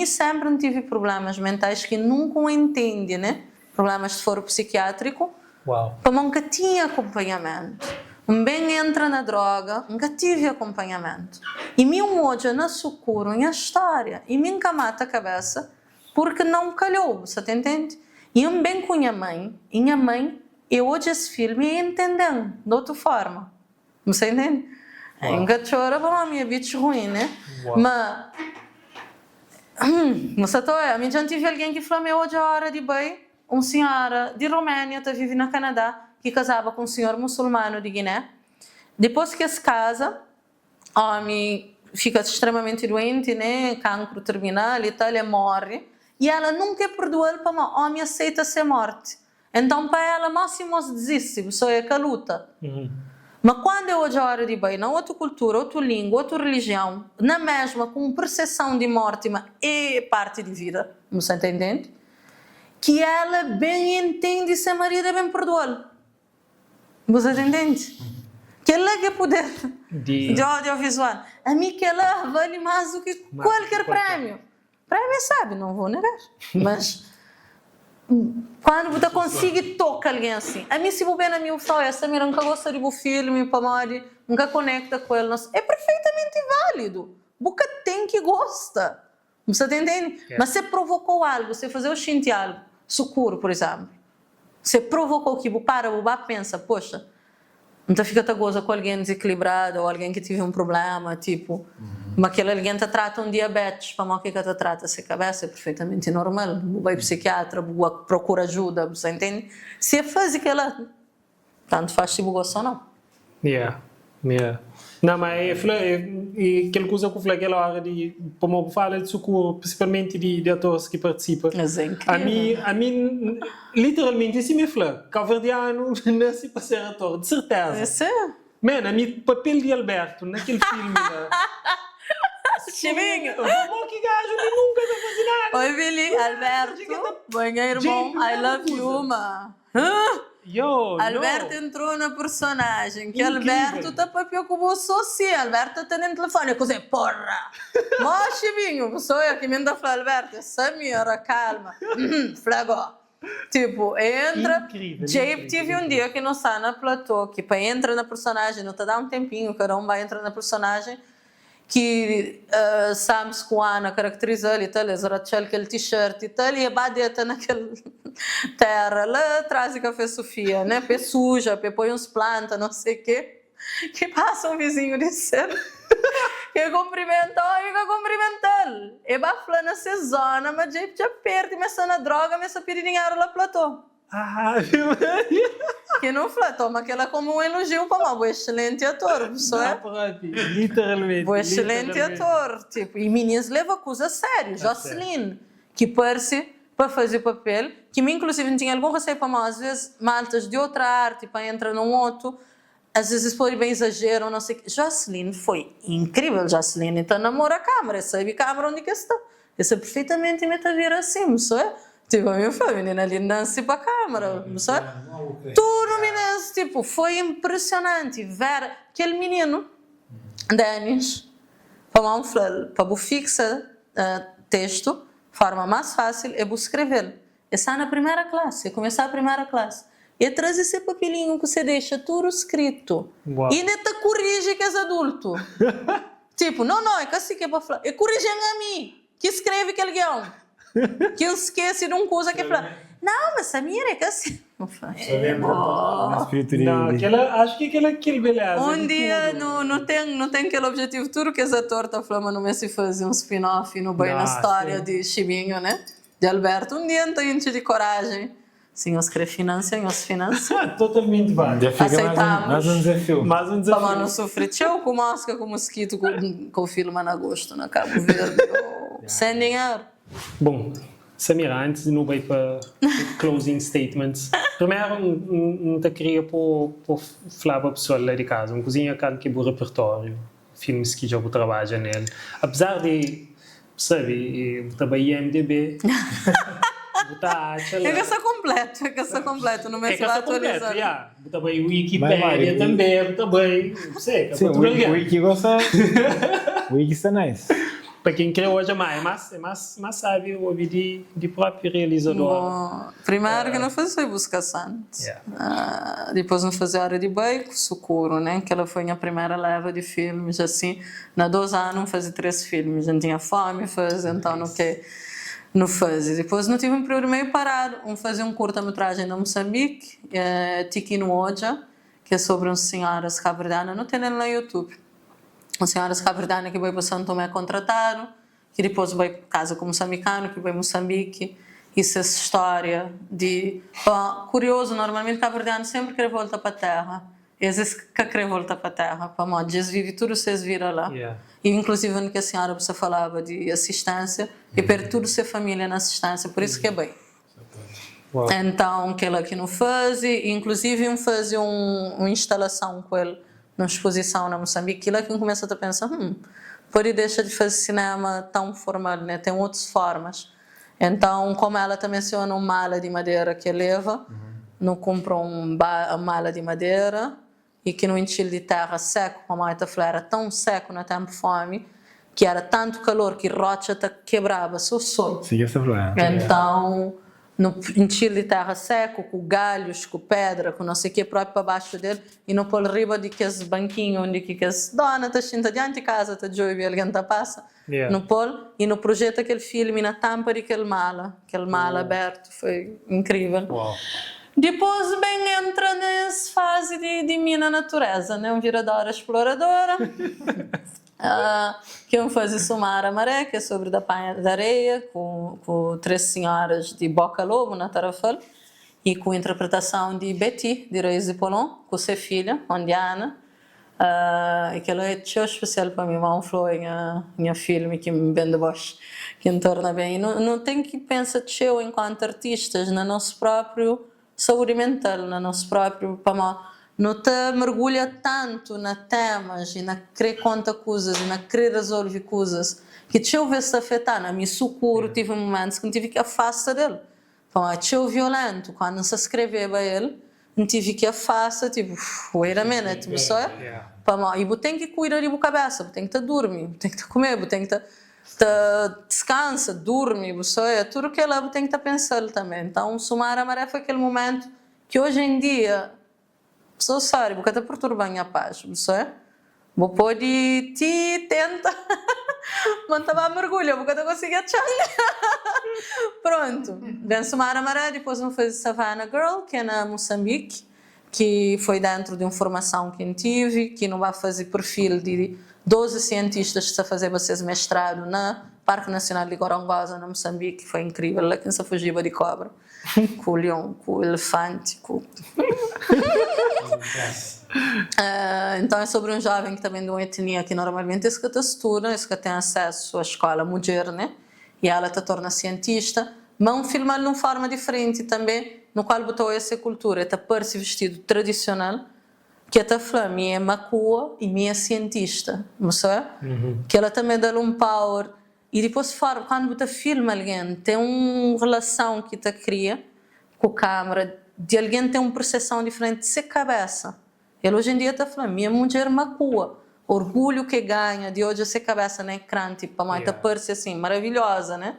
sempre não tive problemas mentais que nunca entende, né? Problemas de foro psiquiátrico, para nunca tinha acompanhamento. Bem entra na droga, nunca tive acompanhamento. E me hoje na socorro em a história, e me encamata a cabeça, porque não calhou, você entende? E eu bem com minha mãe, eu hoje esse filme e entendendo de outra forma. Você entende? Nunca chora para a minha vida ruim, né? Mas, a mim já tive alguém que falou, hoje é hora de bem, uma senhora de Romênia, que vive no Canadá, que casava com um senhor muçulmano de Guiné. Depois que se casa, o homem fica extremamente doente, né? Cancro terminal e tal, ele morre. E ela nunca perdoou ele para o homem aceita ser morte. Então, para ela, máximo desiste, só é que a luta. Mas quando é hoje a hora de bem, na outra cultura, outra língua, outra religião, na mesma, com percepção de morte, mas é parte de vida, não se entendendo? que ela bem entende se a marido é bem perdoá-lo. Você entende? Que ela que é poder de audiovisual. A mim que ela vale mais do que qualquer prêmio. Prêmio sabe, não vou negar. Mas quando você consegue tocar alguém assim, a mim se vou bem na minha fala, essa mira nunca gosta de ver filme, para mori, nunca conecta com ele, é perfeitamente válido. Você tem que gosta. Você tá entendendo? Mas você provocou algo, você fazer o sentir algo, socorro, por exemplo. Você provocou que você para, você pensa, poxa, não fica a goza com alguém desequilibrado ou alguém que teve um problema, tipo, mas aquele alguém te trata um diabetes, para mal que te trata essa cabeça é perfeitamente normal. Vai para o psiquiatra, procura ajuda, você entende? Se faz aquela, tanto faz se você gosta ou não. Yeah. Não, mas aquela coisa que eu falei aquela hora de, como eu falo de socorro, principalmente de atores que participam. A mim, literalmente, se me fala, calverdiano nasce para ser ator, de certeza. Mano, a mim, papel de Alberto, naquele filme lá. Chivinho! Como que gajo nunca vai fazer nada? Oi, Billy, Alberto, bom irmão, I love you, ma. Alberto entrou na personagem, que Alberto tá papel com o socio, Alberto tá no telefone, cos'è, porra! Mas, Chivinho, sou eu que me dá falar, Alberto, Samira, calma, flagou. Tipo, entra, Jape tive um dia que não está na platô, que para entrar na personagem, não te dá um tempinho, cada um vai entrar na personagem, que Sam Squana caracteriza ele, tal, Rachel aquele t-shirt e tal, e a badeta naquela terra, lá traz a café Sofia, né, pé suja, pé põe uns plantas, não sei o quê, que passa um vizinho de cena, que cumprimentou, e vai falando nessa zona, mas Jape já perde, mas na droga, mas a pedir dinheiro lá platô. Que não fala, toma aquela como um elogio para um excelente ator, literalmente. Um excelente ator, tipo, e meninas levam a coisa a sério. Jocelyn, que parece para fazer papel, que me inclusive tinha algum receio para mim, às vezes maltas de outra arte para entrar num outro, às vezes foi bem exagero, não sei o que. Jocelyn foi incrível, Jocelyn, então namora a câmera, sabe a câmera onde que está. Essa perfeitamente me está vir assim, não é? Tipo, a minha família ali dança para a câmera, sabe? Tudo, meninas, tipo, foi impressionante ver aquele menino, Denis, para você fixar texto, forma mais fácil é você escrever. Está na primeira classe, é começar a primeira classe. E traz esse papelinho que você deixa tudo escrito. Uau. E ainda te corrige que és adulto. Tipo, não, é que assim que é para falar. E corrige a mim, que escreve aquele guião. Que eu esqueci de uma coisa que fala, não, mas Samira é que assim. Acho que aquele beleza. Um dia não tem aquele objetivo, tudo que esse ator está falando, não é se fazer um spin-off no bem na história de Chivinho, né? De Alberto. Um dia não tem de coragem. Sim, os que financiam, os financiam. Totalmente válido. Aceitamos. Mais um desafio. Para não sofrer. Eu com mosca, com mosquito, com filme em agosto, na Cabo Verde. Sem dinheiro. Bom, Samira, antes de não ir para closing statements, primeiro, não te queria falar para a pessoa lá de casa, uma coisinha que é o repertório, filmes que já vou trabalhar nele. Apesar de, sabe, eu trabalhei em IMDb, é que está completo, não me vai atualizar. Eu trabalhei Wikipedia também, eu também, não sei, o Wiki gosta, o Wiki está nice. Para quem quer hoje é mais sabe ouvir de próprio realizador. Primeiro que não fazia busca santos. Depois não fazia área de beico, socorro, né? Que ela foi a primeira leva de filmes, assim. Na 2 anos fazia 3 filmes, não tinha fome, fazia, então não fazia. Depois não tive um primeiro parado, fazia um curta-metragem da Moçambique, Tiki no Oja, que é sobre uma senhora cabo-verdiana, não tem no YouTube. Uma senhora cabo-verdiana que veio para São Tomé contrataram, que depois veio para casa com um moçambicano, que veio para Moçambique. Isso é essa história de... curioso, normalmente cabo-verdiano sempre quer voltar para a terra. E às vezes quer voltar para a terra, para modo, eles vivem tudo, vocês viram lá. E inclusive no que a senhora você falava de assistência, e per tudo ser família na assistência, por isso que é bem. Wow. Então, que ela que não faz, inclusive faz uma instalação com ele, numa exposição na Moçambique, e lá que começa a pensar, pode deixar de fazer cinema tão formal, né? Tem outras formas. Então, como ela também menciona uma mala de madeira que leva, não compra uma mala de madeira e que no enchilho de terra seco, como a flor era tão seco no tempo de fome, que era tanto calor que rocha quebrava-se o sol. Sim, essa flor. Então, no enchilho de terra seco, com galhos, com pedra, com não sei o que próprio para baixo dele, e no pôr riba de que esse banquinho onde que as dona está senta diante de casa, está de e alguém está passa, no pôr, e no projeto aquele filme na tampa de aquele mala aberto, foi incrível. Uau. Depois bem entra nessa fase de minha natureza, né? Um viradora exploradora. Que eu fazer Sumar a Maré, que é sobre da Panha da Areia, com 3 senhoras de Boca Lobo na Tarrafal, e com interpretação de Betty, de Reis e Polon, com sua filha, Ondiana. E que ela é tão especial para mim, um flow em filme que me vende bosch, que me torna bem. Não tem que pensar teu enquanto artistas na nosso próprio saúde mental, na nosso próprio não te mergulha tanto na temas e na querer contar coisas e na querer resolver coisas que teu vê-se afetar. Na minha socorro tive momentos que não tive que afastar dele. Então, é teu violento, quando não se escreveu a ele, não tive que afastar, tipo, wait a minute, só é? E você tem que cuidar da cabeça, você tem que dormir, você tem que comer, você tem que descansa, dorme, você tudo que ela tem que pensar também. Então, Sumar a Maré foi aquele momento que hoje em dia sou sorry, porque está perturbando a paz, você pode te tenta, mas estava mergulho, porque não conseguia achar. Pronto, bem Sumar a Maré, depois não fez Savannah Girl, que é na Moçambique, que foi dentro de uma formação que eu tive, que não vai fazer perfil de 12 cientistas que estão a fazer vocês mestrado na Parque Nacional de Gorongosa, na Moçambique, foi incrível, lá quem se fugiu de cobra, com o leão, com o elefante, com... Então é sobre um jovem que também de uma etnia que normalmente é que estuda, é que tem acesso à escola mulher, né? E ela se torna cientista, mas um filme de uma forma diferente também, no qual botou essa cultura, está per-se vestido tradicional, que ela fala, minha macua e minha cientista, não sei? Que ela também dá um power. E depois, quando você filma alguém, tem uma relação que você cria com a câmera, de alguém tem uma percepção diferente de sua cabeça. Ele hoje em dia está falando, minha mulher macua, orgulho que ganha de hoje essa cabeça na ecrã, tipo, a mãe está per-se assim, maravilhosa, né?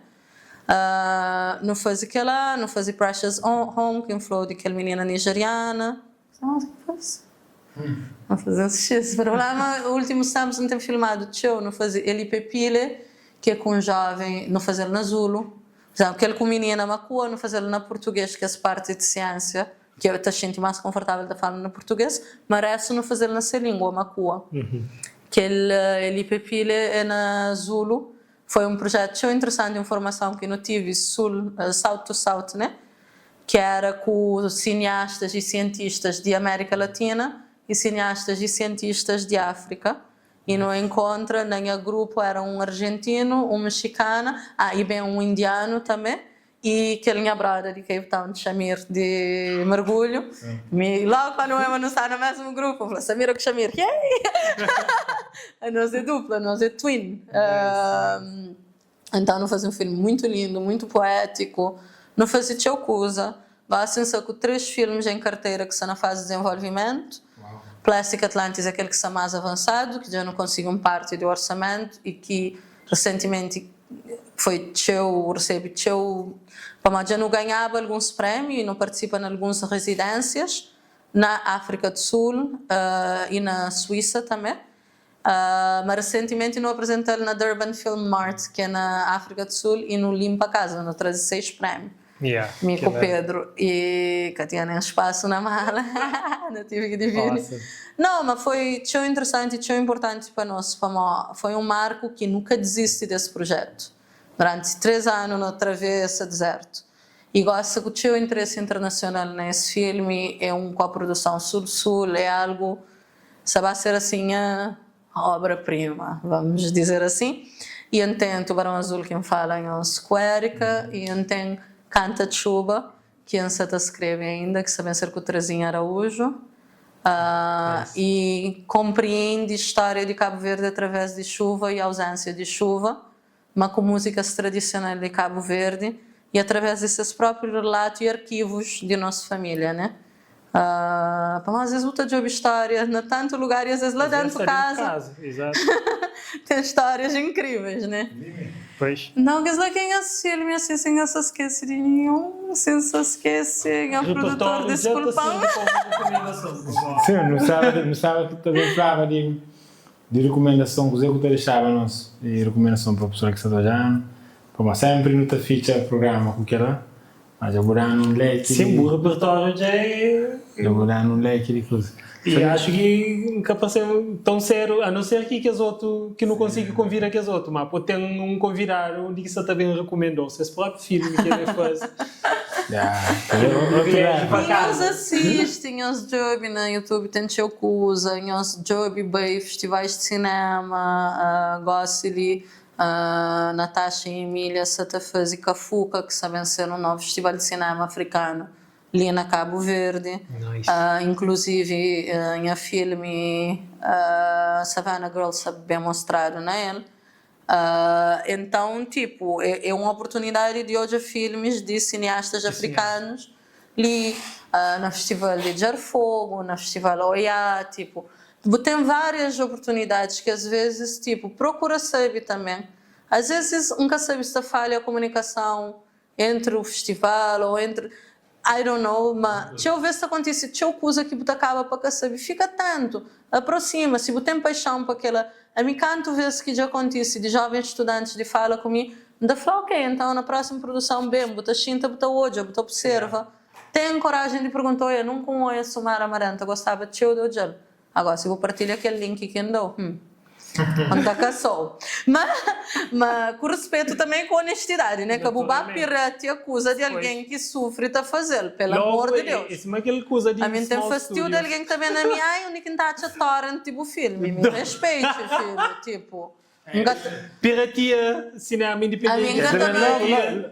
Não faz aquela, não faz Precious Home, que falou de aquela menina nigeriana. Nossa, que faz? Não fazer esse problema. O último Samsung não tem filmado tchau, não fazer ele Pepile, que é com um jovem, não fazer na Zulu. Aquele com menina macua, não fazer na português, que é parte de ciência, que eu estou sentindo mais confortável de falar no português, mas resto não fazer nessa língua macua. Que ele Pepile é na Zulu. Foi um projeto tão interessante de informação que eu tive South to South, né? Que era com cineastas e cientistas de América Latina e cineastas e cientistas de África. E no encontro, no grupo, era um argentino, um mexicano, e bem um indiano também, e que ele brother de Cape Town, Shamir, de mergulho. Logo quando eu não estava no mesmo grupo, eu falei, Samira com Shamir, yay! Nós é dupla, nós é twin. Então, nós fazemos um filme muito lindo, muito poético, não fazemos tchau coisa. Basta só com 3 filmes em carteira que estão na fase de desenvolvimento. Plastic Atlantis é aquele que está mais avançado, que já não conseguiu parte do orçamento e que recentemente foi recebe já não ganhava alguns prêmios e não participa em algumas residências na África do Sul e na Suíça também. Mas recentemente não apresentei na Durban Film Mart, que é na África do Sul, e no Limpa Casa, no 16 prêmios. Mico Pedro e que tinha nem espaço na mala, não tive que dividir. Awesome. Não, mas foi tão interessante e tão importante para nós. Foi um marco que nunca desiste desse projeto. Durante 3 anos, não atravessa deserto. E gosto que o interesse internacional nesse filme é uma coprodução sul-sul, é algo, sabe ser assim, a obra-prima, vamos dizer assim. E eu tenho Tubarão Azul, que fala em Squérica, e eu tenho Canta de Chuva, que antes se escreve ainda, que sabem ser com o Terezinha Araújo, e compreende a história de Cabo Verde através de chuva e ausência de chuva, mas com músicas tradicionais de Cabo Verde, e através desses próprios relatos e arquivos de nossa família, né? Para às vezes muita job história na tanto lugar e às vezes lá dentro de casa Exato. tem histórias incríveis, né? Pois. Não, que quem assiste filme assim, sem se esquecer de nenhum, sem se esquecer, é um produtor desculpão. Sim, não sabe que também falava de recomendação que eu deixava nós, de recomendação para a professora que está trabalhando, como sempre não te ficha programa com aquela, mas eu vou dar um leque. Sim, o repertório já é. Eu vou dar um leque de coisas. E acho que nunca passei tão sério, a não ser que os outros, que não consigo convidar que os outros, mas pode ter um convidado onde você também recomendou, se esse próprio filme que ele faz. E nós assistem aos job na YouTube, tem Cheucusa, aos job bem festivais de cinema, Gossili, Natasha e Emília Satafaz e Cafuca, que sabem ser um novo festival de cinema africano ali na Cabo Verde. Nice. Inclusive em filme Savannah Girl sabe bem mostrado ele. Então tipo é uma oportunidade de hoje filmes de cineastas africanos ali no festival de Jarfogo, no festival Oiá, tipo tem várias oportunidades que às vezes tipo procura saber também, às vezes nunca sabe se falha a comunicação entre o festival ou entre I don't know, mas deixa eu ver se acontece, deixa eu coisa que você acaba para saber, fica tanto, aproxima, se você tem paixão para aquela, a mim canto vezes que já acontece de jovens estudantes de fala comigo, ainda fala, ok, então na próxima produção bem, você sinta, você olha, você observa, tem coragem de perguntar, olha, não conheço Sumara Amaranta, gostava de eu de hoje, agora se vou partilhar aquele link que andou, onde caçou. Mas com respeito também com honestidade, né? Que a Bubá Pirate acusa de alguém que sofre está fazendo, pelo amor de Deus. Esse é que acusa de a mim tem fastio de alguém que está vendo a minha ai, onde que está a torrent tipo filme, me respeite, filho, tipo. Piratia, cinema independente,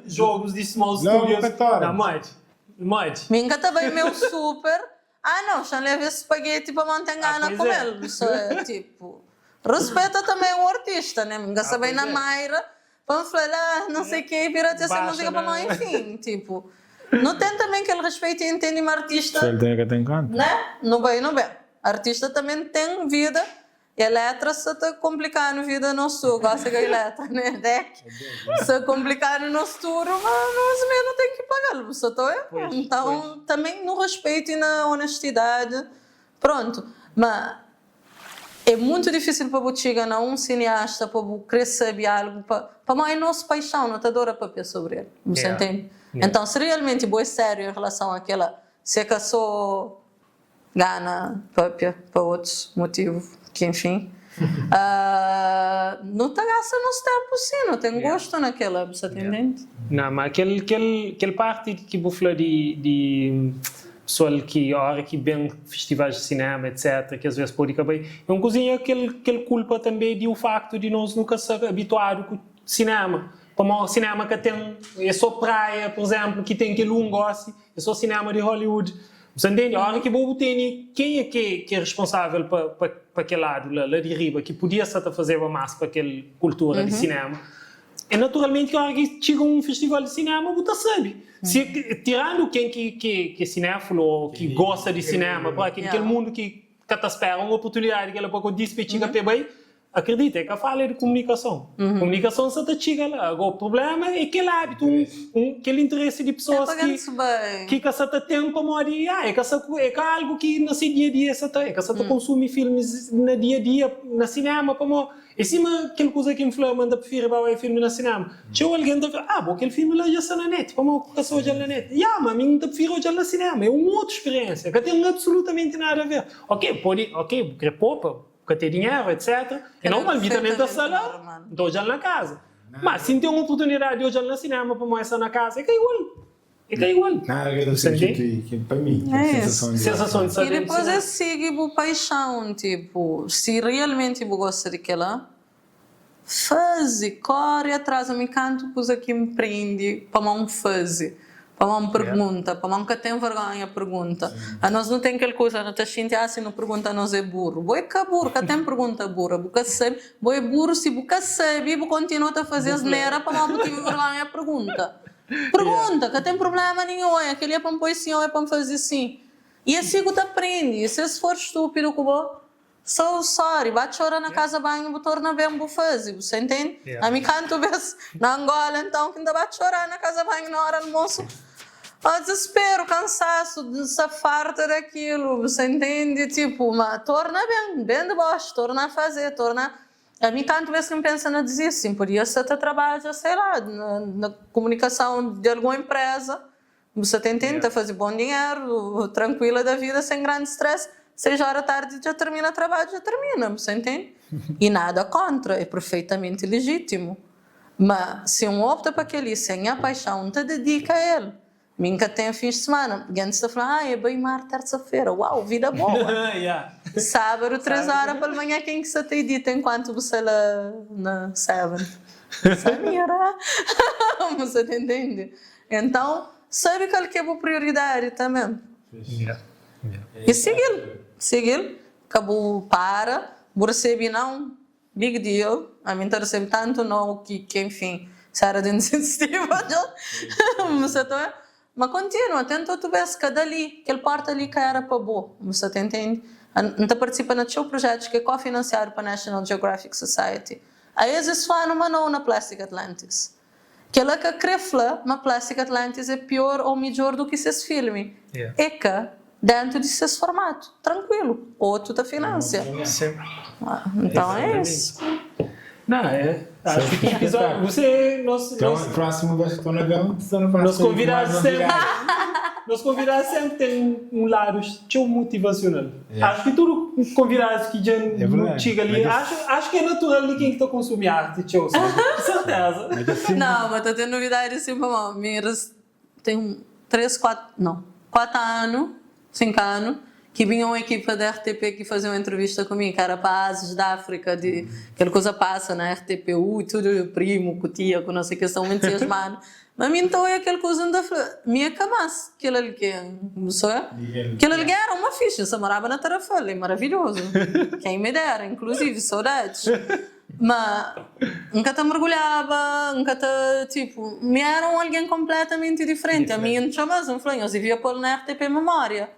jogos de small studios. Não, mais. Minha também meu super. Não, já levei espaguete para manter gana com ele. Isso é tipo. Respeita também o artista, né? Minha sabem na Mayra, para falar, não sei o que, piratia essa música para nós, enfim, tipo. Não tem também que ele respeite e entende o artista. Ele tem que ter conta. Né? Não bem. Artista também tem vida. E a letra se está complicando a vida no sul, gosta da letra, né? Se complicar no futuro, mas nós mesmo tem que pagar, então também no respeito e na honestidade, pronto. Mas é muito difícil para você ganhar um cineasta, para querer saber algo, para mais nossa paixão, não te adora para sobre ele, você entende? Então, se realmente é sério em relação àquela, se é que só gana para outros motivos, que enfim, não te gasta nos tempos, sim, não tem gosto naquela, você entende? Não, mas aquele parte que vou falar de pessoal que a hora que vem festivais de cinema, etc., que às vezes pode acabar, é uma coisinha aquele culpa também de o facto de nós nunca ser habituados com o cinema. Como o cinema que tem, é só praia, por exemplo, que tem aquele gosto, é só cinema de Hollywood. Você entende? A hora que vou ter quem é que é responsável para aquele lado, lá de riba, que podia estar a fazer mais para aquela cultura de cinema. É naturalmente que a hora que chega um festival de cinema, você sabe. Se, tirando quem que é cinéfilo ou que gosta de cinema, para aquele mundo que está espera uma oportunidade que ela pode dispetir até bem, acredita, é que a fala é de comunicação. Comunicação só chega lá. Agora, o problema é aquele hábito, aquele interesse de pessoas que você tem como é algo que no seu dia a dia é que você consome filmes no dia a dia, no cinema, como e cima aquela coisa que influi, manda prefiro para o filme no cinema. Tinha alguém que bom, aquele filme lá já está na net, como que você olha na net? Mas mim não prefiro olhar no cinema, é uma outra experiência, que tem absolutamente nada a ver. Ok, porque poupa, porque tem dinheiro, etc. E não, mas vida da sala, estou olhando na casa. Mas se tem uma oportunidade de olhar no cinema para mostrar na casa, é que é igual. Nada que eu senti que para mim, sensação de saber. E depois é seguir a paixão, tipo, se realmente eu gosto daquela, corre atrás, me canto, pois aqui me prende, para não fazer. Para uma pergunta, para uma que tem vergonha pergunta. A nós não tem aquela coisa, não está sentindo assim, não pergunta, nós é burro. Boa que burro, que tem pergunta burra, boca sabe, boa burro, se boca sabe, boa continua a fazer as neiras para não ter vergonha pergunta. Pergunta, que tem problema nenhum, aquele é para me pôr assim ou é para me fazer assim. E assim que tu aprende, e se for estúpido, so sorry, vai chorar na casa banho, vou tornar bem o fazer, você entende? A mim canto vês na Angola, então, que ainda vai chorar na casa banho na hora do almoço. Desespero, cansaço, se farta daquilo, você entende? Tipo, mas torna bem de baixo, torna a fazer, torna... A mim tanto vezes que me pensa na dizer assim, podia ser até trabalho, sei lá, na comunicação de alguma empresa, você tenta fazer bom dinheiro, tranquila da vida, sem grande stress, 6 horas da tarde já termina o trabalho, já termina, você entende? E nada contra, é perfeitamente legítimo. Mas se um opta para aquele sem a paixão, te dedica a ele. Nunca tem fins de semana. Antes de falar, é bem mar, terça-feira. Uau, vida boa. Sábado, 3 horas pela manhã, quem que você tem dito enquanto você lá na 7? Samira. Você entende? Então, sabe qual que é a prioridade também? E seguir. Acabou, para. Recebe não, big deal. A mim recebe tanto não que enfim, se era de insensível. Você tá... Mas continua, tenta tu ver cada ali, aquele parte ali que era para boa, você entende? Não participa no seu projeto que é cofinanciado para a National Geographic Society. Aí eles falam, mas não na Plastic Atlantis. Que ela que crefla, mas Plastic Atlantis é pior ou melhor do que esses filmes. É que dentro desses formato, tranquilo, outro da financia. Então é isso. Não, acho que episódio. Você, Então, o próximo vai estar na gama. Nos convidados sempre tem um lado motivacional. Acho que tudo convidados que já chega ali, acho que é natural de quem está consumindo arte, certeza. Não, mas estou tendo novidade assim, para mim. Tem 4 anos, 5 anos, que vinha uma equipa da RTP que fazia uma entrevista comigo, que era para Ases da África, de aquela coisa passa na RTPU, e tudo, primo, tia, com não sei o que, são muito entusiasmados. Mas então é aquela coisa da minha camassa, aquilo ali que aquilo ali era uma ficha, você morava na Tarrafala, é maravilhoso. Quem me dera, inclusive, saudades. Mas nunca te mergulhava, nunca te, tipo, me era alguém completamente diferente. A minha não tinha mais um flanho, eu vivia pôr na RTP Memória.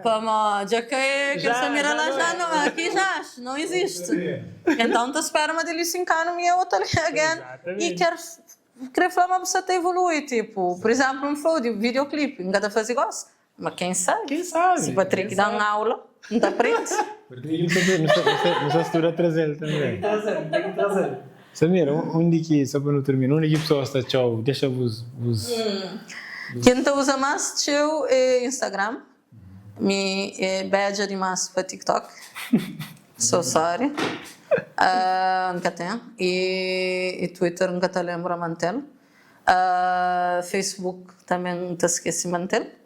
Mas já que ele Samira lá já não, aqui já não existe. Então te espero uma delícia em cá no meu outro again e quero falar uma pessoa que evolui, tipo, por exemplo, um flow de videoclipe, nunca te faz igual. Mas quem sabe? Se o Patrick dá uma aula, não te aprende. Não só se trazer também. Tem que trazer. Samira, onde que, só para não terminar, onde que pessoas está tchau? Deixa-vos... Quem usa mais teu é Instagram. Me é badge demais para TikTok. So sorry. Nunca tenho. E Twitter nunca te lembro a manter. Facebook também te esqueci manter.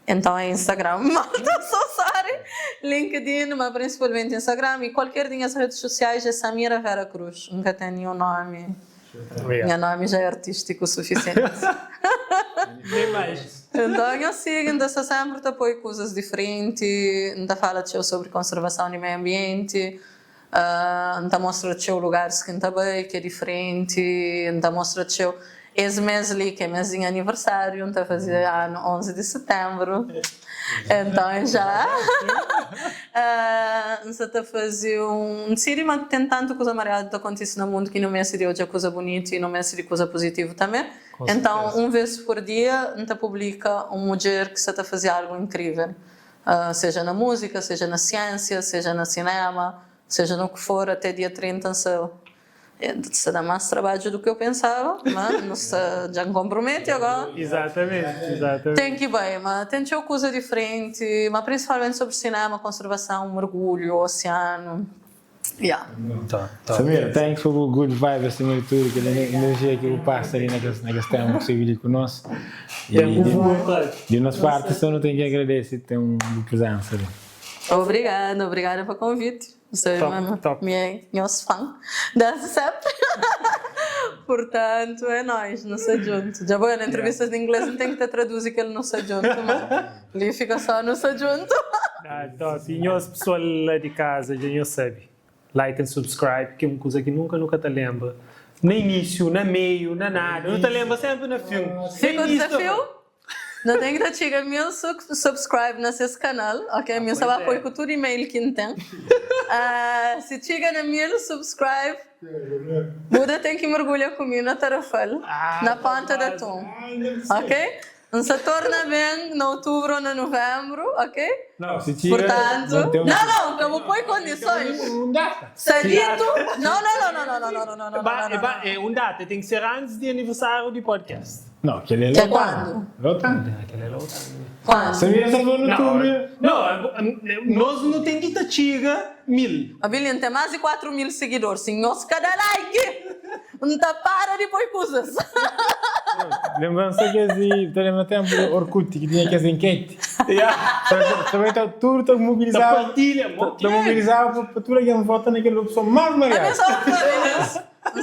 Então é Instagram, malta, so sorry. LinkedIn, mas principalmente Instagram e qualquer das redes sociais é Samira Vera Cruz. Nunca tenho nenhum nome. Meu nome já é artístico o suficiente. Nem mais. Então eu sigo, ainda sempre te apoio coisas diferentes, ainda fala sobre conservação do meio ambiente, ainda mostra lugares que ainda bem, que é diferente, ainda mostra esse mês ali, que é mês de aniversário, então fazia ano 11 de setembro. Então já você está fazendo um série, mas tem tanta coisa variada que acontece no mundo que não me de hoje é coisa bonita e não me de coisa positiva também. Então, uma vez por dia, você publica uma mulher que está fazendo algo incrível, seja na música, seja na ciência, seja no cinema, seja no que for, até dia 30, você dá mais trabalho do que eu pensava, mas não se já compromete agora. Exatamente. Tem que ir bem, mas tem coisa diferente, mas principalmente sobre cinema, conservação, mergulho, oceano. Samira, thanks for the good vibe, acima de tudo, aquela energia que eu passo ali naquelas temas que você vive conosco. De nossa parte, só não tenho que agradecer ter presença ali. Obrigada pelo convite. Você é meu fã dessa sempre. Portanto, é nós, não sei junto. Já vou na entrevista de inglês, não tem que te traduzir que ele não sei junto, mas ali fica só não sei junto. Top. E nós, pessoal lá de casa, já não sabe. Like and subscribe, que é uma coisa que nunca te lembra. No início, no meio, na nada. Não te lembra sempre no filme. Fica o desafio. Não tem que te mil subscribe nesse canal, ok? Meu só apoio com todo e-mail que tem. Se chega na mil subscribe, Buda tem que mergulhar comigo na tarafal, na ponta da tum, ok? Não se torna bem em outubro ou em novembro, ok? Não, se chega... Portanto, não, que eu põe condições. Sedito? Não. É um data, tem que ser antes do aniversário do podcast. Não, aquele é Que é lotado. Lotado. Aquele é lotado. Quando? Sabia só no YouTube? Nós não tem que te chega 1000. A Billion tem mais de 4.000 seguidores, senhor, cada like! Não tá para de pôr coisas. Lembrança que assim, lembra tempo do Orkut que tinha que as enquetes. Também está tudo Da mobilizado. partilha, Está mobilizado para tudo que vota naquela opção mais A mariada. minha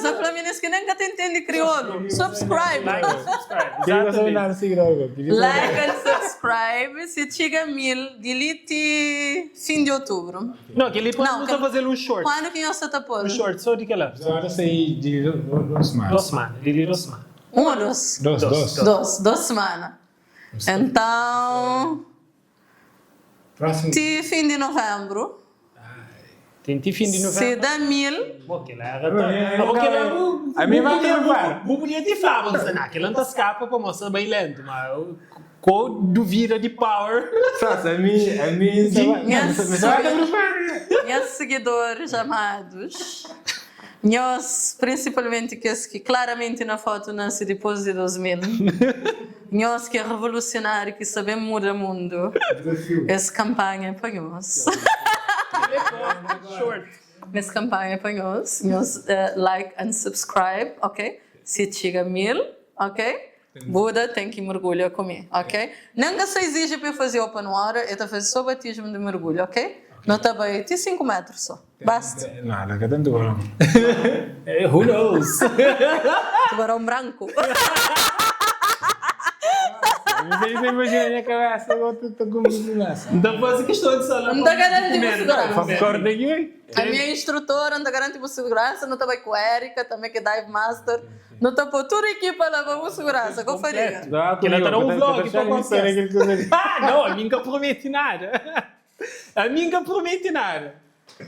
só flamenense que nunca te entende crioulo. Subscribe. Like and subscribe. Queria saber nada seguir algo. Like and subscribe. Se chega a 1000, delete fim de outubro. Não, aquele Não, podcast não está fazendo um short. Quando que você está pondo? Um short, só de que lá? Agora saí de 2 semanas. 2 semanas, Lili 2 semanas. Um ou dois? 2 semanas. Então, Próximo. de fim de novembro, Tem fim de novembro. se dá 1000, Porque lá A minha vai levar. Vou podia te falar, mas aquele não escapa para mostrar bem lento, mas com duvida de power. Só, a minha... meus seguidores amados, nós, principalmente que claramente na foto nasce depois de 2000, nós que é revolucionário, que sabemos mudar o mundo, essa campanha é para nós. Short. Essa campanha é para nós, like and subscribe, ok? Se chega a 1000, ok? Buda tem que mergulhar comigo, ok? Nunca se exige para fazer open water, é para fazer só batismo de mergulho, ok? Não está bem, tem 5 metros só, basta. Nada, que tanto bom. Who knows? Tubarão branco. Você imagina a minha cabeça, agora estou com nessa. Então faz questão de sala. Não está garantindo segurança. Popcorn aqui, A minha instrutora não está garantindo segurança, não está bem com a Erika, também que é Dive Master. Não está por toda a equipa levando segurança, qual faria? Que ela está num vlog para podcast. Não, a mim nunca promete nada. A mim nunca promete nada.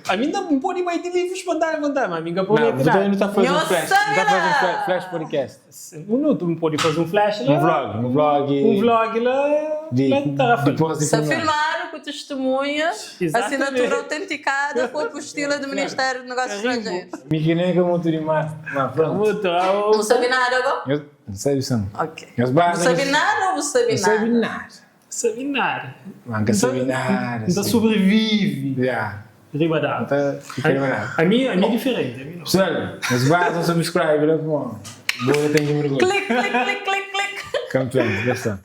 A mim não pode mais de livros espontâneo, mas a mim nunca promete Não, nada. não está fazendo Nossa, flash. Não está fazendo flash podcast. Não pode fazer um flash lá. Um vlog. Um vlog lá. Depois de Se filmaram com testemunha, Exatamente. assinatura autenticada com a apostila do Ministério dos Negócios Estrangeiros. Me nem como tu mais. Pronto. Não sabe nada agora? Não sei isso. Ok. Não Não sabe nada ou não sabe Não sabe nada? nada. Sabe nada. Não sabe nada. Ainda sobrevive. Já. Riba d'água. Está A mim é diferente. A mim não. Pessoal, mas basta subscribe, não é bom. Boa, tem que mergulhar. Clique, clique, clique, clique, clique. Campeão, já está.